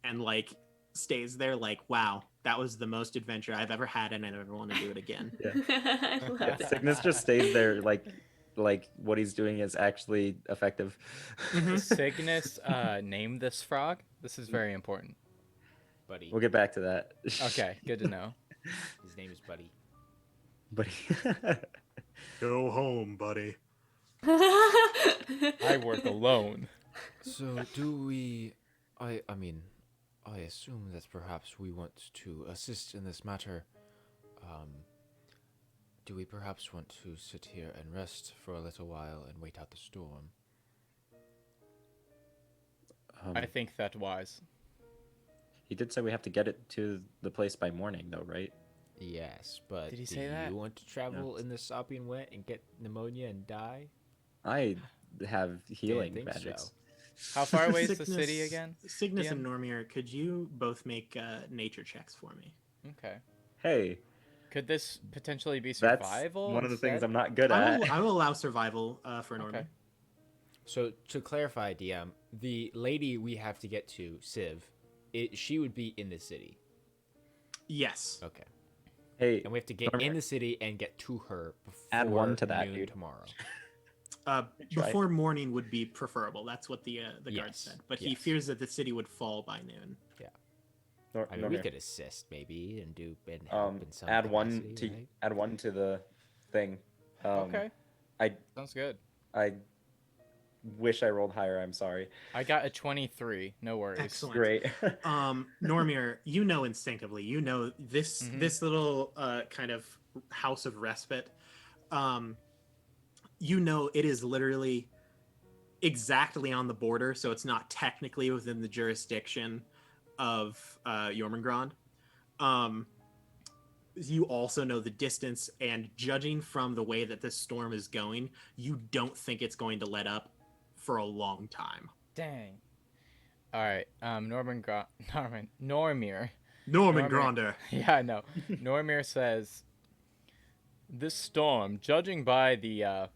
and like stays there. Like, wow, that was the most adventure I've ever had, and I never want to do it again. I love Yeah, that. Cygnus just stays there, like what he's doing is actually effective. Cygnus named this frog. This is very important. Buddy. We'll get back to that. Okay, good to know. His name is Buddy. But Go home, buddy. I work alone. So do we? I mean, I assume that perhaps we want to assist in this matter. Do we perhaps want to sit here and rest for a little while and wait out the storm? I think that's wise. he did say we have to get it to the place by morning, though, right? Yes, but Did he do say that? you want to travel in the Sopian wet and get pneumonia and die? I have healing think magics. so. How far away is the city Cygnus- again? Cygnus DM? and Normir, could you both make nature checks for me? Okay. Hey, Could this potentially be that's survival? one of the things instead? I'm not good I at. will allow survival for Normir. Okay. So to clarify, DM, the lady we have to get to, Civ, she would be in the city. Yes. Okay. Hey, And we have to get Normir. in the city and get to her before Add one to that, noon dude. tomorrow. Try. Before morning would be preferable. That's what the guard Yes, said. But he yes. fears that the city would fall by noon. I mean, we Normir. could assist maybe and help in some add one capacity, to right? add one to the thing. Okay. I Sounds good. I wish I rolled higher. I'm sorry. I got a 23. No worries. Excellent. Great. Normir, you know instinctively, you know this Mhm. this little kind of house of respite. You know it is literally exactly on the border, so it's not technically within the jurisdiction of Jormungrandr. You also know the distance, and judging from the way that this storm is going, you don't think it's going to let up for a long time. Dang. All right. Normir. Jormungrandr. Yeah, I know. Normir says, this storm, judging by the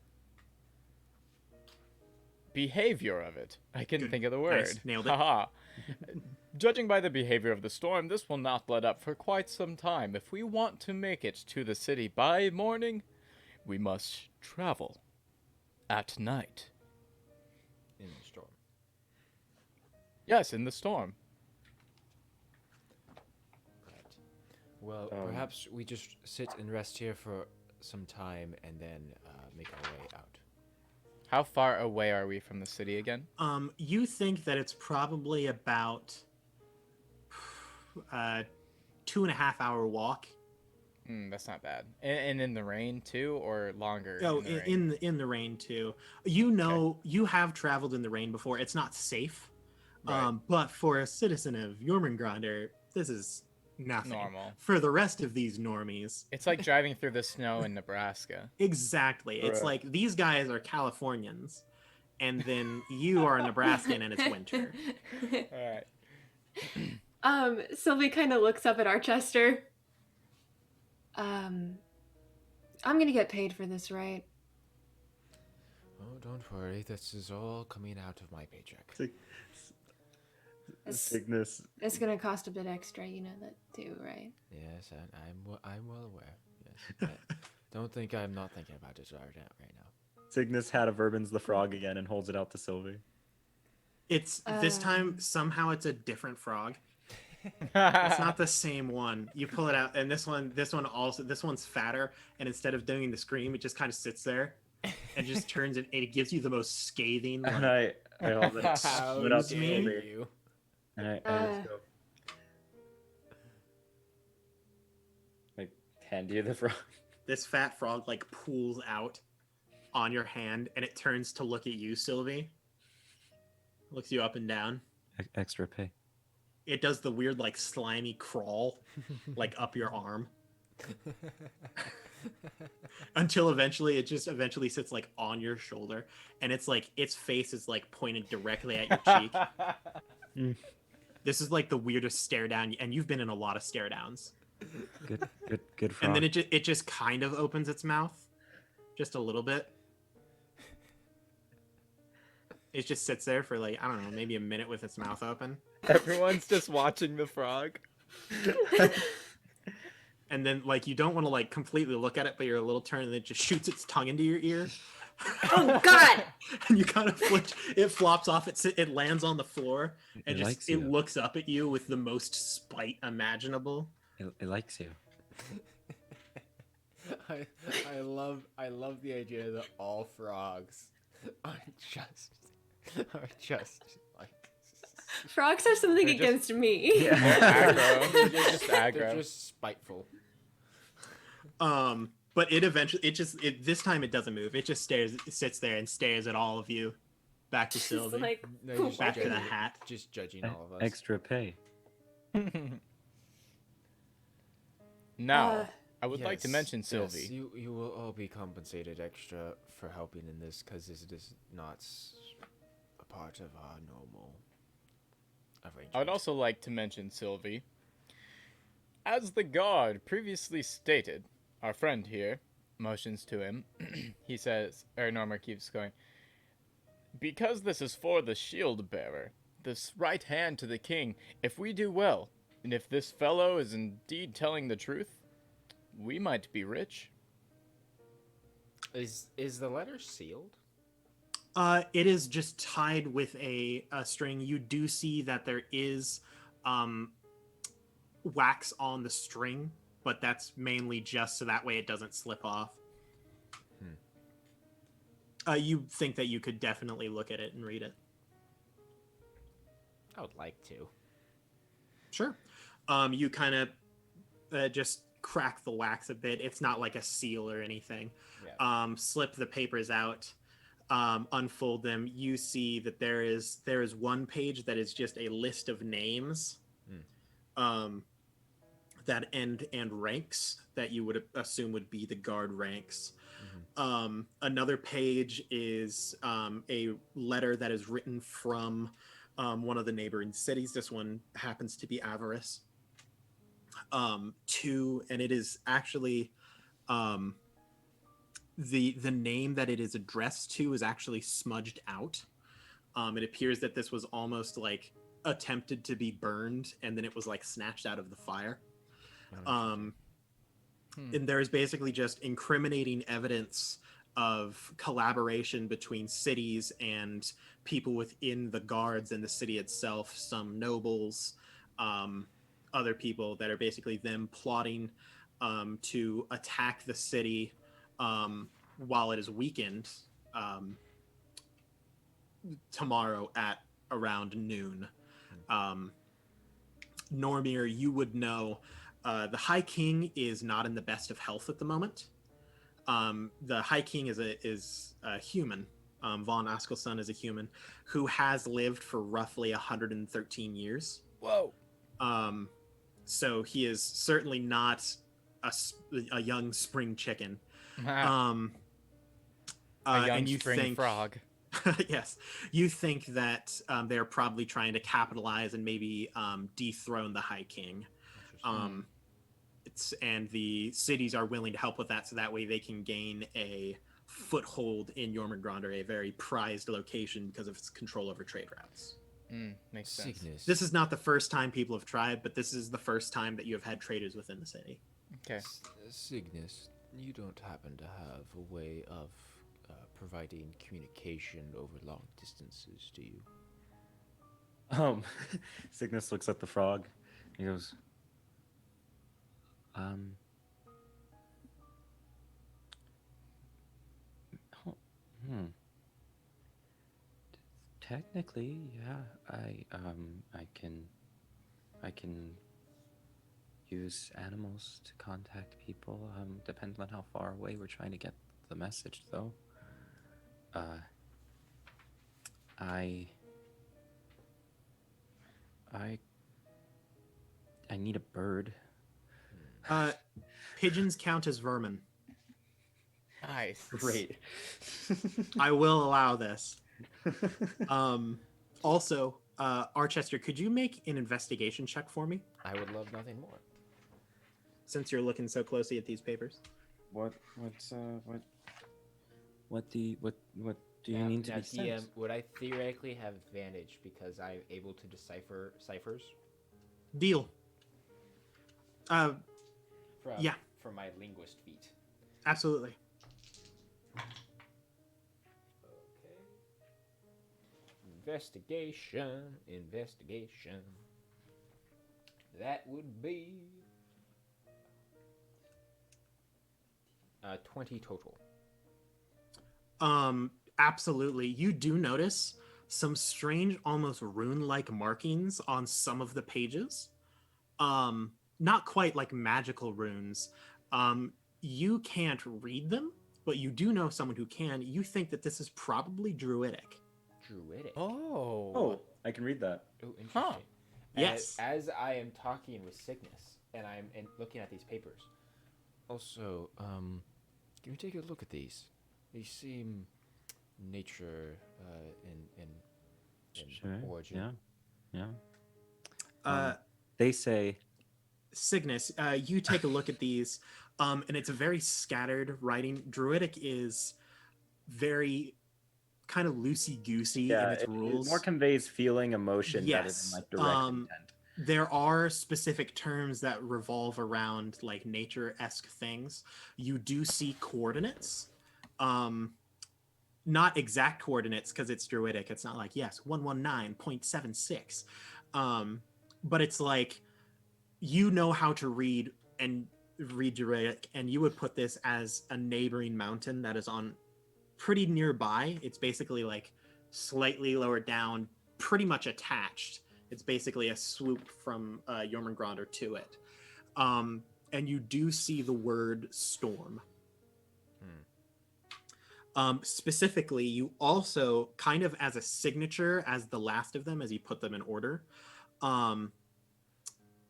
behavior of it, I couldn't Good. think of the word. Nice. Nailed it. Haha. Judging by the behavior of the storm, this will not let up for quite some time. If we want to make it to the city by morning, we must travel at night. In the storm. Yes, in the storm. Right. Well, Um, perhaps we just sit and rest here for some time and then make our way out. How far away are we from the city again? You think that it's probably about 2.5 hour walk. That's not bad. And in the rain too, or longer? Oh, in the rain? in the rain too. You know, you have traveled in the rain before. It's not safe. Right. But for a citizen of Jormungrandr, this is nothing. Normal. For the rest of these normies, It's like driving through the snow in Nebraska. exactly. It's Bruh. like these guys are Californians, and then you are a Nebraskan and it's winter. All right. Sylvie kind of looks up at Archester. I'm gonna get paid for this, right? Oh, don't worry. This is all coming out of my paycheck. Cygnus. It's gonna cost a bit extra, you know that too, right? Yes, and I'm well aware. Yes. Don't think I'm not thinking about this right now. Cygnus had a Verbin's the frog again and holds it out to Sylvie. It's this time somehow it's a different frog. It's not the same one. You pull it out, and this one also, this one's fatter, and instead of doing the scream, it just kind of sits there and just turns it, and it gives you the most scathing. And Like, I hold it How hold it up to dare Sylvie. you? And I just go, like, hand you the frog. this fat frog like pulls out on your hand, and it turns to look at you, Sylvie. Looks you up and down. Extra pay. It does the weird like slimy crawl, like up your arm, until eventually it just eventually sits like on your shoulder, and it's like its face is like pointed directly at your cheek. This is like the weirdest stare down, and you've been in a lot of stare downs. Good frog. And then it just kind of opens its mouth, just a little bit. It just sits there for like, I don't know, maybe a minute with its mouth open. Everyone's just watching the frog. And then like you don't want to like completely look at it, but you're a little turned, and it just shoots its tongue into your ear. Oh God! And you kind of it flops off, it lands on the floor, and It likes it you. looks up at you with the most spite imaginable. It likes you. I love the idea that all frogs are just like Frogs have something They're just- against me. Aggro. they're Just aggro. They're just spiteful. But it eventually, this time it doesn't move. It just sits there and stares at all of you. Back to Just Sylvie. like, No, just Back to the judging- hat. Just judging all of us. Extra pay. Now, Uh, I would like to Yes, mention yes, Sylvie. you will all be compensated extra for helping in this because this is not a part of our normal arrangement. I would also like to mention Sylvie. As the guard previously stated, our friend here motions to him. He says, Normir keeps going, because this is for the shield bearer, this right hand to the king, if we do well, and if this fellow is indeed telling the truth, we might be rich. Is the letter sealed? It is just tied with a string. You do see that there is wax on the string, but that's mainly just so that way it doesn't slip off. You think that you could definitely look at it and read it. I would like to. Sure. You kind of just crack the wax a bit. It's not like a seal or anything. Yeah. Slip the papers out, unfold them. You see that there is one page that is just a list of names that end and ranks that you would assume would be the guard ranks. Another page is a letter that is written from one of the neighboring cities. This one happens to be Avarice. And it is actually the name that it is addressed to is actually smudged out. It appears that this was almost like attempted to be burned, and then it was like snatched out of the fire. And there is basically just incriminating evidence of collaboration between cities and people within the guards and the city itself, some nobles, other people that are basically them plotting to attack the city while it is weakened tomorrow at around noon. Normir, you would know the High King is not in the best of health at the moment. The High King is a human. Von Askelson is a human who has lived for roughly 113 years. Whoa. So he is certainly not a young spring chicken. A young and you spring frog. Yes, you think that they're probably trying to capitalize and maybe dethrone the High King. And the cities are willing to help with that, so that way they can gain a foothold in Jormungrandr, a very prized location because of its control over trade routes. Makes sense. Cygnus. This is not the first time people have tried, but this is the first time that you have had traders within the city. Okay. Cygnus, you don't happen to have a way of providing communication over long distances, do you? Cygnus looks at the frog. He goes, oh, technically, yeah, I can use animals to contact people. Depends on how far away we're trying to get the message, though. I need a bird. Pigeons count as vermin. Nice. Great. I will allow this. Also, Archester, could you make an investigation check for me, I would love nothing more. since you're looking so closely at these papers? What do you need to now, be DM, sent? would I theoretically have advantage because I'm able to decipher ciphers? Deal. From, Yeah. From my linguist feat. Absolutely. Okay. Investigation. That would be 20 total. Absolutely. You do notice some strange, almost rune-like markings on some of the pages. Not quite like magical runes. You can't read them, but you do know someone who can. You think that this is probably druidic. Druidic. Oh, I can read that. Oh, interesting. Huh. Yes. As I am talking with Cygnus and I'm looking at these papers. Also, can we take a look at these? They seem nature in Sure. origin. Yeah. They say Cygnus, you take a look at these, and it's a very scattered writing. Druidic is very kind of loosey-goosey in its it rules. more conveys feeling, emotion, Yes. rather than like direct intent. There are specific terms that revolve around like nature-esque things. You do see coordinates. Not exact coordinates because it's druidic. It's not like, yes, 119.76. But it's like, you know how to read druidic, and you would put this as a neighboring mountain that is on pretty nearby. It's basically like slightly lower down, pretty much attached. It's basically a swoop from Jormungrandr to it. And you do see the word storm. Specifically, you also, kind of as a signature, as the last of them, as you put them in order,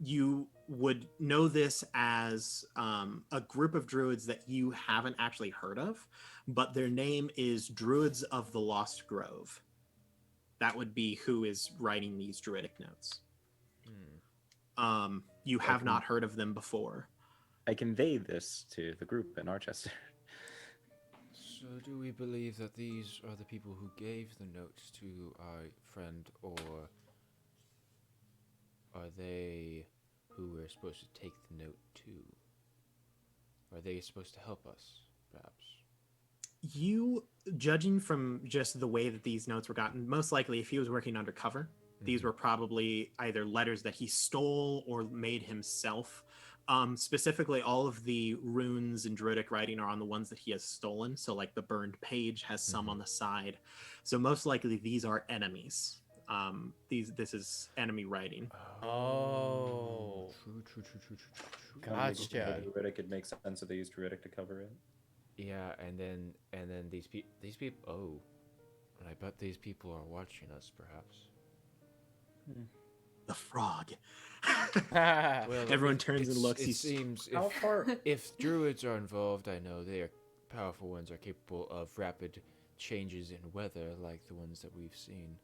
you would know this as a group of druids that you haven't actually heard of, but their name is Druids of the Lost Grove. That would be who is writing these druidic notes. You have not heard of them before. I convey this to the group in Archester. So do we believe that these are the people who gave the notes to our friend, or are they who we're supposed to take the note to? Are they supposed to help us, perhaps? You, judging from just the way that these notes were gotten, most likely if he was working undercover, these were probably either letters that he stole or made himself. Specifically, all of the runes in druidic writing are on the ones that he has stolen. So like the burned page has some on the side. So most likely these are enemies. This is enemy writing. Oh. True. Gotcha. Druidic, it makes sense that they use druidic to cover it. Yeah, and then these people. Oh, and I bet these people are watching us, perhaps. The frog. Well, Everyone turns and looks. It seems How far? if druids are involved, I know they are powerful ones, are capable of rapid changes in weather, like the ones that we've seen.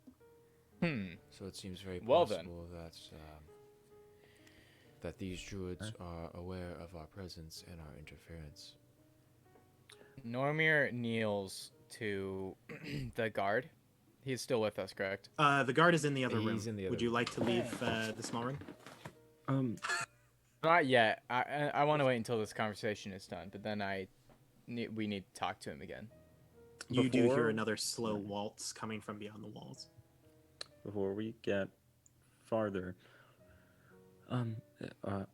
So it seems very Well then. possible that these druids are aware of our presence and our interference. Normir kneels to the guard. He's still with us, correct? The guard is in the other room. He's in the Would other you room. like to leave the small room? Not yet. I want to wait until this conversation is done, but then we need to talk to him again. You do hear Before- another slow waltz coming from beyond the walls. Before we get farther,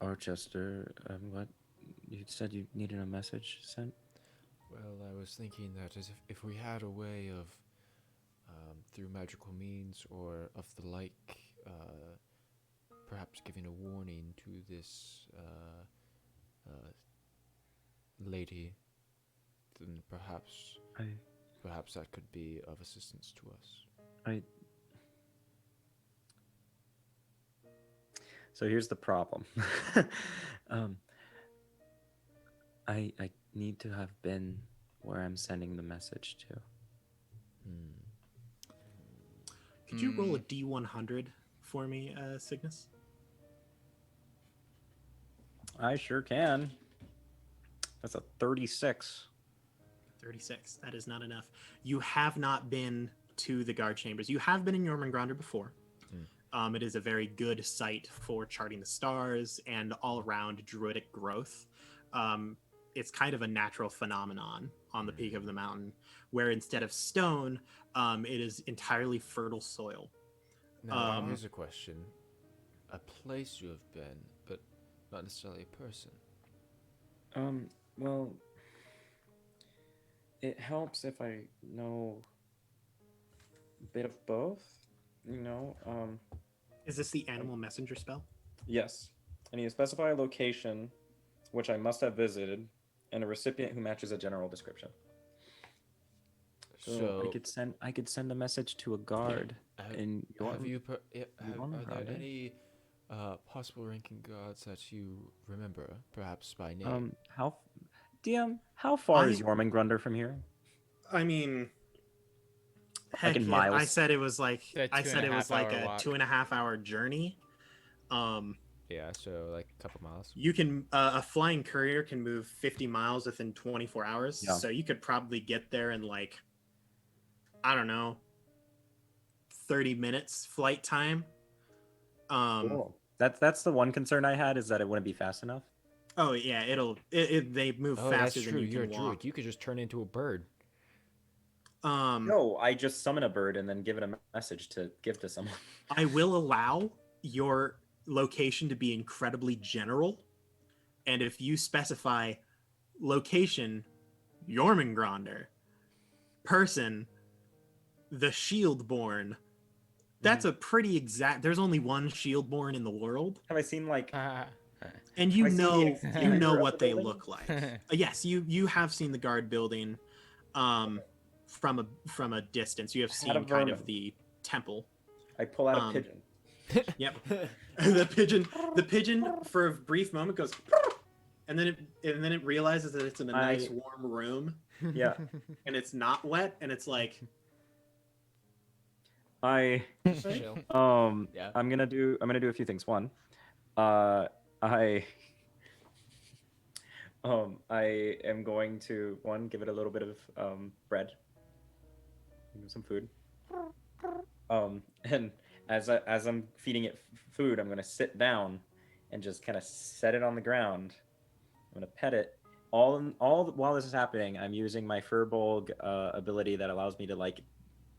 Archester, what? You said you needed a message sent? Well, I was thinking that if we had a way of, through magical means or of the like, perhaps giving a warning to this lady, then perhaps that could be of assistance to us. So here's the problem. I need to have been where I'm sending the message to. Could you roll a D100 for me, Cygnus? I sure can. That's a 36. 36. That is not enough. You have not been to the guard chambers. You have been in Jormungrandr before. It is a very good site for charting the stars and all-around druidic growth. It's kind of a natural phenomenon on the peak of the mountain, where instead of stone, it is entirely fertile soil. Now, here's a question. A place you have been, but not necessarily a person. Well, it helps if I know a bit of both, Is this the animal messenger spell? Yes. I need to specify a location, which I must have visited, and a recipient who matches a general description. So, I could send a message to a guard in are Jormungrandr. there any possible ranking gods that you remember, perhaps by name? How far is Jormungrandr from here? I mean, Like in miles? I said it was like A I said it was like 2.5 hour a walk. 2.5 hour journey. Yeah, so like a couple miles. You can a flying courier can move 50 miles within 24 hours. Yeah. So you could probably get there in like, I don't know, 30 minutes flight time. Cool. That's the one concern I had, is that it wouldn't be fast enough. Oh yeah, they move Oh, that's faster true. than you You're a can druid. walk. You could just turn into a bird. No, I just summon a bird and then give it a message to give to someone. I will allow your location to be incredibly general, and if you specify location, Jormungrandr, person, the Shieldborn, that's a pretty exact. There's only one Shieldborn in the world, Have I seen like and you I see the know exterior of what the they building? look like. Yes, you have seen the guard building, from a distance. You have seen a kind of vermin. the temple. I pull out a pigeon. Yep. the pigeon for a brief moment goes, and then it realizes that it's in a nice warm room Yeah. and it's not wet, and it's like, I Chill. Yeah. I'm gonna do a few things. One, I am going to give it a little bit of bread, some food. And as I'm feeding it food, I'm gonna sit down and just kind of set it on the ground. I'm gonna pet it. All while this is happening, I'm using my Furbolg ability that allows me to like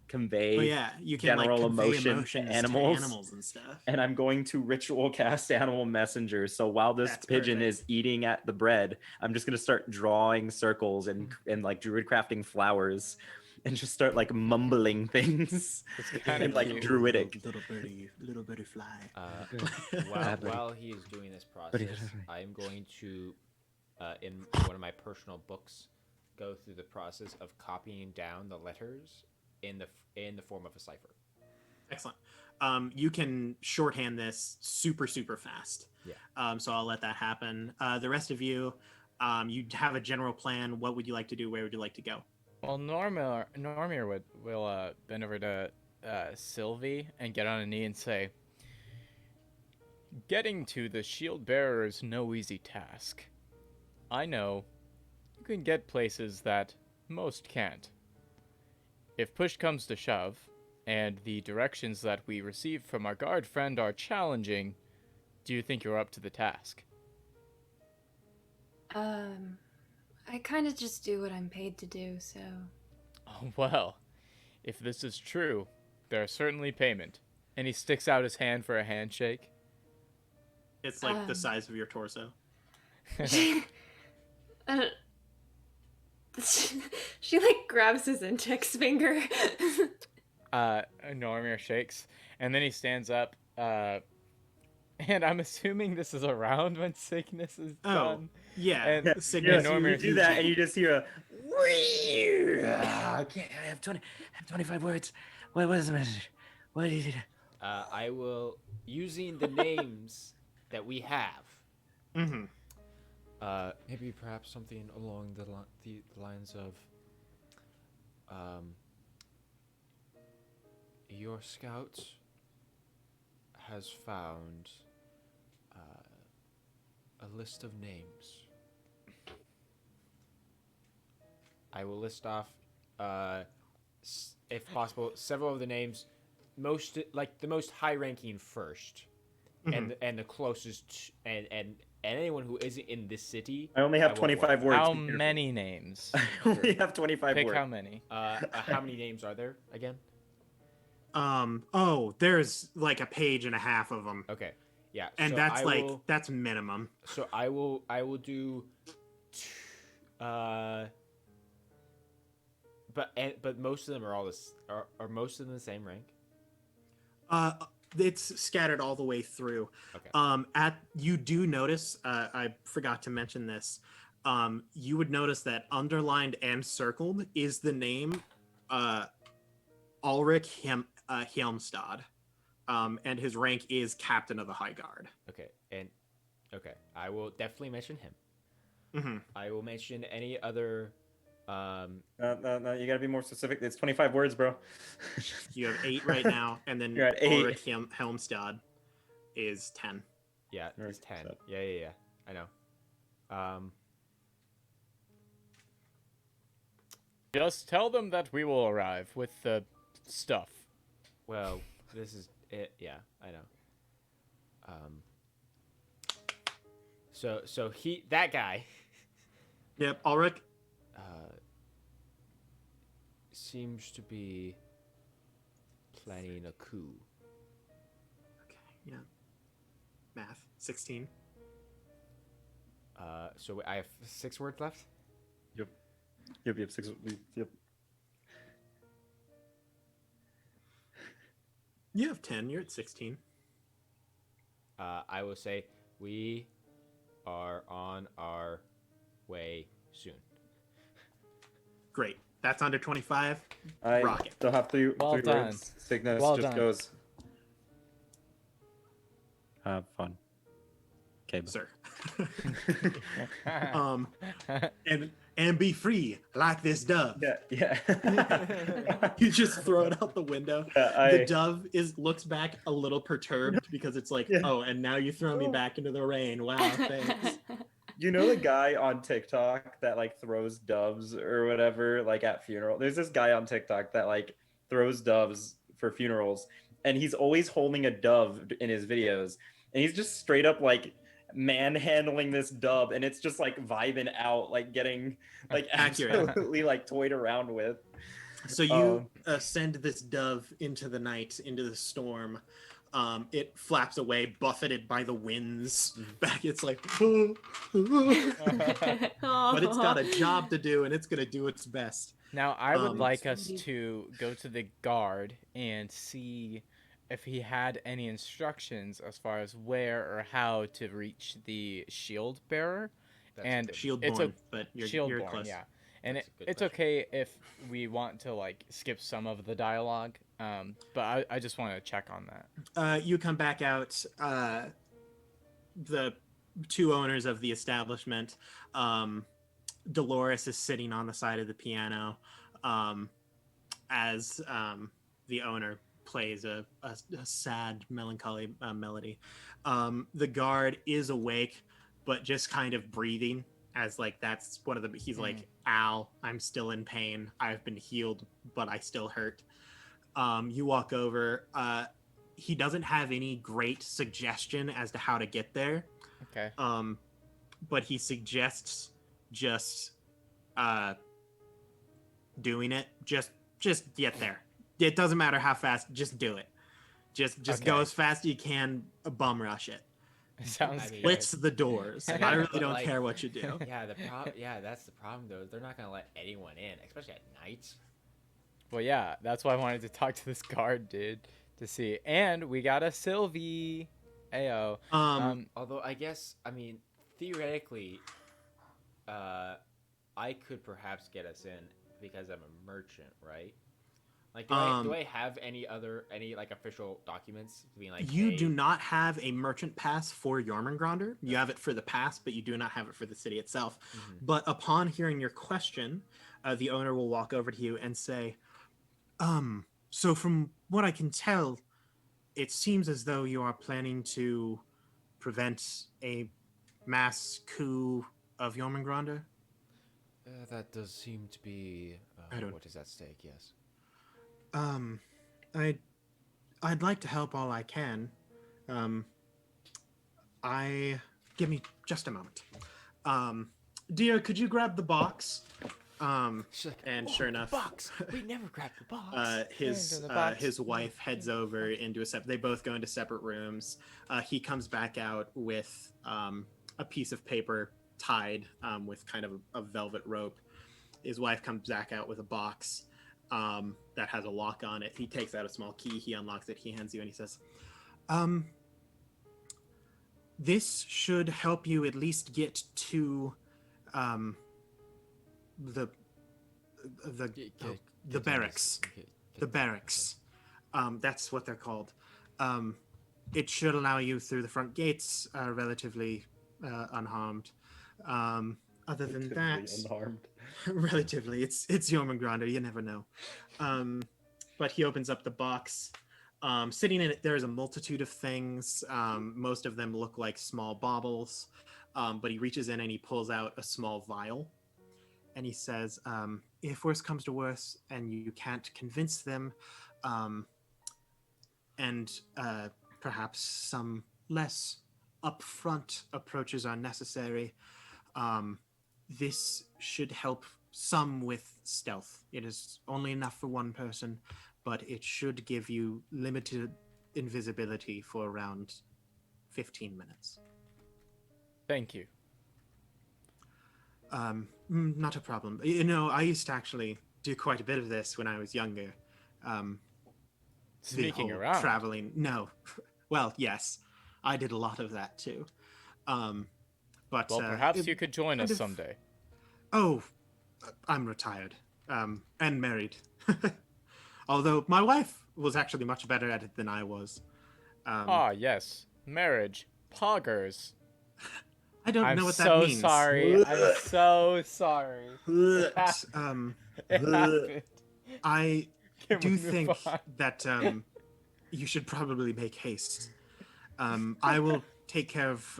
convey oh yeah, you can like general convey emotion to emotions animals. and stuff. and I'm going to ritual cast Animal Messenger. So while this That's pigeon perfect. is eating at the bread, I'm just gonna start drawing circles and like druid crafting flowers, and just start like mumbling things It's kind in of like cute. druidic. Little birdie fly. While he is doing this process, I am going to, in one of my personal books, go through the process of copying down the letters in the form of a cipher. Excellent. You can shorthand this super fast. Yeah. So I'll let that happen. The rest of you, you have a general plan. What would you like to do? Where would you like to go? Well, Normir will bend over to Sylvee and get on a knee and say, "Getting to the shield bearer is no easy task. I know you can get places that most can't. If push comes to shove, and the directions that we received from our guard friend are challenging, do you think you're up to the task? I kind of just do what I'm paid to do, so. Oh, well, if this is true, there's certainly payment. And he sticks out his hand for a handshake. It's like the Um. size of your torso. uh, she like grabs his index finger. Normir shakes, and then he stands up, and I'm assuming this is around when Cygnus is done. Yeah, And- Yeah, Cygnus, Normir- you do that, and you just hear a. Okay, I have 25 words. What is the message? What is it? I will, using the names that we have, Mm-hmm. maybe perhaps something along the lines of, your scout has found a list of names. I will list off, if possible, several of the names, the most high-ranking first, and the closest, and anyone who isn't in this city. I only have won't 25 worry. words. How be careful. many names? I only have 25 Pick words. how many. How many names are there again? There's like a page and a half of them, Okay, yeah, and so that's I will, that's minimum. So I will do, but most of them are all this are most of them the same rank? It's scattered all the way through. Okay. You do notice, I forgot to mention this. You would notice that underlined and circled is the name, Ulrich Helmstad, and his rank is Captain of the High Guard. Okay, I will definitely mention him. Mm-hmm. I will mention any other. No, you gotta be more specific. It's 25 words, bro. You have 8 right now, and then You're at 8. Ulrich Helmstad is 10. Yeah, Or it's 10. so. Yeah. I know. Just tell them that we will arrive with the stuff. Well, this is it. Yeah, I know. So that guy. Yep, Ulrich. Seems to be planning a coup. Okay, yeah. Math, 16. So I have 6 words left. Yep, 6. Yep. You have 10, you're at 16. I will say we are on our way soon. Great. That's under 25. I Rocket. still have 3 Well done. words. Cygnus Well just done. goes. Have fun. Okay, Sir. and be free like this dove. yeah. You just throw it out the window. Yeah, The dove looks back a little perturbed because it's like, Yeah. oh, and now you throw me back into the rain. Wow, thanks. You know the guy on TikTok that like throws doves or whatever, like at funeral. There's this guy on TikTok that like throws doves for funerals, and he's always holding a dove in his videos, and he's just straight up like manhandling this dove, and it's just like vibing out, like getting like Accurate. absolutely like toyed around with. So you send this dove into the night, into the storm. It flaps away, buffeted by the winds. Back, it's like, but it's got a job to do, and it's gonna do its best. Now, I would like us Sweet. to go to the guard and see if he had any instructions as far as where or how to reach the shield bearer. That's And good. Shieldborn, It's a but you're Shieldborn, close. yeah. And That's a good it's question. okay if we want to like skip some of the dialogue, but I just want to check on that. You come back out. The 2 owners of the establishment. Dolores is sitting on the side of the piano, as the owner plays a sad, melancholy melody. The guard is awake, but just kind of breathing, as like that's one of the. He's like, "Al, I'm still in pain. I've been healed, but I still hurt." You walk over. He doesn't have any great suggestion as to how to get there. Okay. But he suggests just doing it. Just get there. It doesn't matter how fast. Just do it. Just go Okay. as fast as you can. Bum rush it. Sounds I mean, good. Splits the doors. I really But, don't like- care what you do. Yeah, that's the problem though. They're not gonna let anyone in, especially at night. Well, yeah, that's why I wanted to talk to this guard, dude, to see. And we got a Sylvee. Ayo. Although I guess, I mean, theoretically, I could perhaps get us in because I'm a merchant, right? Like, do I have any like official documents being like? You hey, do not have a merchant pass for Jormungrandr. You have it for the pass, but you do not have it for the city itself. Mhm. But upon hearing your question, the owner will walk over to you and say, so from what I can tell, it seems as though you are planning to prevent a mass coup of Jormungrandr. That does seem to be I don't- what is at stake. Yes. I'd like to help all I can. Give me just a moment. Dia, could you grab the box? She's like, And "Oh, sure the enough, box. We never grabbed the box. his Into the box. his wife heads over into a separate. They both go into separate rooms. He comes back out with a piece of paper tied with kind of a velvet rope. His wife comes back out with a box that has a lock on it. He takes out a small key. He unlocks it. He hands you, and he says, "This should help you at least get to the barracks." The barracks. That's what they're called. It should allow you through the front gates relatively unharmed. Other than that, Unharmed. relatively, it's Jormungrandr. You never know. But he opens up the box. Sitting in it, there is a multitude of things. Most of them look like small baubles. But he reaches in and he pulls out a small vial. And he says, if worse comes to worse and you can't convince them, and perhaps some less upfront approaches are necessary, this should help some with stealth. It is only enough for one person, but it should give you limited invisibility for around 15 minutes. Thank you. Not a problem. You know, I used to actually do quite a bit of this when I was younger. The Sneaking whole around. traveling. No. Well, yes. I did a lot of that too. But Well, perhaps it you could join kind us of- someday. Oh, I'm retired. And married. Although my wife was actually much better at it than I was. Ah, yes. Marriage. Poggers. I don't I'm know what so that means. sorry. I'm so sorry. It It happened. I Can do we move think on? that you should probably make haste. I will take care of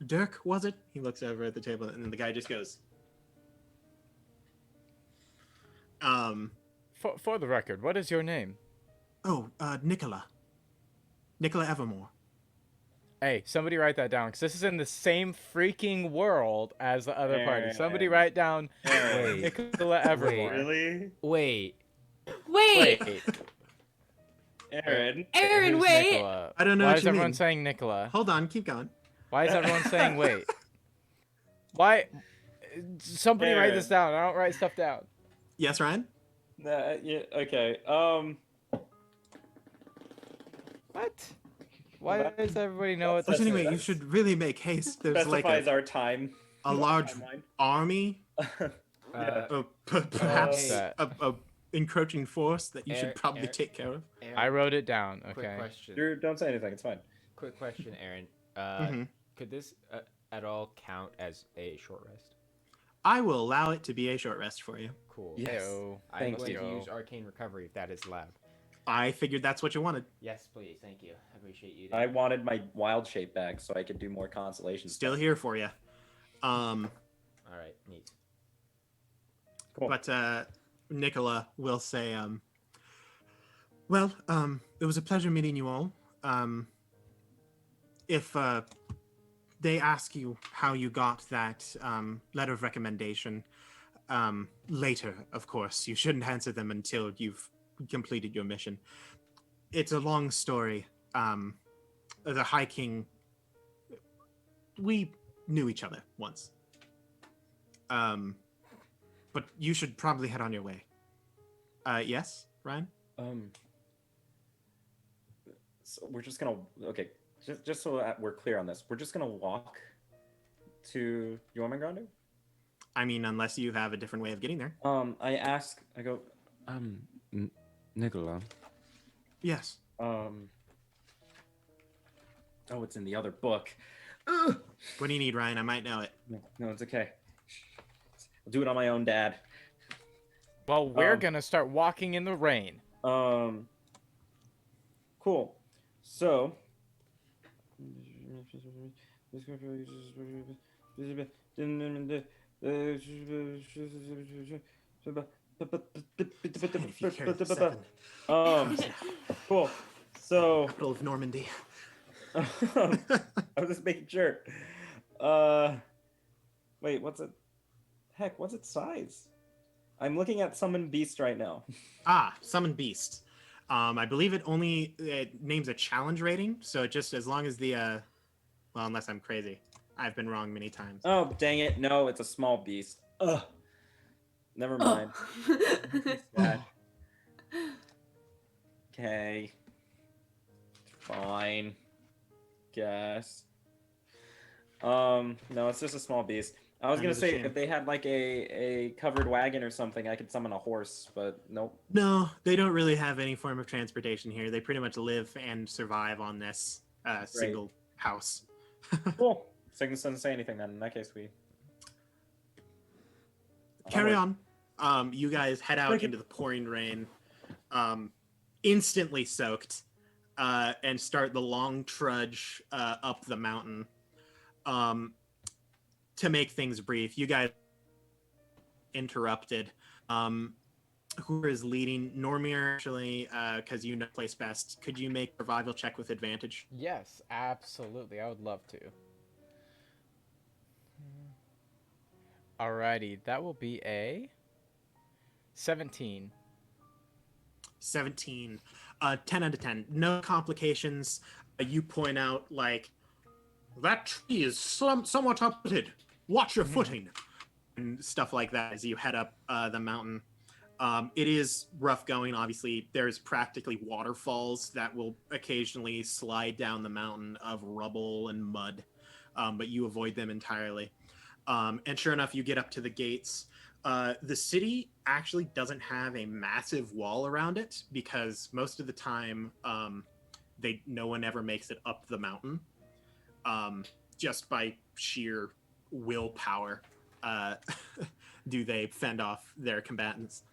Dirk, was it? He looks over at the table and then the guy just goes. For the record, what is your name? Nicola. Nicola Evermore. Hey, somebody write that down, because this is in the same freaking world as the other party. Somebody Aaron. write down Aaron. Nicola Evermore. Really? Wait. Wait, Wait. Aaron. Aaron, Who's wait. Nicola? I don't know Why what is you everyone mean. saying Nicola? Hold on, keep going. Why is everyone saying wait? Why? Somebody write this down. I don't write stuff down. Yes, Ryan? Yeah, okay. What? Why does everybody know what But this anyway, is? you should really make haste. There's like Specifies our time. a large Timeline. army, perhaps that? a encroaching force that you should probably Aaron- take care of. Aaron, I wrote it down. quick Okay. question. Don't say anything. It's fine. Quick question, Aaron. Mhm. Could this at all count as a short rest? I will allow it to be a short rest for you. Cool. Yes. Heyo. I'm Thank going to you. use arcane recovery if that is allowed. I figured that's what you wanted. Yes, please. Thank you. I appreciate you. I wanted my wild shape back so I could do more constellations. Still here for you. All right. Neat. Cool. But Nicola will say, Well, it was a pleasure meeting you all. If they ask you how you got that letter of recommendation, later, of course, you shouldn't answer them until you've completed your mission. It's a long story. The High King, we knew each other once. But you should probably head on your way. Yes, Ryan? So we're just gonna just so that we're clear on this, we're just gonna walk to Jormungrandr. I mean, unless you have a different way of getting there. I go, Nicola. Yes. oh, it's in the other book. What do you need, Ryan? I might know it. No, it's okay. I'll do it on my own, Dad. Well, we're gonna start walking in the rain. Cool. So, cool. So, Capital of Normandy. I was just making sure. Wait, what's its size? I'm looking at Summon Beast right now. Summon Beast. I believe it names a challenge rating, so it just, as long as the, well, unless I'm crazy. I've been wrong many times. Oh, dang it. No, it's a small beast. Ugh. Never mind. Sad. Okay. Fine. Guess. No, it's just a small beast. I was That gonna is a say shame. if they had like a covered wagon or something, I could summon a horse, but nope. No, they don't really have any form of transportation here. They pretty much live and survive on this single house. Cool. Cygnus doesn't say anything then. In that case, we Carry on. You guys head out into the pouring rain, instantly soaked, and start the long trudge up the mountain. To make things brief, you guys interrupted. Who is leading? Normir, actually, because you know the place best. Could you make a survival check with advantage? Yes, absolutely. I would love to. Alrighty, that will be a 17. 17. 10 out of 10. No complications. You point out, like, that tree is somewhat uprooted. Watch your footing. And stuff like that as you head up the mountain. It is rough going, obviously. There's practically waterfalls that will occasionally slide down the mountain of rubble and mud, but you avoid them entirely. And sure enough, you get up to the gates. The city actually doesn't have a massive wall around it because most of the time no one ever makes it up the mountain, just by sheer willpower. Do they fend off their combatants.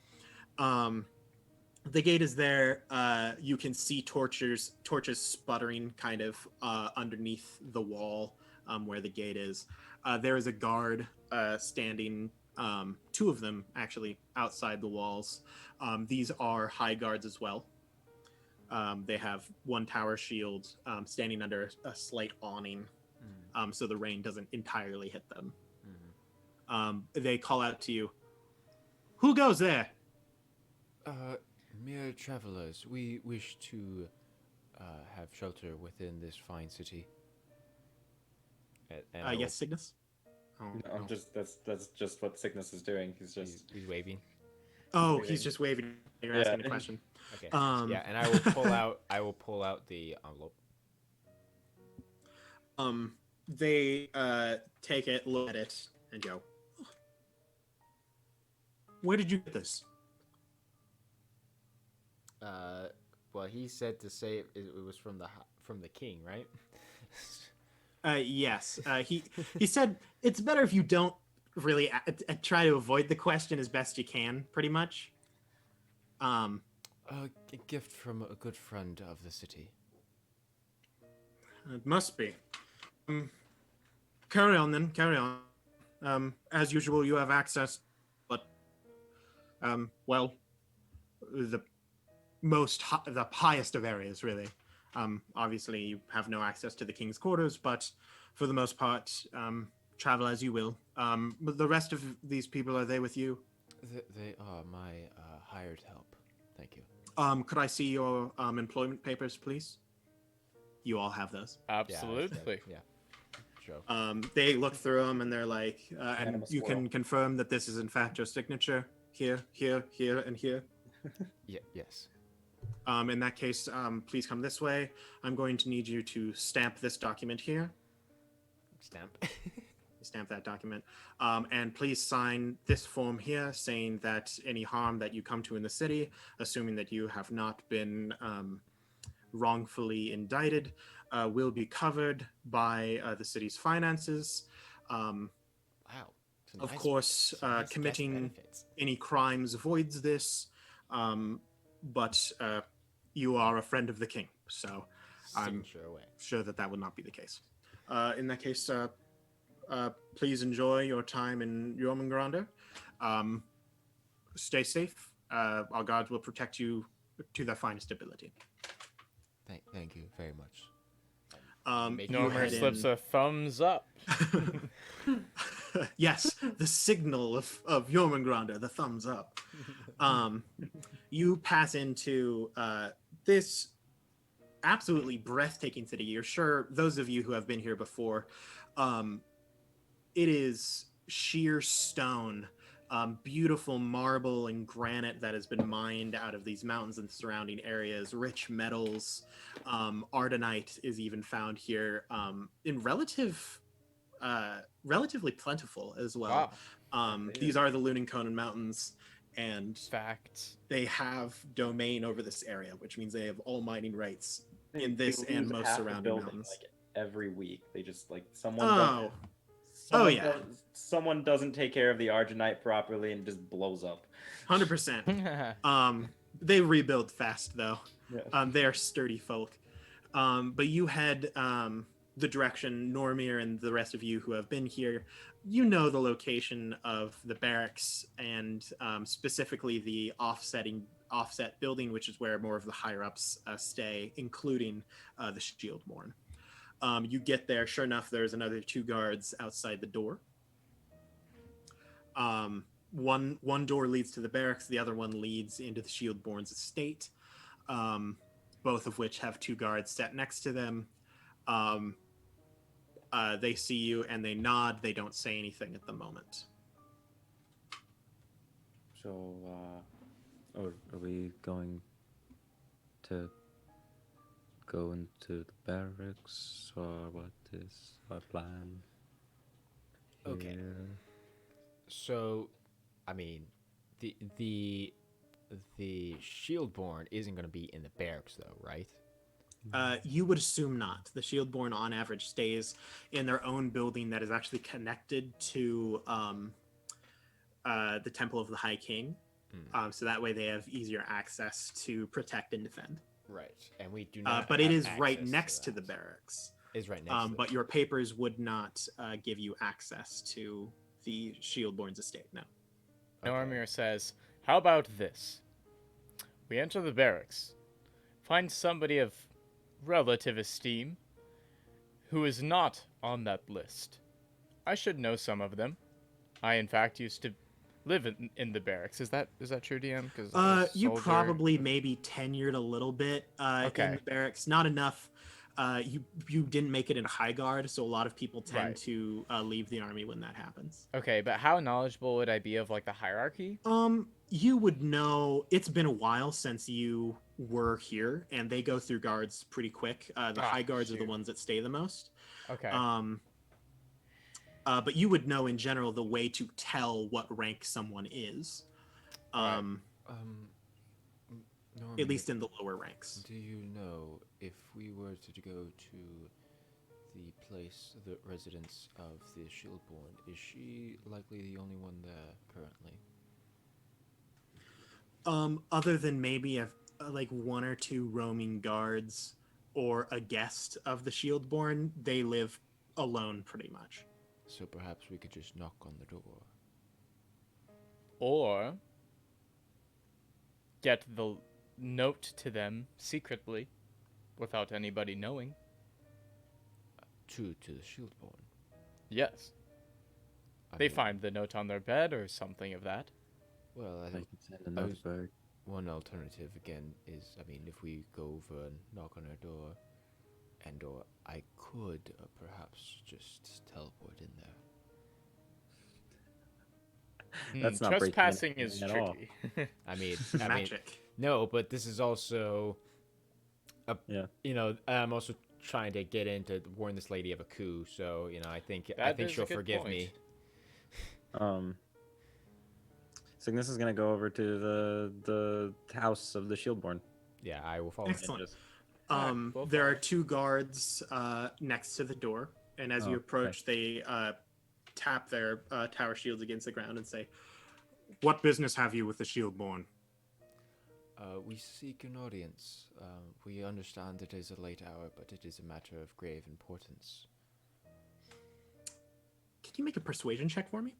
The gate is there. You can see torches sputtering kind of underneath the wall where the gate is. There is a guard standing, two of them actually, outside the walls. These are high guards as well. They have one tower shield standing under a slight awning, so the rain doesn't entirely hit them. They call out to you. Who goes there? Mere travelers. We wish to have shelter within this fine city. And I will- Yes, Cygnus? Oh, I'm no. just that's just what Cygnus is doing. He's just he's waving. Oh, he's just waving. You're asking a question. Okay. Um, Yeah, and I will pull out the envelope. They take it, look at it, and go, where did you get this? Well, he said to say it was from the king, right? Yes. He said it's better if you don't really try to avoid the question as best you can, pretty much. A gift from a good friend of the city. It must be. Carry on then. Carry on. As usual, you have access, but well, the the highest of areas, really. Obviously, you have no access to the king's quarters, but for the most part, travel as you will. But the rest of these people, are they with you? They are my hired help. Thank you. Could I see your employment papers, please? You all have those. Absolutely. Yeah. Sure. They look through them and they're like, and Animal you squirrel. can confirm that this is in fact your signature here, here, here, and here. Yes. In that case, please come this way. I'm going to need you to stamp this document here. Stamp. Stamp that document. And please sign this form here saying that any harm that you come to in the city, assuming that you have not been wrongfully indicted, will be covered by the city's finances. Wow. Of course, some nice guest committing benefits. any crimes voids this, but you are a friend of the king, so I'm Signature away. sure that that would not be the case. In that case, please enjoy your time in Jormungrandr. Stay safe. Our guards will protect you to their finest ability. Thank you very much. Normir head slips in- a thumbs up. Yes, the signal of Jormungrandr, the thumbs up. You pass into this absolutely breathtaking city. You're sure, those of you who have been here before, it is sheer stone, beautiful marble and granite that has been mined out of these mountains and surrounding areas, rich metals. Ardenite is even found here in relatively plentiful as well. Wow. These are the Lunenconen Mountains, and Fact. they have domain over this area, which means they have all mining rights in They this and lose most half the surrounding building, mountains. like, every week. They just like someone. Oh, Someone yeah. someone doesn't take care of the Arginite properly and just blows up. 100%. They rebuild fast though. Yeah. They are sturdy folk. But you head the direction, Normir and the rest of you who have been here, you know the location of the barracks and specifically the offset building, which is where more of the higher ups stay, including the Shieldborn. You get there, sure enough, there's another 2 guards outside the door. One door leads to the barracks, the other one leads into the Shieldborn's estate, both of which have 2 guards set next to them. They see you and they nod. They don't say anything at the moment. So, are we going to go into the barracks, or what is our plan? Okay. here? So, I mean, the Shieldborn isn't going to be in the barracks, though, right? You would assume not. The Shieldborn, on average, stays in their own building that is actually connected to the Temple of the High King. So that way they have easier access to protect and defend. Right, and we do not. But it have is right access next to that. the barracks. Is right next. to But your papers would not give you access to the Shieldborn's estate. No. Okay. Normir says, "How about this? We enter the barracks, find somebody of relative esteem who is not on that list. I should know some of them. I, in fact, used to live in the barracks. Is that true, DM? Because You probably maybe tenured a little bit in Okay. the barracks. Not enough. You didn't make it in High Guard, so a lot of people tend Right. to leave the army when that happens. Okay, but how knowledgeable would I be of like the hierarchy? You would know. It's been a while since you were here, and they go through guards pretty quick. The High Guards are the shoot. ones that stay the most. Okay. But you would know in general the way to tell what rank someone is. Right. Normir, At least in the lower ranks. do you know if we were to go to the place, the residence of the Shieldborn, is she likely the only one there currently? Other than maybe like 1 or 2 roaming guards or a guest of the Shieldborn, they live alone pretty much. So perhaps we could just knock on the door. Or get the note to them secretly, without anybody knowing. To the Shieldborn. Yes. I They mean, find the note on their bed or something of that. Well, I I think can send another was- bird. one alternative again is, I mean, if we go over and knock on her door, or I could perhaps just teleport in there. That's not breaking Trespassing anything is at all. tricky. I mean, Magic. no, but this is also, Yeah. I'm also trying to get in to warn this lady of a coup. So, I think That is a she'll good forgive point. me. Cygnus is gonna go over to the house of the Shieldborn. Yeah, I will follow. Excellent. Just- Alright, we'll There are follow. 2 guards next to the door, and as you Oh, approach, they tap their tower shields against the ground and say, "What business have you with the Shieldborn?" We seek an audience. We understand it is a late hour, but it is a matter of grave importance. Can you make a persuasion check for me?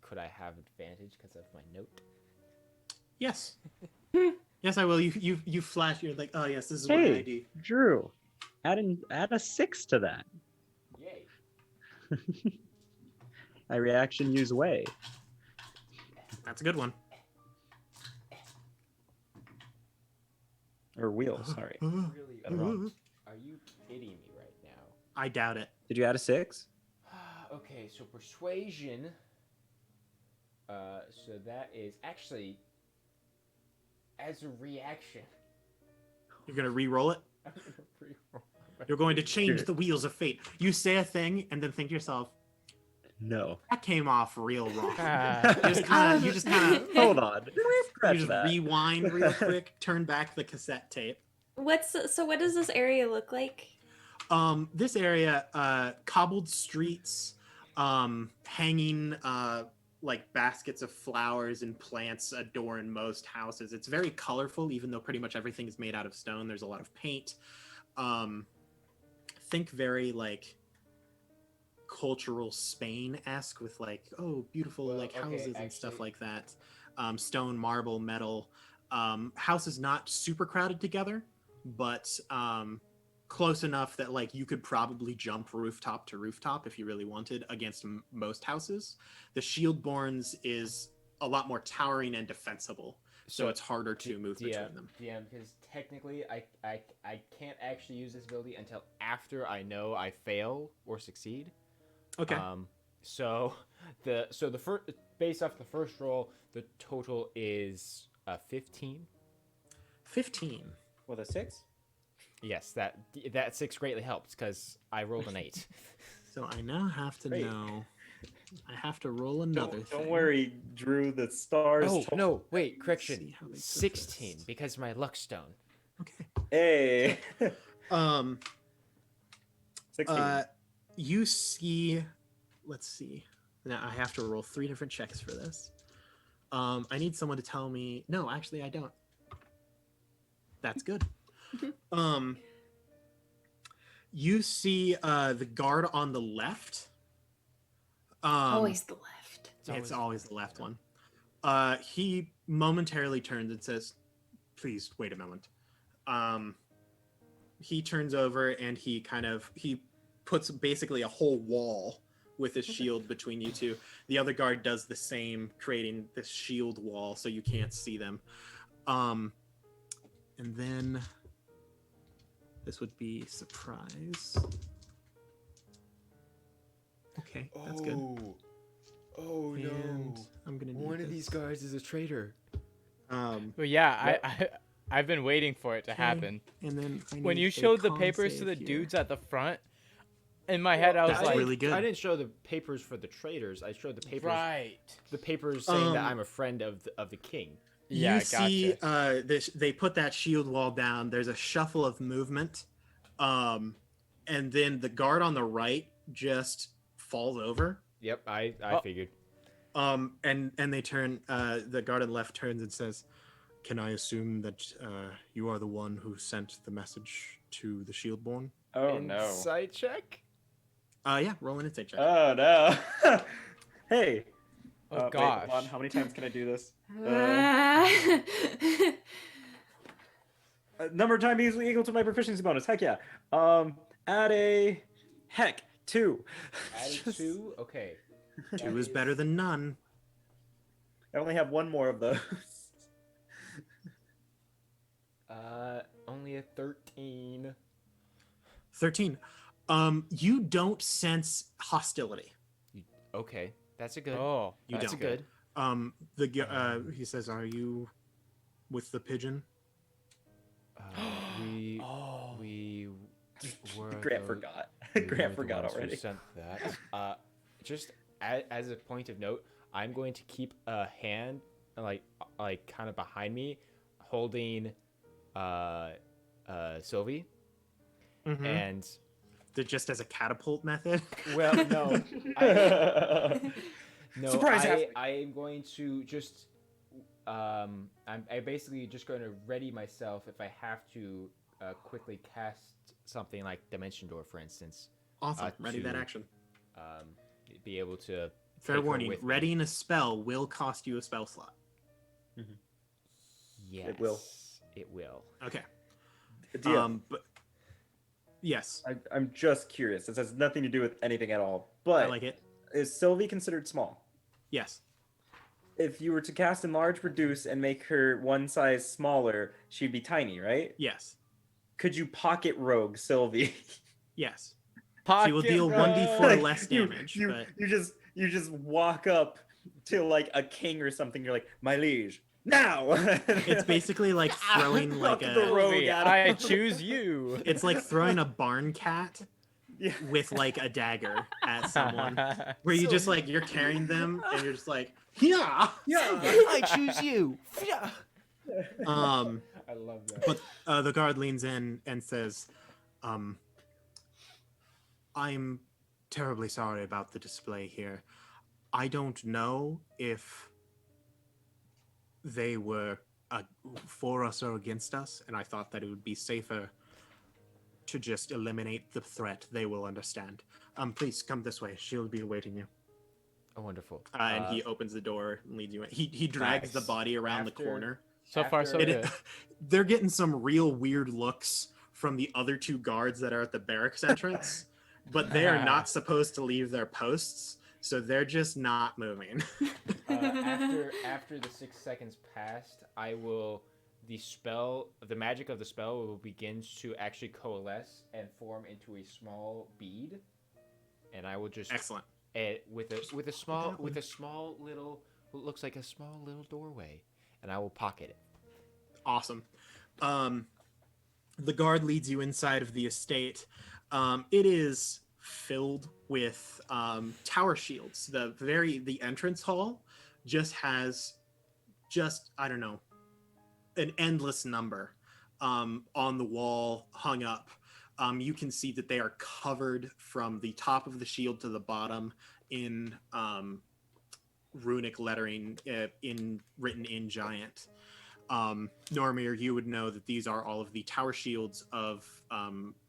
Could I have advantage because of my note? Yes. Yes, I will. You flash. You're like, oh yes, this is what I Hey, do. Drew, add a 6 to that. Yay! My reaction use way. That's a good one. Or wheel, sorry. Really? Got it wrong. Are you kidding me right now? I doubt it. Did you add a 6? Okay, so persuasion. So that is actually as a reaction. You're gonna re-roll it. I'm gonna re-roll my You're going to persuasion. change the wheels of fate. You say a thing and then think to yourself, No. that came off real wrong. Ah, You just kind of Hold on. you Scratch just that. rewind real quick, turn back the cassette tape. What does this area look like? This area, cobbled streets, hanging like baskets of flowers and plants adorn most houses. It's very colorful, even though pretty much everything is made out of stone. There's a lot of paint. Think very like cultural Spain-esque with like, oh, beautiful Well, like okay, houses and stuff actually- like that. Stone, marble, metal. Houses not super crowded together, but close enough that like you could probably jump rooftop to rooftop if you really wanted against most houses. The Shieldborns is a lot more towering and defensible, so it's harder to move between them. DM, because technically I can't actually use this ability until after I know I fail or succeed. Okay. So the first, based off the first roll, the total is 15. 15. With a 6? Yes, that 6 greatly helps because I rolled an 8. So I now have to Great. know. I have to roll another thing. Don't worry, Drew. The stars. Oh told- no! Wait, see correction. how they 16 persist. because my luck stone. Okay. Hey. 16. You see. Let's see. Now I have to roll 3 different checks for this. I need someone to tell me. No, actually, I don't. That's good. You see the guard on the left. Always the left. It's always the left one. He momentarily turns and says, "Please wait a moment." He turns over and he puts basically a whole wall with his shield between you two. The other guard does the same, creating this shield wall so you can't see them. And then this would be surprise. Okay, that's good. Oh And I'm gonna need One of these this. guys is a traitor. But yeah, I've been waiting for it to Okay. happen. And then I When need you a showed the con papers to save the here. dudes at the front, in my head I was That's like, really good. I didn't show the papers for the traitors. I showed the papers. right. The papers saying that Um, I'm a friend of the king. Yeah, you see, gotcha. they put that shield wall down. There's a shuffle of movement, and then the guard on the right just falls over. Yep, I Oh. figured. And they turn. The guard on the left turns and says, "Can I assume that you are the one who sent the message to the Shieldborn?" Oh no. Insight check. Yeah, roll an insight check. Oh no. Hey. Oh Wait, gosh. hold on. How many times can I do this? Number of times equal to my proficiency bonus. Heck yeah. Add a heck 2. Added Just- 2. Okay. 2 is better than none. I only have one more of those. Only a 13. 13. You don't sense hostility. Okay, that's a good. Oh. You that's don't. a good. He says, "Are you with the pigeon?" We Oh. we were. Grant the- forgot. we were Grant the forgot ones who already. Sent that. Just as a point of note, I'm going to keep a hand like kind of behind me, holding Sylvie, Mhm. and Just as a catapult method. well, no, no, Surprise halfling. I am going to just I'm basically just going to ready myself if I have to quickly cast something like Dimension Door, for instance. Awesome. Ready that to- action. Be able to Fair take her warning: with me. readying a spell will cost you a spell slot. Yes, will. It will. Okay. DM, But yes, I'm just curious. This has nothing to do with anything at all. I But like it. is Sylvie considered small? Yes. If you were to cast Enlarge Reduce and make her one size smaller, she'd be tiny, right? Yes. Could you pocket rogue Sylvie? Yes. Pocket She will deal rogue. 1d4 Like, less damage. but you just walk up to like a king or something. You're like, my liege, now. it's basically like throwing like Fuck the a. rogue Sylvie, at I him. choose you. It's like throwing a barn cat Yeah. with like a dagger at someone. Where you just like you're carrying them and you're just like, yeah. I choose you. I love that. But the guard leans in and says, I'm terribly sorry about the display here. I don't know if they were for us or against us, and I thought that it would be safer to just eliminate the threat. They will understand. Please come this way. She'll be awaiting you. Oh, wonderful. And he opens the door and leads you in. He drags the Nice. body around the After- corner. So far, so After- good. They're getting some real weird looks from the other two guards that are at the barracks entrance, but they are not supposed to leave their posts, so they're just not moving. After the 6 seconds passed, the magic of the spell will begin to actually coalesce and form into a small bead, and I will just Excellent. with a small little what looks like a small little doorway, and I will pocket it. Awesome. The guard leads you inside of the estate. It is filled with tower shields. The entrance hall just has I don't know, an endless number on the wall hung up. You can see that they are covered from the top of the shield to the bottom in runic lettering written in giant. Normir, you would know that these are all of the tower shields of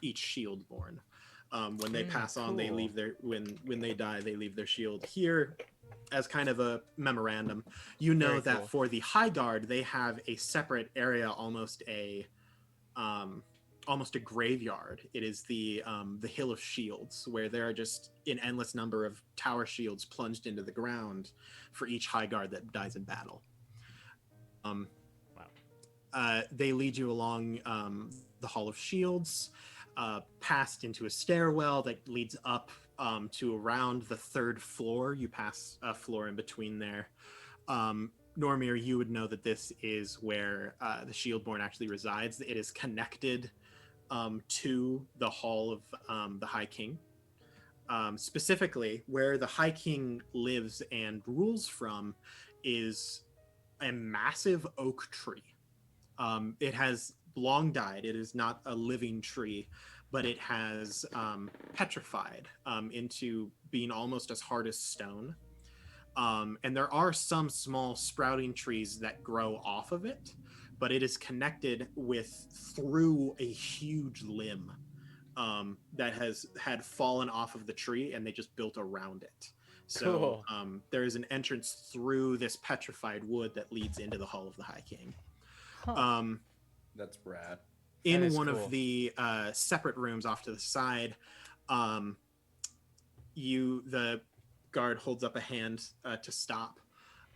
each shieldborn. When they pass on, they cool. leave their when they die, they leave their shield here as kind of a memorandum. You know Very that cool. for the High Guard, they have a separate area, almost a graveyard. It is the Hill of Shields, where there are just an endless number of tower shields plunged into the ground for each High Guard that dies in battle. They lead you along the Hall of Shields, past into a stairwell that leads up to around the third floor. You pass a floor in between there. Normir, you would know that this is where the Shieldborn actually resides. It is connected to the Hall of the High King. Specifically, where the High King lives and rules from is a massive oak tree. It has long died. It is not a living tree, but it has petrified into being almost as hard as stone. And there are some small sprouting trees that grow off of it, but it is connected through a huge limb that had fallen off of the tree, and they just built around it. So Cool. there is an entrance through this petrified wood that leads into the Hall of the High King. Huh. Um, That's rad. in is one cool. of the separate rooms off to the side, the guard holds up a hand to stop,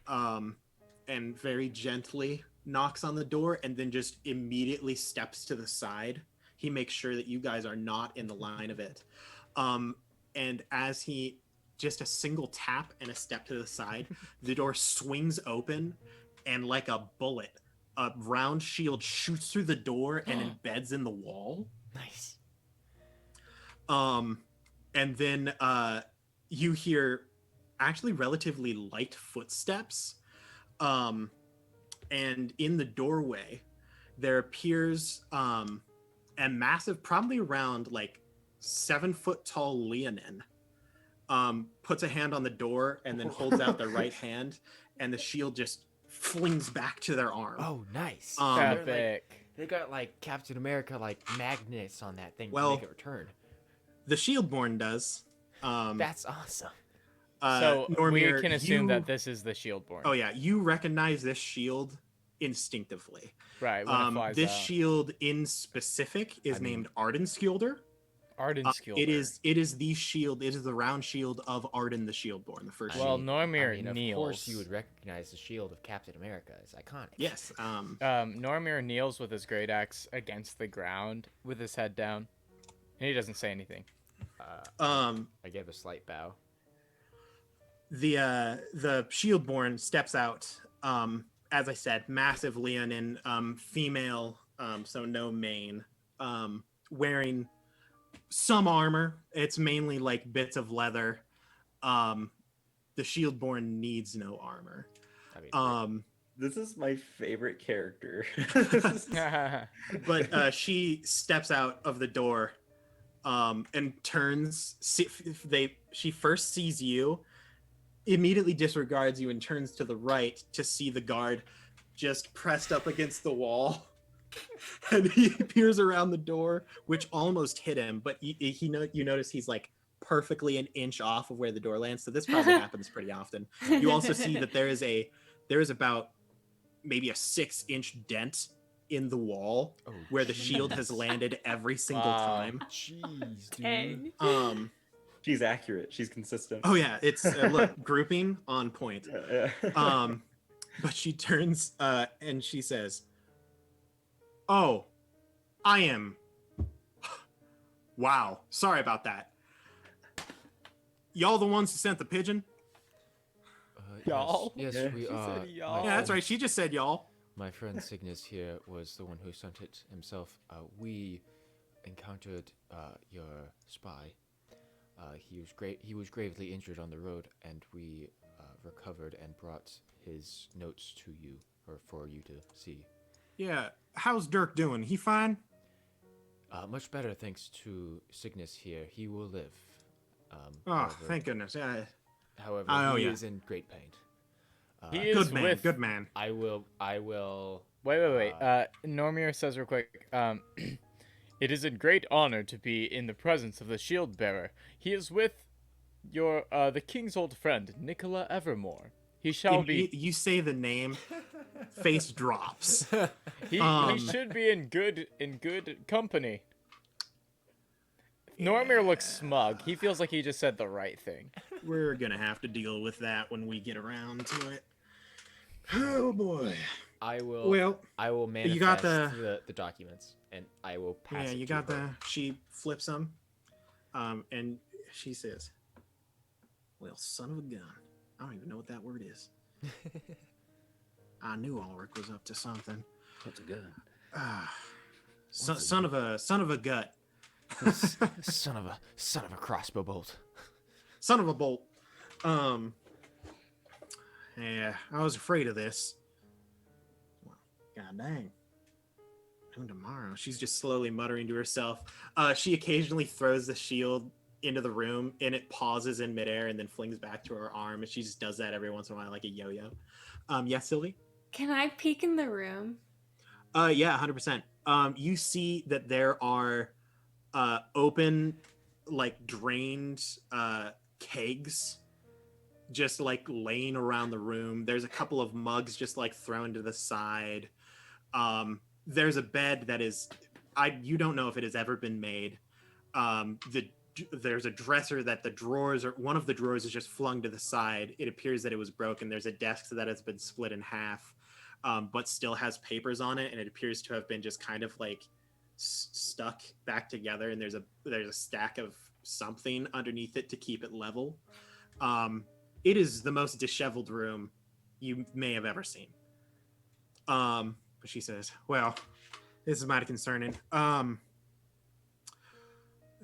and very gently knocks on the door, and then just immediately steps to the side. He makes sure that you guys are not in the line of it. And as he just a single tap and a step to the side, the door swings open, and like a bullet, a round shield shoots through the door and embeds in the wall. Nice. And then you hear actually relatively light footsteps. And in the doorway, there appears a massive, probably around like 7 foot tall Leonin. Puts a hand on the door and then holds out the right hand, and the shield just flings back to their arm. Oh, nice. They're Epic. They got like Captain America like magnets on that thing Well, to make it return. The Shieldborn does. That's awesome. So Normir, we can assume you- that this is the Shieldborn. Oh yeah, you recognize this shield instinctively. Right, when it flies This out. shield in specific is named Ardenskjolder. Ardenskjolder. It is the shield. It is the round shield of Arden the Shieldborn, the first. Well, shield. Normir Of kneels. course, you would recognize the shield of Captain America. It's iconic. Yes. Normir kneels with his great axe against the ground with his head down, and he doesn't say anything. I gave a slight bow. The Shieldborn steps out. As I said, massive Leonin, female, so no mane, wearing some armor. It's mainly like bits of leather. The Shieldborn needs no armor. I mean, This is my favorite character. But she steps out of the door, and turns. She first sees you, immediately disregards you, and turns to the right to see the guard just pressed up against the wall. And he peers around the door, which almost hit him, but you notice he's like perfectly an inch off of where the door lands. So this probably happens pretty often. You also see that there is about maybe a 6-inch dent in the wall oh, where the shield has landed every single Wow. time. Jeez, dude. Dang. She's accurate. She's consistent. Oh yeah, it's look, grouping on point. Yeah. But she turns and she says, "Oh, I am. Wow, sorry about that. Y'all the ones who sent the pigeon?" Y'all? Yes, Yeah. we She are. said y'all. Yeah, that's right. She just said y'all. My friend Cygnus here was the one who sent it himself. We encountered your spy. He was gravely injured on the road, and we recovered and brought his notes to you, or for you to see. Yeah, how's Dirk doing? He fine? Much better, thanks to Cygnus here. He will live. Oh, however- thank goodness. Yeah, However, Oh, he yeah. is in great pain. He is good man. with. Good man. I will. Wait. Normir says real quick. It is a great honor to be in the presence of the shield bearer. He is with the king's old friend, Nicola Evermore. He shall be. You say the name, face drops. He should be in good company. Normir looks smug. He feels like he just said the right thing. We're gonna have to deal with that when we get around to it. Oh boy. I will. Well, I will manifest you got the- the documents, and I will pass. yeah, it you to got her. she flips them, and she says, "Well, son of a gun, I don't even know what that word is." I knew Ulrich was up to something. What's good? Son of a gut, son of a crossbow bolt. son of a bolt. Yeah, I was afraid of this. Well, god dang. Noon tomorrow. She's just slowly muttering to herself. She occasionally throws the shield into the room, and it pauses in midair and then flings back to her arm, and she just does that every once in a while like a yo-yo. Yes, Sylvie? Can I peek in the room? Yeah, 100%. You see that there are open, like drained kegs just like laying around the room. There's a couple of mugs just like thrown to the side. There's a bed that is, you don't know if it has ever been made. There's a dresser that one of the drawers is just flung to the side. It appears that it was broken. There's a desk that has been split in half, but still has papers on it, and it appears to have been just kind of like stuck back together. And there's a stack of something underneath it to keep it level. It is the most disheveled room you may have ever seen. But she says, "Well, this is mighty concerning.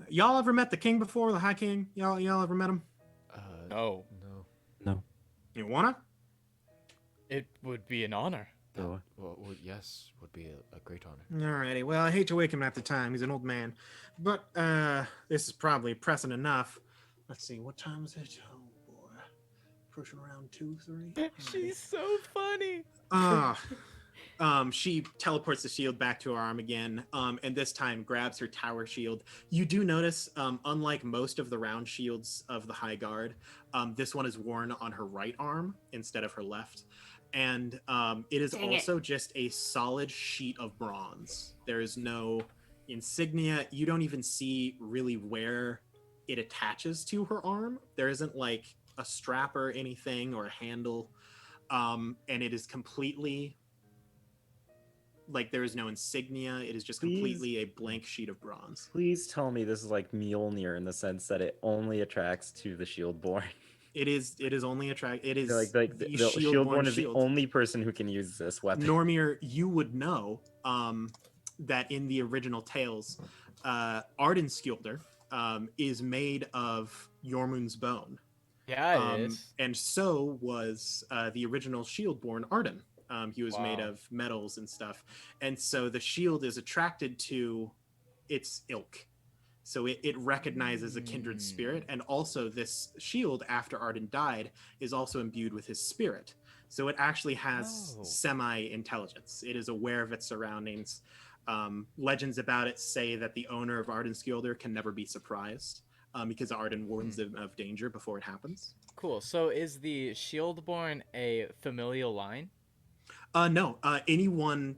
Y'all ever met the king before, the High King? Y'all ever met him? No. No. You wanna? It would be an honor. Go. Well, yes, would be a great honor. Alrighty. Well, I hate to wake him at the time. He's an old man. But this is probably pressing enough. Let's see. What time is it? Oh boy, pushing around 2, 3. She's so funny. She teleports the shield back to her arm again, and this time grabs her tower shield. You do notice, unlike most of the round shields of the High Guard, this one is worn on her right arm instead of her left. And it is also just a solid sheet of bronze. There is no insignia. You don't even see really where it attaches to her arm. There isn't like a strap or anything or a handle. And it is completely... like there is no insignia. It is just completely a blank sheet of bronze. Please tell me this is like Mjolnir in the sense that it only attracts to the Shieldborn. It is only it is like the Shieldborn is the only person who can use this weapon. Normir, you would know that in the original tales, Ardenskjöldr is made of Jormund's bone. Yeah, it is. And so was the original Shieldborn Arden. He was made Wow. of metals and stuff. And so the shield is attracted to its ilk. So it recognizes a kindred spirit. And also this shield, after Arden died, is also imbued with his spirit. So it actually has semi-intelligence. It is aware of its surroundings. Legends about it say that the owner of Ardenskjöldr can never be surprised because Arden warns them of danger before it happens. Cool. So is the Shieldborn a familial line? No. Anyone,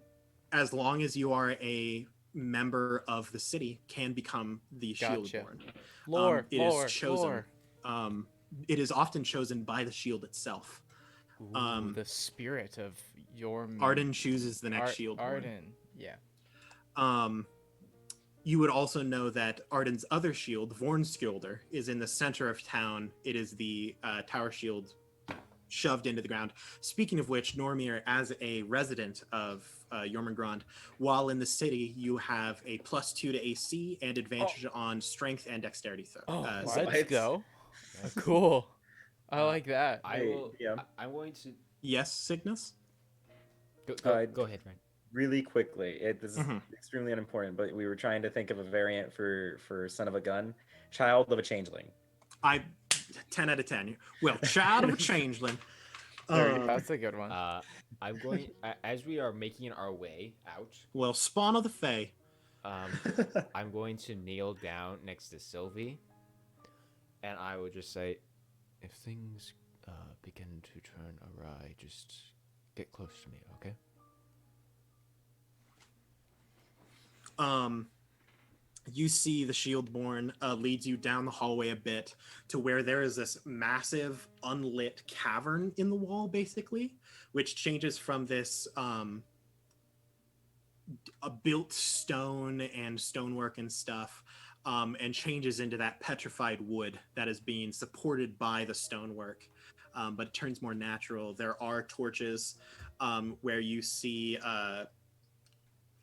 as long as you are a member of the city, can become the Shieldborn. Lore, It lore, is chosen. lore. It is often chosen by the shield itself. Ooh, the spirit of your Arden chooses the next Shieldborn. Arden, yeah. You would also know that Arden's other shield, Vornskjöldr, is in the center of town. It is the tower shield shoved into the ground. Speaking of which, Normir, as a resident of Jormungrandr, while in the city, you have a +2 to AC and advantage on strength and dexterity. Let's go. Cool. I like that. I'm going to. Yes, Cygnus? Go ahead, Ryan. Really quickly, this is extremely unimportant, but we were trying to think of a variant for son of a gun, child of a changeling. 10 out of 10. Well, child of a changeling. That's a good one. I'm going as we are making our way out. Well, spawn of the Fae. I'm going to kneel down next to Sylvee, and I will just say, if things begin to turn awry, just get close to me, okay? You see the Shieldborn leads you down the hallway a bit to where there is this massive unlit cavern in the wall, basically, which changes from this a built stone and stonework and stuff, and changes into that petrified wood that is being supported by the stonework, but it turns more natural. There are torches where you see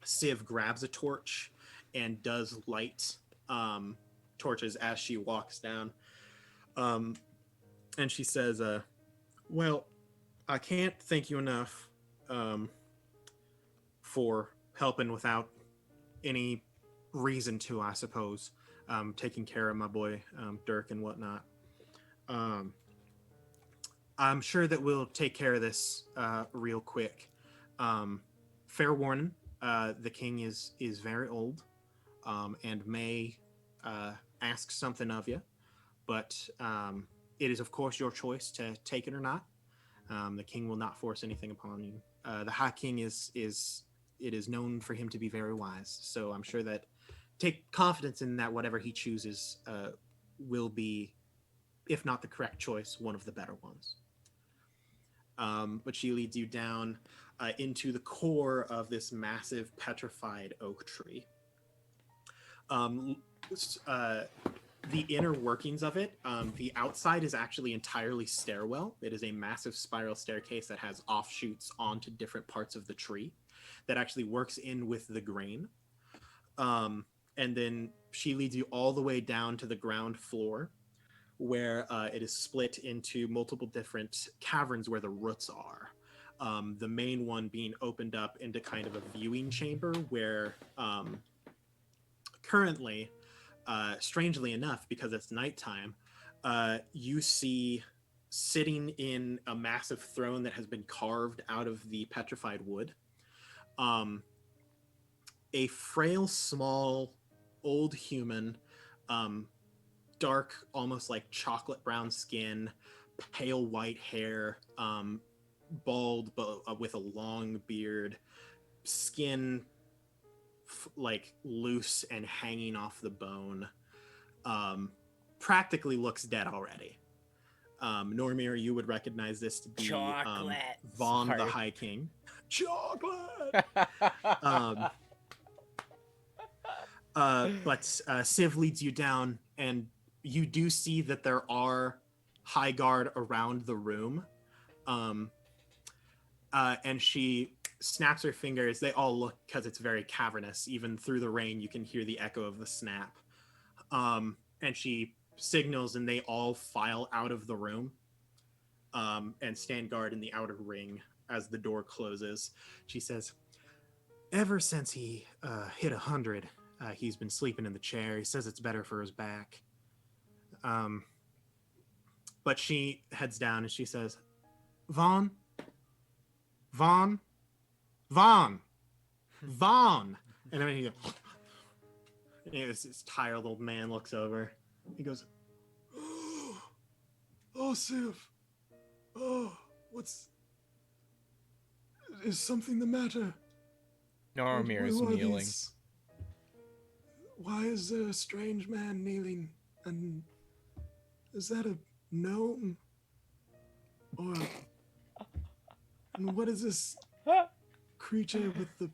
Civ grabs a torch and does light torches as she walks down. And she says, well, I can't thank you enough for helping without any reason to, I suppose, taking care of my boy Dirk and whatnot. I'm sure that we'll take care of this real quick. Fair warning, the king is very old and may ask something of you, but It is, of course, your choice to take it or not. The king will not force anything upon you. The High King it is known for him to be very wise. So I'm sure that take confidence in that whatever he chooses will be, if not the correct choice, one of the better ones. But she leads you down into the core of this massive petrified oak tree. The inner workings of it, the outside is actually entirely stairwell. It is a massive spiral staircase that has offshoots onto different parts of the tree that actually works in with the grain. And then she leads you all the way down to the ground floor, where it is split into multiple different caverns where the roots are. The main one being opened up into kind of a viewing chamber where currently, strangely enough, because it's nighttime, you see sitting in a massive throne that has been carved out of the petrified wood, a frail, small, old human, dark, almost like chocolate brown skin, pale white hair, bald but with a long beard, skin like loose and hanging off the bone, practically looks dead already. Normir, you would recognize this to be Vaughn the High King. Chocolate! But Civ leads you down, and you do see that there are high guard around the room. And she snaps her fingers. They all look, because it's very cavernous. Even through the rain, you can hear the echo of the snap. And she signals, and they all file out of the room and stand guard in the outer ring as the door closes. She says, ever since he hit 100, he's been sleeping in the chair. He says it's better for his back. But she heads down and she says, Vaughn. And then he goes, this tired old man looks over. He goes, oh, Civ. Oh, is something the matter? Normir is kneeling. Why is there a strange man kneeling? And is that a gnome? Or and what is this creature with the...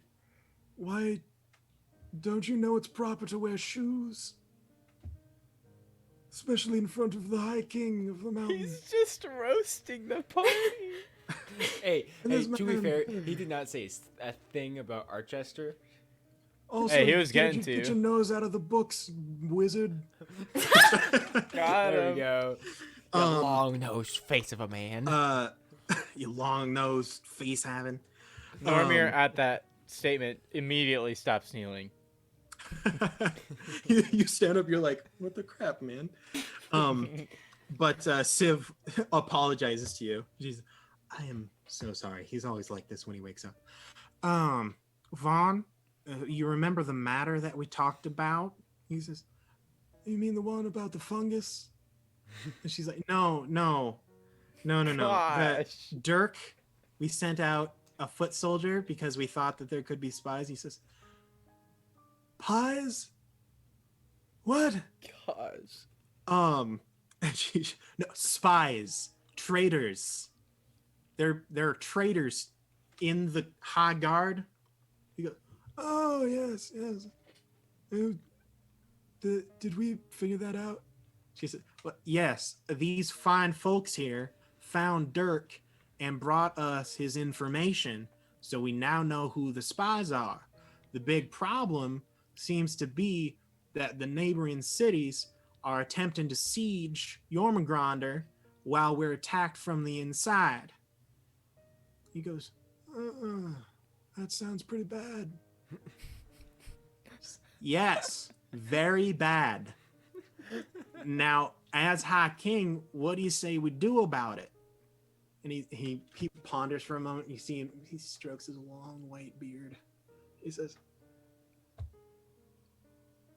Why don't you know it's proper to wear shoes? Especially in front of the High King of the mountain. He's just roasting the party. Hey, to be fair, he did not say a thing about Archester. Also, hey, he was getting to. Get your nose out of the books, wizard. Got There him. we go. The long-nosed face of a man. You long-nosed face having. Normir at that statement immediately stops kneeling. You stand up, you're like, what the crap, man? But Civ apologizes to you. She's, I am so sorry. He's always like this when he wakes up. Vaughn, you remember the matter that we talked about? He says, you mean the one about the fungus? And she's like, no. Gosh. Dirk, we sent out a foot soldier because we thought that there could be spies. He says, pies? What? Gosh. And no, spies, traitors. There are traitors in the High Guard. You go, oh yes. Did we figure that out? She said, well, yes, these fine folks here found Dirk and brought us his information, so we now know who the spies are. The big problem seems to be that the neighboring cities are attempting to siege Jormungrandr while we're attacked from the inside. He goes, that sounds pretty bad. Yes, very bad. Now, as High King, what do you say we do about it? And he ponders for a moment. You see him, he strokes his long white beard. He says,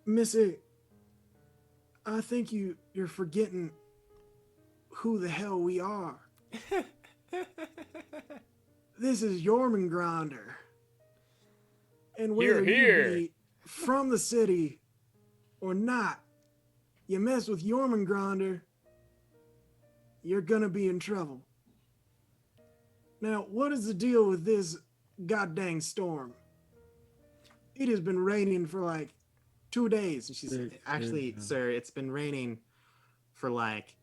Missy, I think you're forgetting who the hell we are. This is Jormungrandr. And whether Hear, you be from the city or not, you mess with Jormungrandr, you're gonna be in trouble. Now, what is the deal with this goddamn storm? It has been raining for like 2 days. And she's actually, sir, it's been raining for like,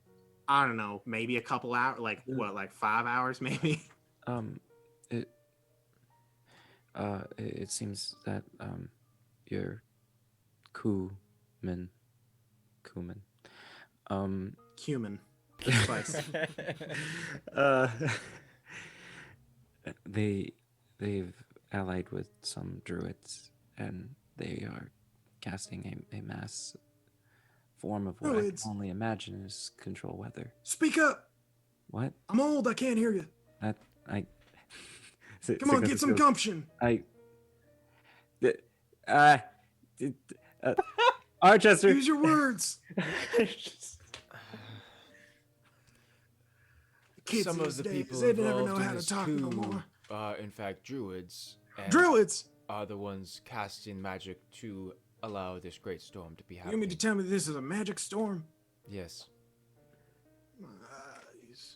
I don't know, maybe a couple hours, like what, like 5 hours maybe? It seems that your cumin, Cumin. Spice. they've allied with some druids, and they are casting a mass form of what I can Druids? only imagine is control weather. Speak up! What? I'm old, I can't hear you. That I. Come on, get some gumption. Archester. Use your words. Kids Some these of the days, people they never involved know in how to this talk no coup more. are in fact druids. And Druids! are the ones casting magic to allow this great storm to be You happening. mean to tell me this is a magic storm? Yes. My eyes.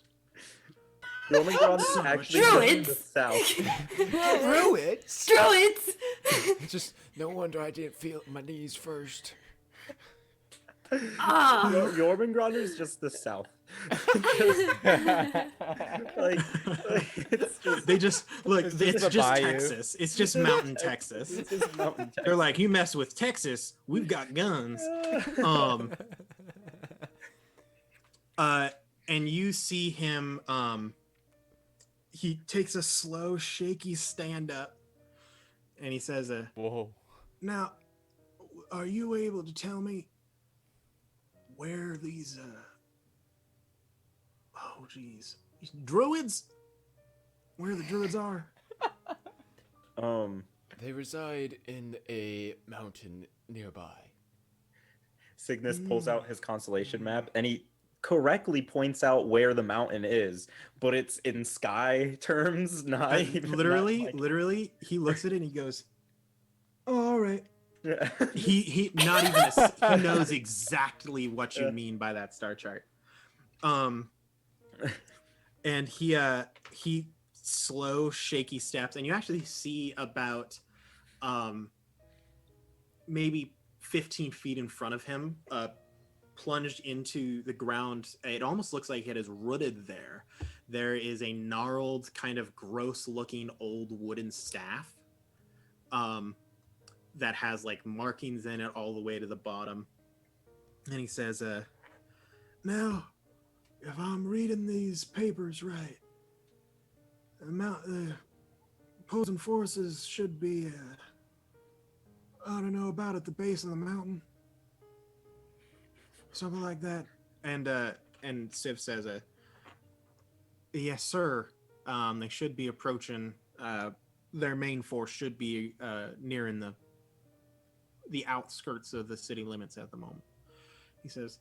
Jormungrandr is So much actually just in the Druids? south. Druids? Druids! Just no wonder I didn't feel my knees first. Ah! Jormungrandr is just the south. like, it's just They just, look, It's it's just a just bayou. Texas. It's just mountain Texas. it's just mountain Texas. They're like, you mess with Texas, we've got guns. And you see him, he takes a slow, shaky stand up, and he says, Whoa. Now, are you able to tell me where these, oh geez, druids? Where the druids are? They reside in a mountain nearby. Cygnus pulls out his constellation map and he correctly points out where the mountain is, but it's in sky terms, not even literally, he looks at it and he goes, Oh, all right. Yeah. he not even he knows exactly what you mean by that star chart. And he slow shaky steps, and you actually see about maybe 15 feet in front of him, plunged into the ground. It almost looks like it is rooted there. There is a gnarled, kind of gross looking old wooden staff that has like markings in it all the way to the bottom. And he says, Now, if I'm reading these papers right, the opposing forces should be, I don't know, about at the base of the mountain. Something like that. and Civ says, yes, sir. They should be approaching, their main force should be nearing the outskirts of the city limits at the moment. He says,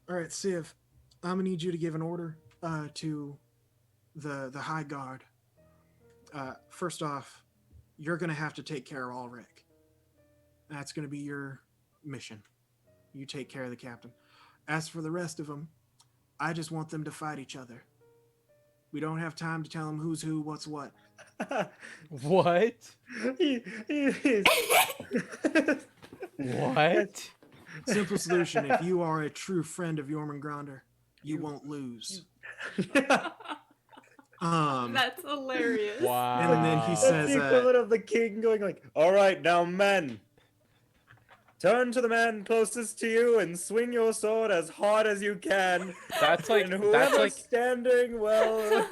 all right, Civ, I'm gonna need you to give an order to the High Guard. First off, you're gonna have to take care of Ulrich. That's gonna be your mission. You take care of the captain. As for the rest of them, I just want them to fight each other. We don't have time to tell them who's who, what's what. What? He's- What? Simple solution. If you are a true friend of Jormungrandr, you won't lose. That's hilarious. Wow. And then he That's says, the equivalent of the king going like, all right, now men, turn to the man closest to you and swing your sword as hard as you can. That's like And that's whoever's like standing, well,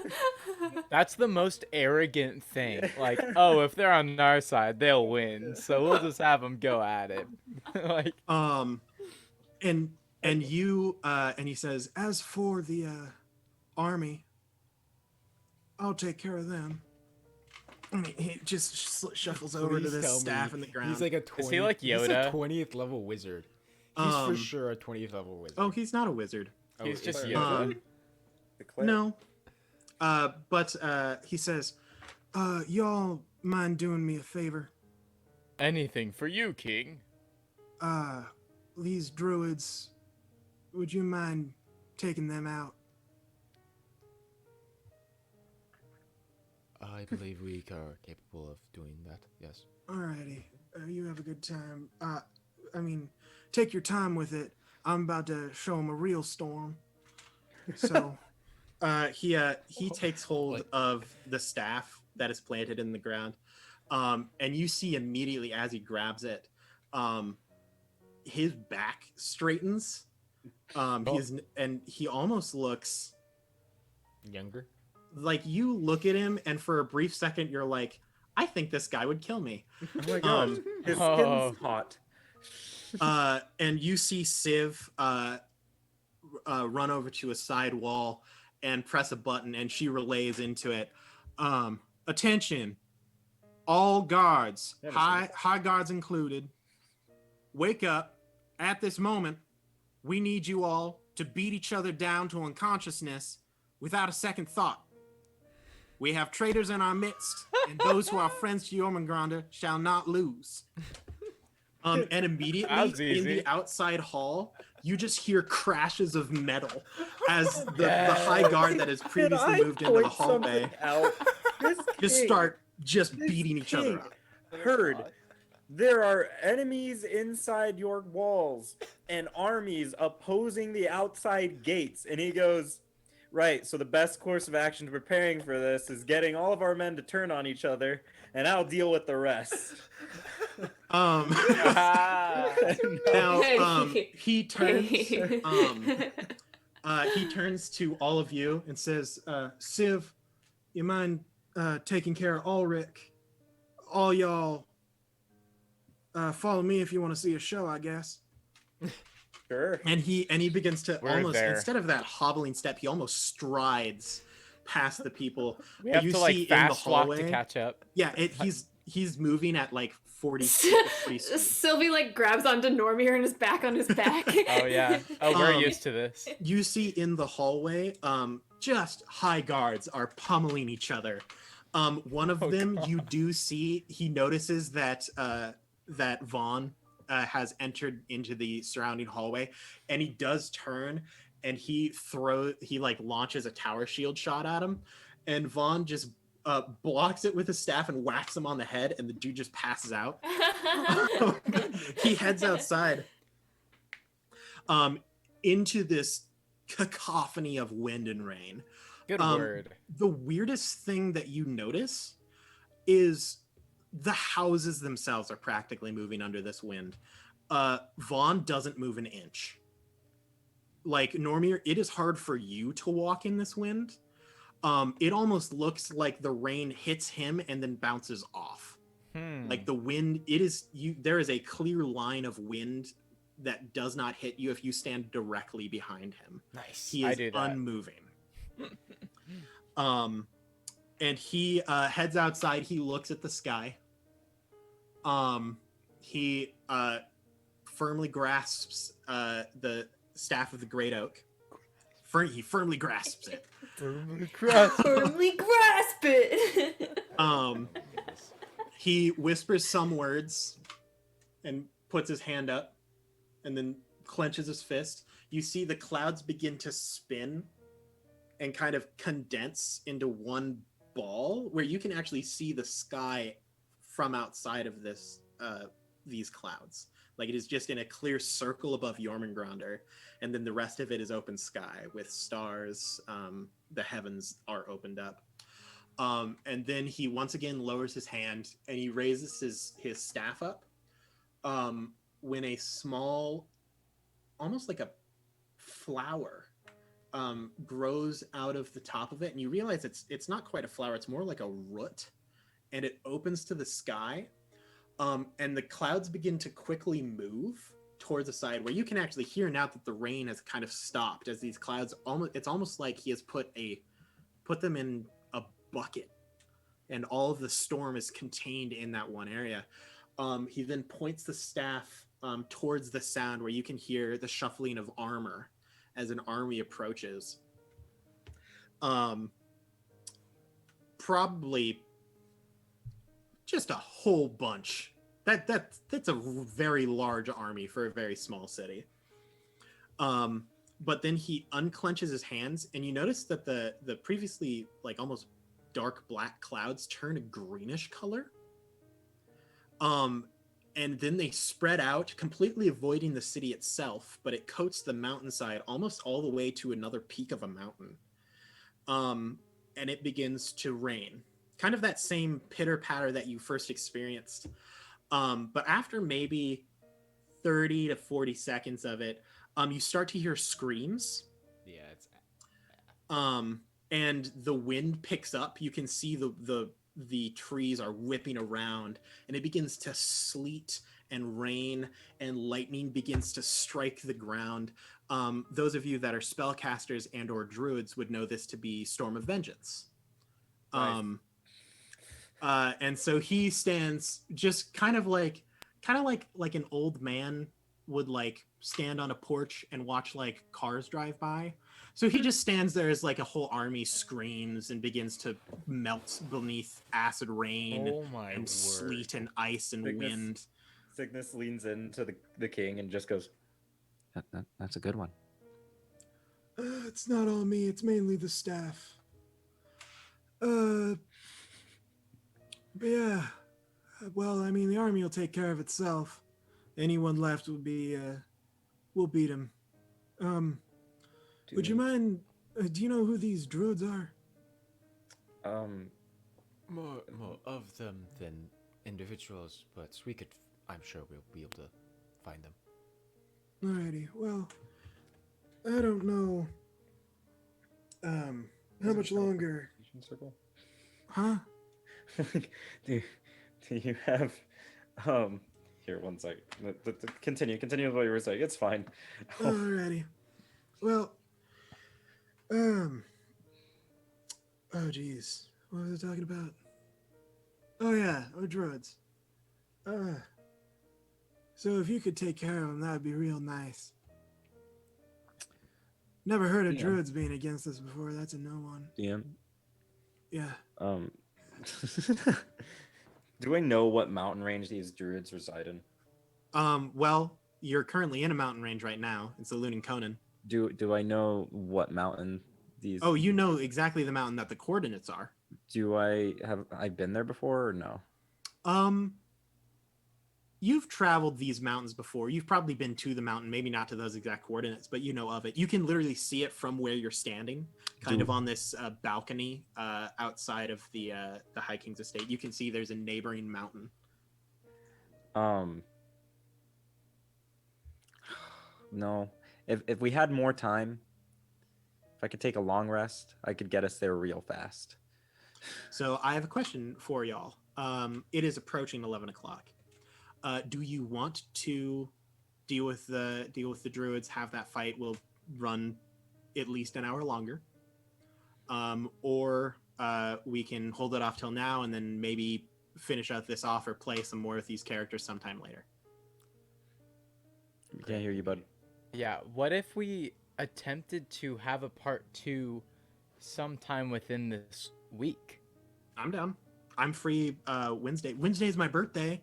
that's the most arrogant thing. Like, oh, if they're on our side, they'll win. So we'll just have them go at it. Like, and he says, as for the army, I'll take care of them. I mean, he just shuffles over to Please this tell me staff in the ground. He's like a 20, Is he like He's a Yoda? 20th level wizard. He's for Um, sure a 20th level wizard. oh, he's not a wizard. he's just is- Yoda. The cleric? No. But he says, y'all mind doing me a favor? Anything for you, King. These druids, would you mind taking them out? I believe we are capable of doing that. Yes. Alrighty. You have a good time. I mean, take your time with it. I'm about to show them a real storm. So, he takes hold of the staff that is planted in the ground, and you see immediately as he grabs it, his back straightens. He almost looks Younger. like, you look at him, and for a brief second, you're like, I think this guy would kill me. Oh my god, his Oh. skin's hot. And you see Civ run over to a side wall and press a button, and she relays into it. Attention, all guards, Never high guards included. Wake up. At this moment, we need you all to beat each other down to unconsciousness without a second thought. We have traitors in our midst, and those who are friends to Jormungrandr shall not lose. And That immediately was in easy. the outside hall, you just hear crashes of metal as the Yes. high guard that has previously moved into the hallway This just king start just this beating each other king up. heard there are enemies inside your walls and armies opposing the outside gates, and he goes, right, so the best course of action to preparing for this is getting all of our men to turn on each other, and I'll deal with the rest. Now he turns to all of you and says, Civ, you mind taking care of Ulrich? All y'all follow me if you want to see a show, I guess. Sure. And he begins to We're almost, there. instead of that hobbling step, he almost strides past the people. We have you to see like in the fast walk hallway. to catch up. Yeah, he's moving at like 40 speed. Sylvie like grabs onto Normir and is back on his back. Oh yeah. Oh, we're Um, used to this. You see in the hallway, just high guards are pummeling each other. One of them, God. you do see, he notices that that Vaughn has entered into the surrounding hallway, and he does turn and he like launches a tower shield shot at him, and Vaughn just blocks it with his staff and whacks him on the head, and the dude just passes out. He heads outside into this cacophony of wind and rain. Good word. The weirdest thing that you notice is the houses themselves are practically moving under this wind. Vaughn doesn't move an inch. Like, Normir, it is hard for you to walk in this wind. It almost looks like the rain hits him and then bounces off. Like the wind, there is a clear line of wind that does not hit you if you stand directly behind him. Nice. He I is do that. unmoving. And he heads outside. He looks at the sky. He firmly grasps the staff of the great oak. He firmly grasps it. Firmly grasp it. He whispers some words and puts his hand up and then clenches his fist. You see the clouds begin to spin and kind of condense into one ball where you can actually see the sky from outside of these clouds. Like, it is just in a clear circle above Jormungrandr, and then the rest of it is open sky with stars. The heavens are opened up. And then he once again lowers his hand and he raises his staff up, when a small, almost like a flower, grows out of the top of it, and you realize it's not quite a flower, it's more like a root, and it opens to the sky, and the clouds begin to quickly move towards the side, where you can actually hear now that the rain has kind of stopped as these clouds it's almost like he has put them in a bucket, and all of the storm is contained in that one area. He then points the staff towards the sound, where you can hear the shuffling of armor as an army approaches. Probably just a whole bunch. That's a very large army for a very small city. But then he unclenches his hands, and you notice that the previously like almost dark black clouds turn a greenish color. And then they spread out, completely avoiding the city itself, but it coats the mountainside almost all the way to another peak of a mountain. And it begins to rain. Kind of that same pitter patter that you first experienced. But after maybe 30 to 40 seconds of it, you start to hear screams. Yeah, it's. And the wind picks up. You can see the trees are whipping around, and it begins to sleet and rain, and lightning begins to strike the ground. Those of you that are spellcasters and or druids would know this to be Storm of Vengeance. Nice. And so he stands just kind of like an old man would like stand on a porch and watch like cars drive by. So he just stands there as like a whole army screams and begins to melt beneath acid rain Oh my and word. sleet and ice and Cygnus. wind. Cygnus leans into the king and just goes, That's a good one. It's not all me. It's mainly the staff. But yeah. Well, I mean, the army will take care of itself. Anyone left will be, we'll beat him. Would you mind? Do you know who these druids are? More of them than individuals, but I'm sure we'll be able to find them. Alrighty. Well, I don't know. How much longer? circle? Huh? do you have here, one sec. Continue with what you were saying. It's fine. Alrighty. Well, oh geez, what was I talking about? Oh yeah, druids. So if you could take care of them, that'd be real nice. Never heard of Yeah. druids being against us before. That's a no one. DM. Yeah. Do I know what mountain range these druids reside in? Well, you're currently in a mountain range right now. It's the Lunan Conan. Do I know what mountain these? Oh, you know exactly the mountain that the coordinates are. Do have I been there before or no? You've traveled these mountains before. You've probably been to the mountain, maybe not to those exact coordinates, but you know of it. You can literally see it from where you're standing, kind of on this balcony outside of the High King's estate. You can see there's a neighboring mountain. No. If we had more time, if I could take a long rest, I could get us there real fast. So I have a question for y'all. It is approaching 11 o'clock. Do you want to deal with the druids, have that fight will run at least an hour longer? Or we can hold it off till now and then maybe finish out this off or play some more with these characters sometime later. We can't hear you, bud. Yeah, what if we attempted to have a part 2 sometime within this week? I'm down. I'm free Wednesday. Wednesday is my birthday.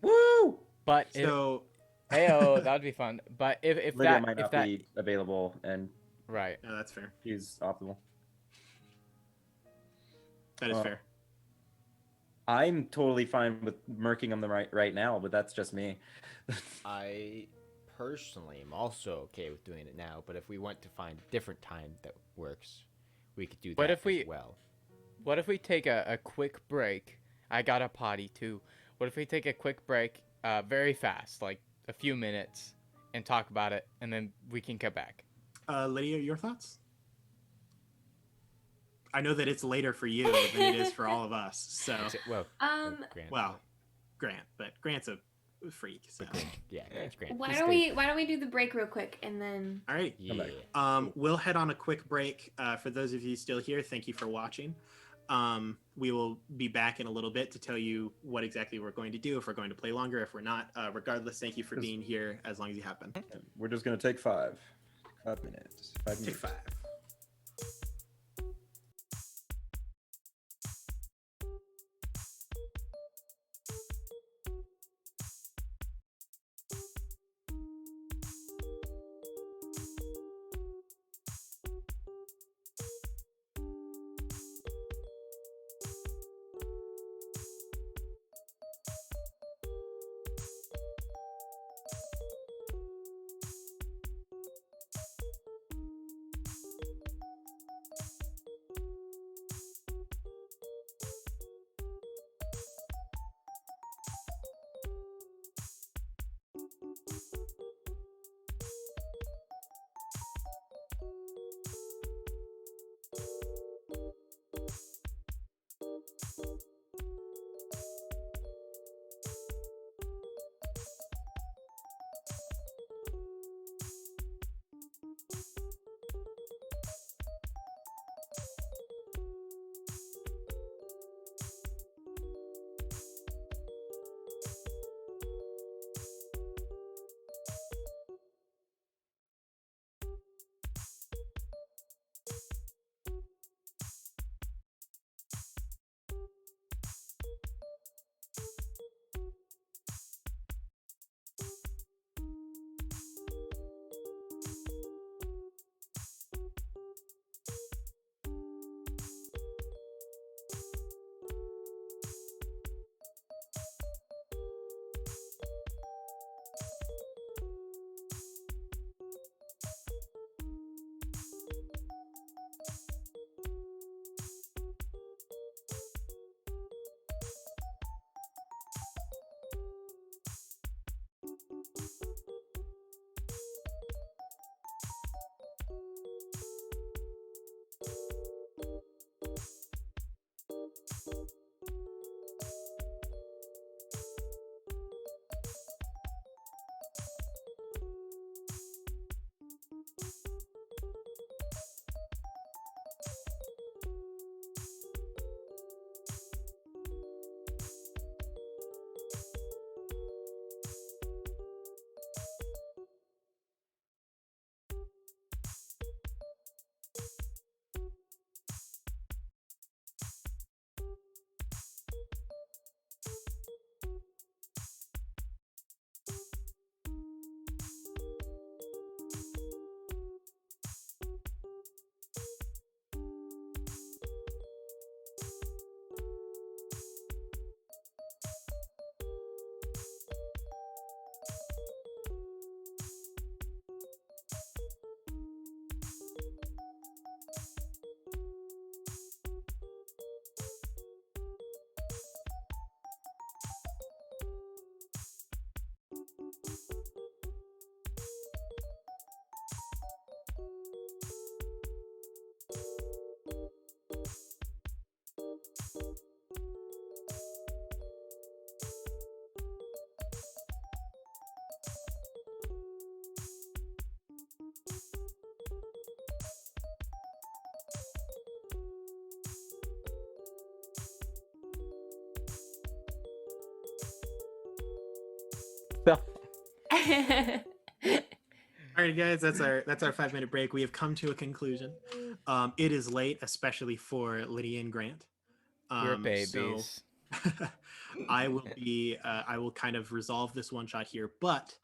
Woo! But So heyo, that would be fun. But if Lydia that might if not that be available, and right. no, that's fair. she's optimal. That is fair. I'm totally fine with murking them right now, but that's just me. I personally am also okay with doing it now, but if we want to find a different time that works, we could do that What if we- as well. What if we take a quick break? I got a potty too. What if we take a quick break, very fast, like a few minutes, and talk about it, and then we can come back? Lydia, your thoughts? I know that it's later for you than it is for all of us. So, Well, Grant, well, Grant, but Grant's a freak. So, yeah, Grant's Grant. Why He's don't great. we do the break real quick and then all right. Come back. Yeah. We'll head on a quick break. For those of you still here, thank you for watching. We will be back in a little bit to tell you what exactly we're going to do, if we're going to play longer, if we're not. Regardless, thank you for being here as long as you have been. We're just gonna take 5 minutes. 5 Take minutes. 5. All right, guys, that's our 5-minute break. We have come to a conclusion. It is late, especially for Lydia and Grant. We're So babies. I will kind of resolve this one shot here, but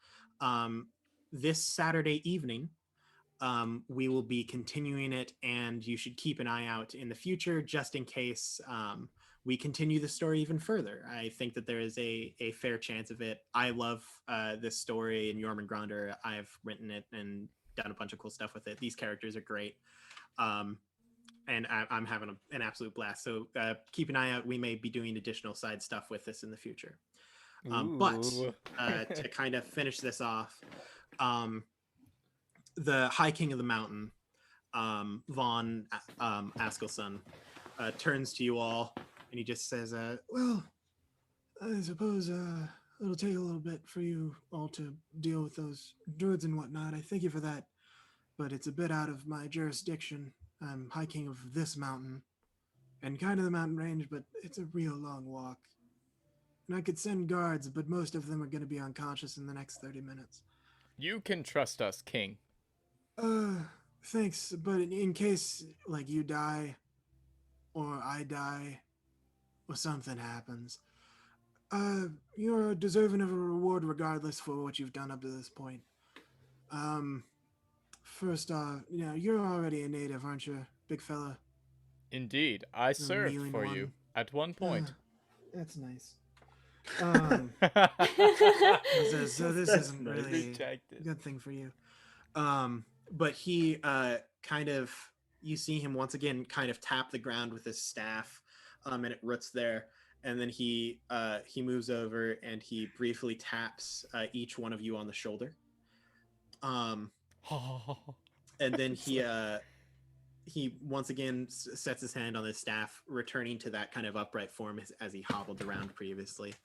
this Saturday evening, we will be continuing it, and you should keep an eye out in the future just in case we continue the story even further. I think that there is a fair chance of it. I love this story in Jormungrandr. I've written it and done a bunch of cool stuff with it. These characters are great. And I'm having an absolute blast. So keep an eye out. We may be doing additional side stuff with this in the future. But to kind of finish this off, the High King of the Mountain, Von Askelson, turns to you all and he just says, well, I suppose it'll take a little bit for you all to deal with those druids and whatnot. I thank you for that, but it's a bit out of my jurisdiction. I'm High King of this mountain and kind of the mountain range, but it's a real long walk. And I could send guards, but most of them are going to be unconscious in the next 30 minutes. You can trust us, King. Thanks, but in case, like, you die, or I die, or something happens, you're deserving of a reward regardless for what you've done up to this point. First off, you're already a native, aren't you, big fella? Indeed, I served for you at one point. That's nice. So this isn't really a good thing for you. But he kind of, you see him once again kind of tap the ground with his staff, and it roots there. And then he moves over and he briefly taps each one of you on the shoulder. And then he once again sets his hand on his staff, returning to that kind of upright form as he hobbled around previously.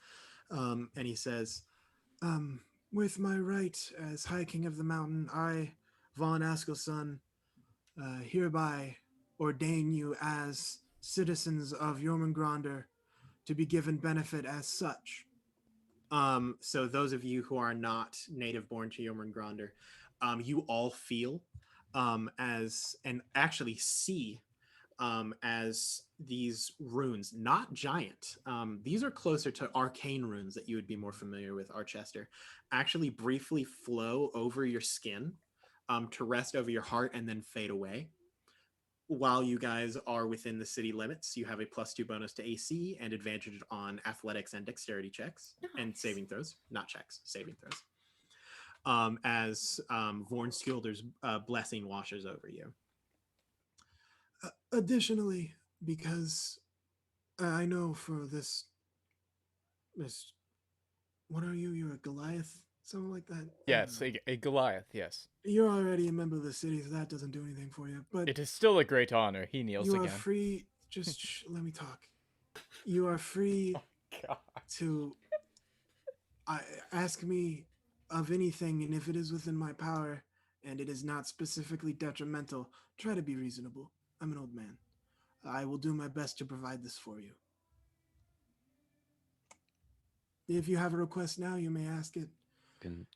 And he says, with my right as High King of the Mountain, I, Von Askelson, hereby ordain you as citizens of Jormungrandr to be given benefit as such. So those of you who are not native born to Jormungrandr, you all feel as, and actually see as these runes, not giant, these are closer to arcane runes that you would be more familiar with, Archester, actually briefly flow over your skin to rest over your heart and then fade away. While you guys are within the city limits, you have a +2 bonus to AC and advantage on athletics and dexterity checks and saving throws, not checks, saving throws. As Vornskjolder's blessing washes over you. Additionally, because I know for this, what are you? You're a Goliath? Something like that? Yes, a Goliath, yes. You're already a member of the city, so that doesn't do anything for you. But it is still a great honor. He kneels again. You are free. Just let me talk. You are free to ask me of anything, and if it is within my power and it is not specifically detrimental, try to be reasonable. I'm an old man. I will do my best to provide this for you. If you have a request now, you may ask it. Can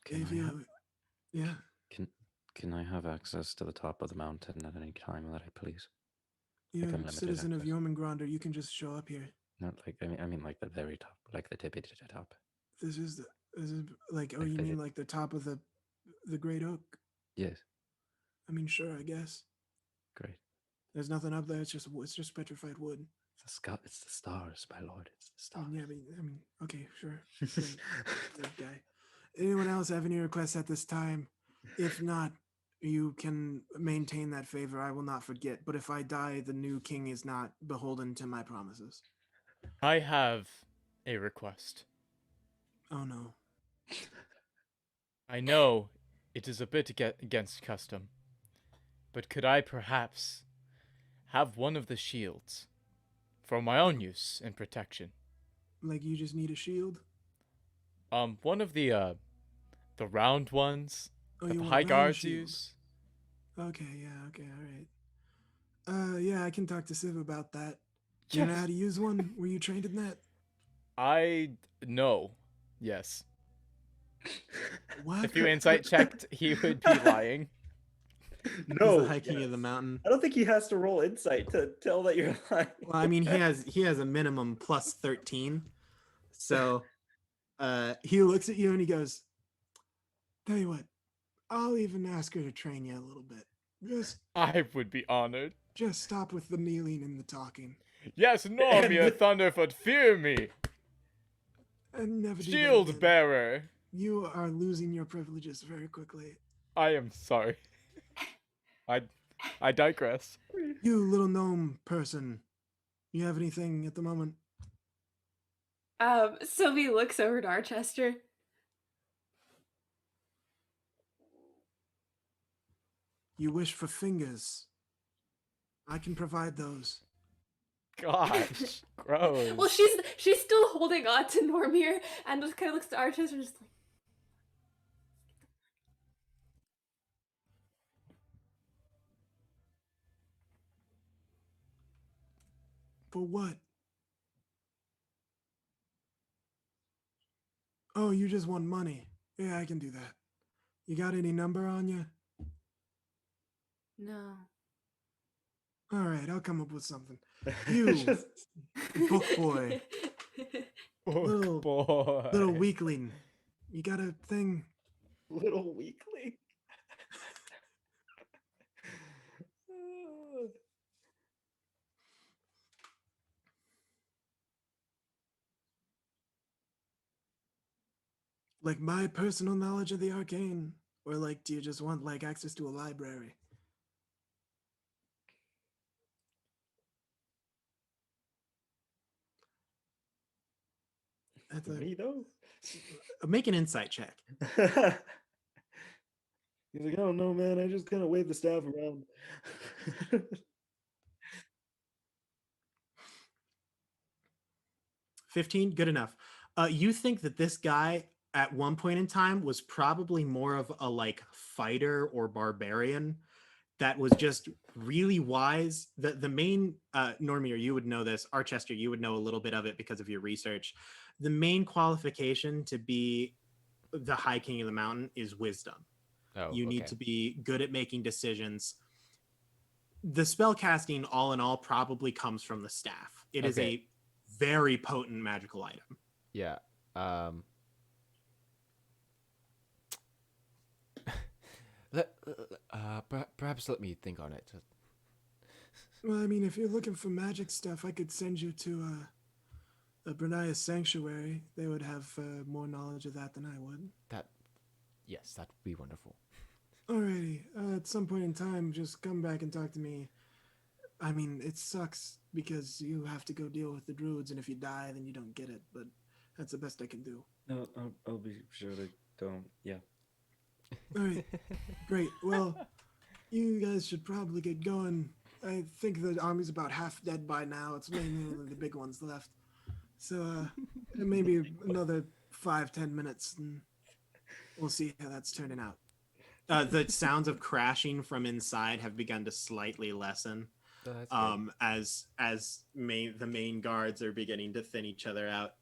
I have access to the top of the mountain at any time that I please? You're a citizen of Jormungrandr. You can just show up here. Not like I mean like the very top, like the tippy top. This is like, oh, you mean like the top of the great oak? Yes. I mean, sure, I guess. Great. There's nothing up there. It's just petrified wood. It's the stars, my lord. It's the stars. Yeah, I mean, okay, sure. That guy. Anyone else have any requests at this time? If not, you can maintain that favor. I will not forget. But if I die, the new king is not beholden to my promises. I have a request. Oh no. I know it is a bit against custom, but could I perhaps have one of the shields for my own use and protection? Like you just need a shield? One of the round ones that the high guards use. Okay, all right. Yeah, I can talk to Civ about that. Do you know how to use one? Were you trained in that? I know. Yes. What? If you insight checked, he would be lying. He's No, the hiking of the mountain. I don't think he has to roll insight to tell that you're lying. Well, I mean, he has a minimum plus 13. So he looks at you and he goes, Tell you what, I'll even ask her to train you a little bit. I would be honored. Just stop with the kneeling and the talking. Yes, Normir Thunderfoot, fear me. And never do that Shield again. bearer. You are losing your privileges very quickly. I am sorry. I digress. You little gnome person, you have anything at the moment? Sylvie looks over to Archester. You wish for fingers. I can provide those. Gosh, gross. Well, she's still holding on to Normir and just kind of looks to Archester, just like. For what? Oh, you just want money. Yeah, I can do that. You got any number on you? No. All right, I'll come up with something. You, book boy, little- boy. little weakling. You got a thing? Little weakling. Like my personal knowledge of the arcane? Or like, do you just want like access to a library? That's a, Me though. make an insight check. He's like, I don't know, man. I just kind of wave the staff around. 15, good enough. You think that this guy at one point in time was probably more of a like fighter or barbarian that was just really wise. The main Normir, you would know this. Archester, you would know a little bit of it because of your research. The main qualification to be the High King of the Mountain is wisdom. Oh, You need okay. to be good at making decisions. The spell casting, all in all, probably comes from the staff. It is Okay. a very potent magical item. Yeah. Perhaps let me think on it. Well, I mean, if you're looking for magic stuff, I could send you to a Brenias sanctuary. They would have more knowledge of that than I would. Yes, that would be wonderful. Alrighty. At some point in time, just come back and talk to me. I mean, it sucks because you have to go deal with the druids, and if you die, then you don't get it. But that's the best I can do. No, I'll be sure to don't. Yeah. All right, great. Well, you guys should probably get going. I think the army's about half dead by now. It's mainly the big ones left. So maybe another 5-10 minutes, and we'll see how that's turning out. The sounds of crashing from inside have begun to slightly lessen. Oh, that's great. As the main guards are beginning to thin each other out.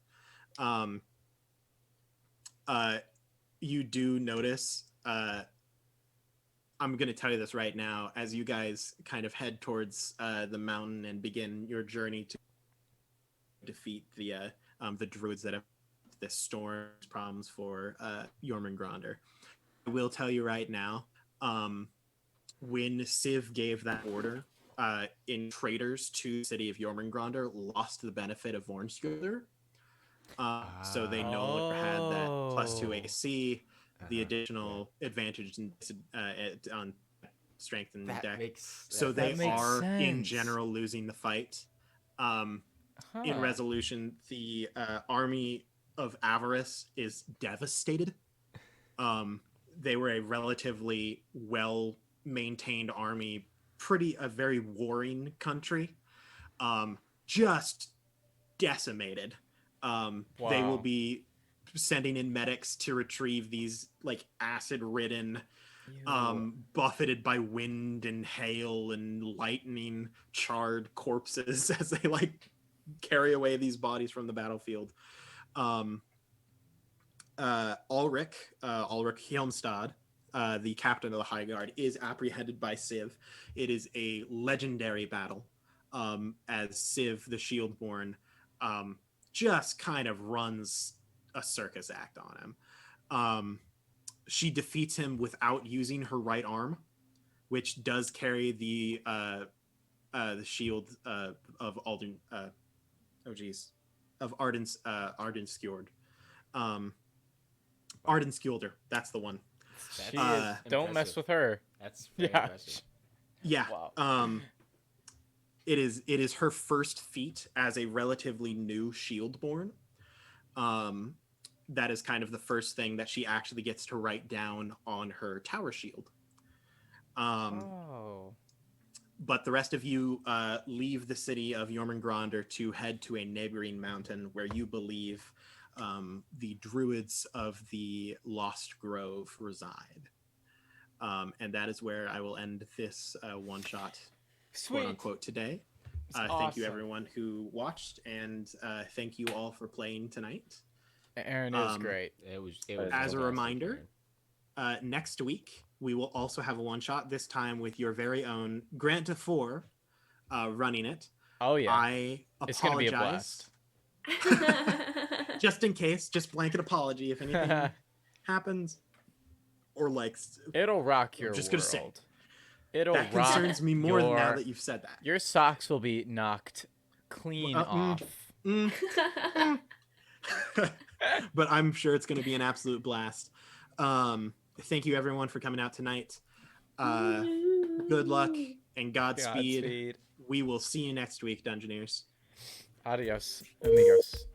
You do notice, I'm going to tell you this right now, as you guys kind of head towards the mountain and begin your journey to defeat the druids that have the storm's problems for Jormungrandr. I will tell you right now, when Civ gave that order, in traders to the city of Jormungrandr lost the benefit of Vornskjöldr. So they no longer had that +2 AC, the additional advantage on strength and That deck. makes So that they makes are in sense. general losing the fight. In resolution, the army of Avarice is devastated. They were a relatively well-maintained army, a very warring country, just decimated. They will Wow. be sending in medics to retrieve these like acid-ridden, buffeted by wind and hail and lightning, charred corpses as they like carry away these bodies from the battlefield. Ulrich Hjelmstad, the captain of the High Guard, is apprehended by Civ. It is a legendary battle, as Civ, the Shieldborn, just kind of runs a circus act on him. She defeats him without using her right arm, which does carry the shield of Alden. Of Ardenskjord. Ardenskjolder, that's the one. She is, don't mess with her. That's very Yeah. impressive. Yeah. Wow. It is her first feat as a relatively new Shieldborn. That is kind of the first thing that she actually gets to write down on her tower shield. Oh. But the rest of you leave the city of Jormungrandr to head to a neighboring mountain where you believe the druids of the Lost Grove reside. And that is where I will end this one-shot, Sweet. quote-unquote, today. Thank you, Awesome. everyone who watched, and thank you all for playing tonight. Aaron, it was great. It was As a fantastic, reminder, man. next week we will also have a one-shot, this time with your very own Grant to 4 running it. Oh yeah. I It's gonna be a apologize. blast. Just in case, just blanket apology if anything happens, or like It'll rock I'm your just world. gonna say It'll that rock concerns me more now your- that you've said that. Your socks will be knocked clean off. But I'm sure it's going to be an absolute blast. Thank you everyone for coming out tonight. Good luck and Godspeed. Godspeed. We will see you next week, Dungeoneers. Adios, amigos.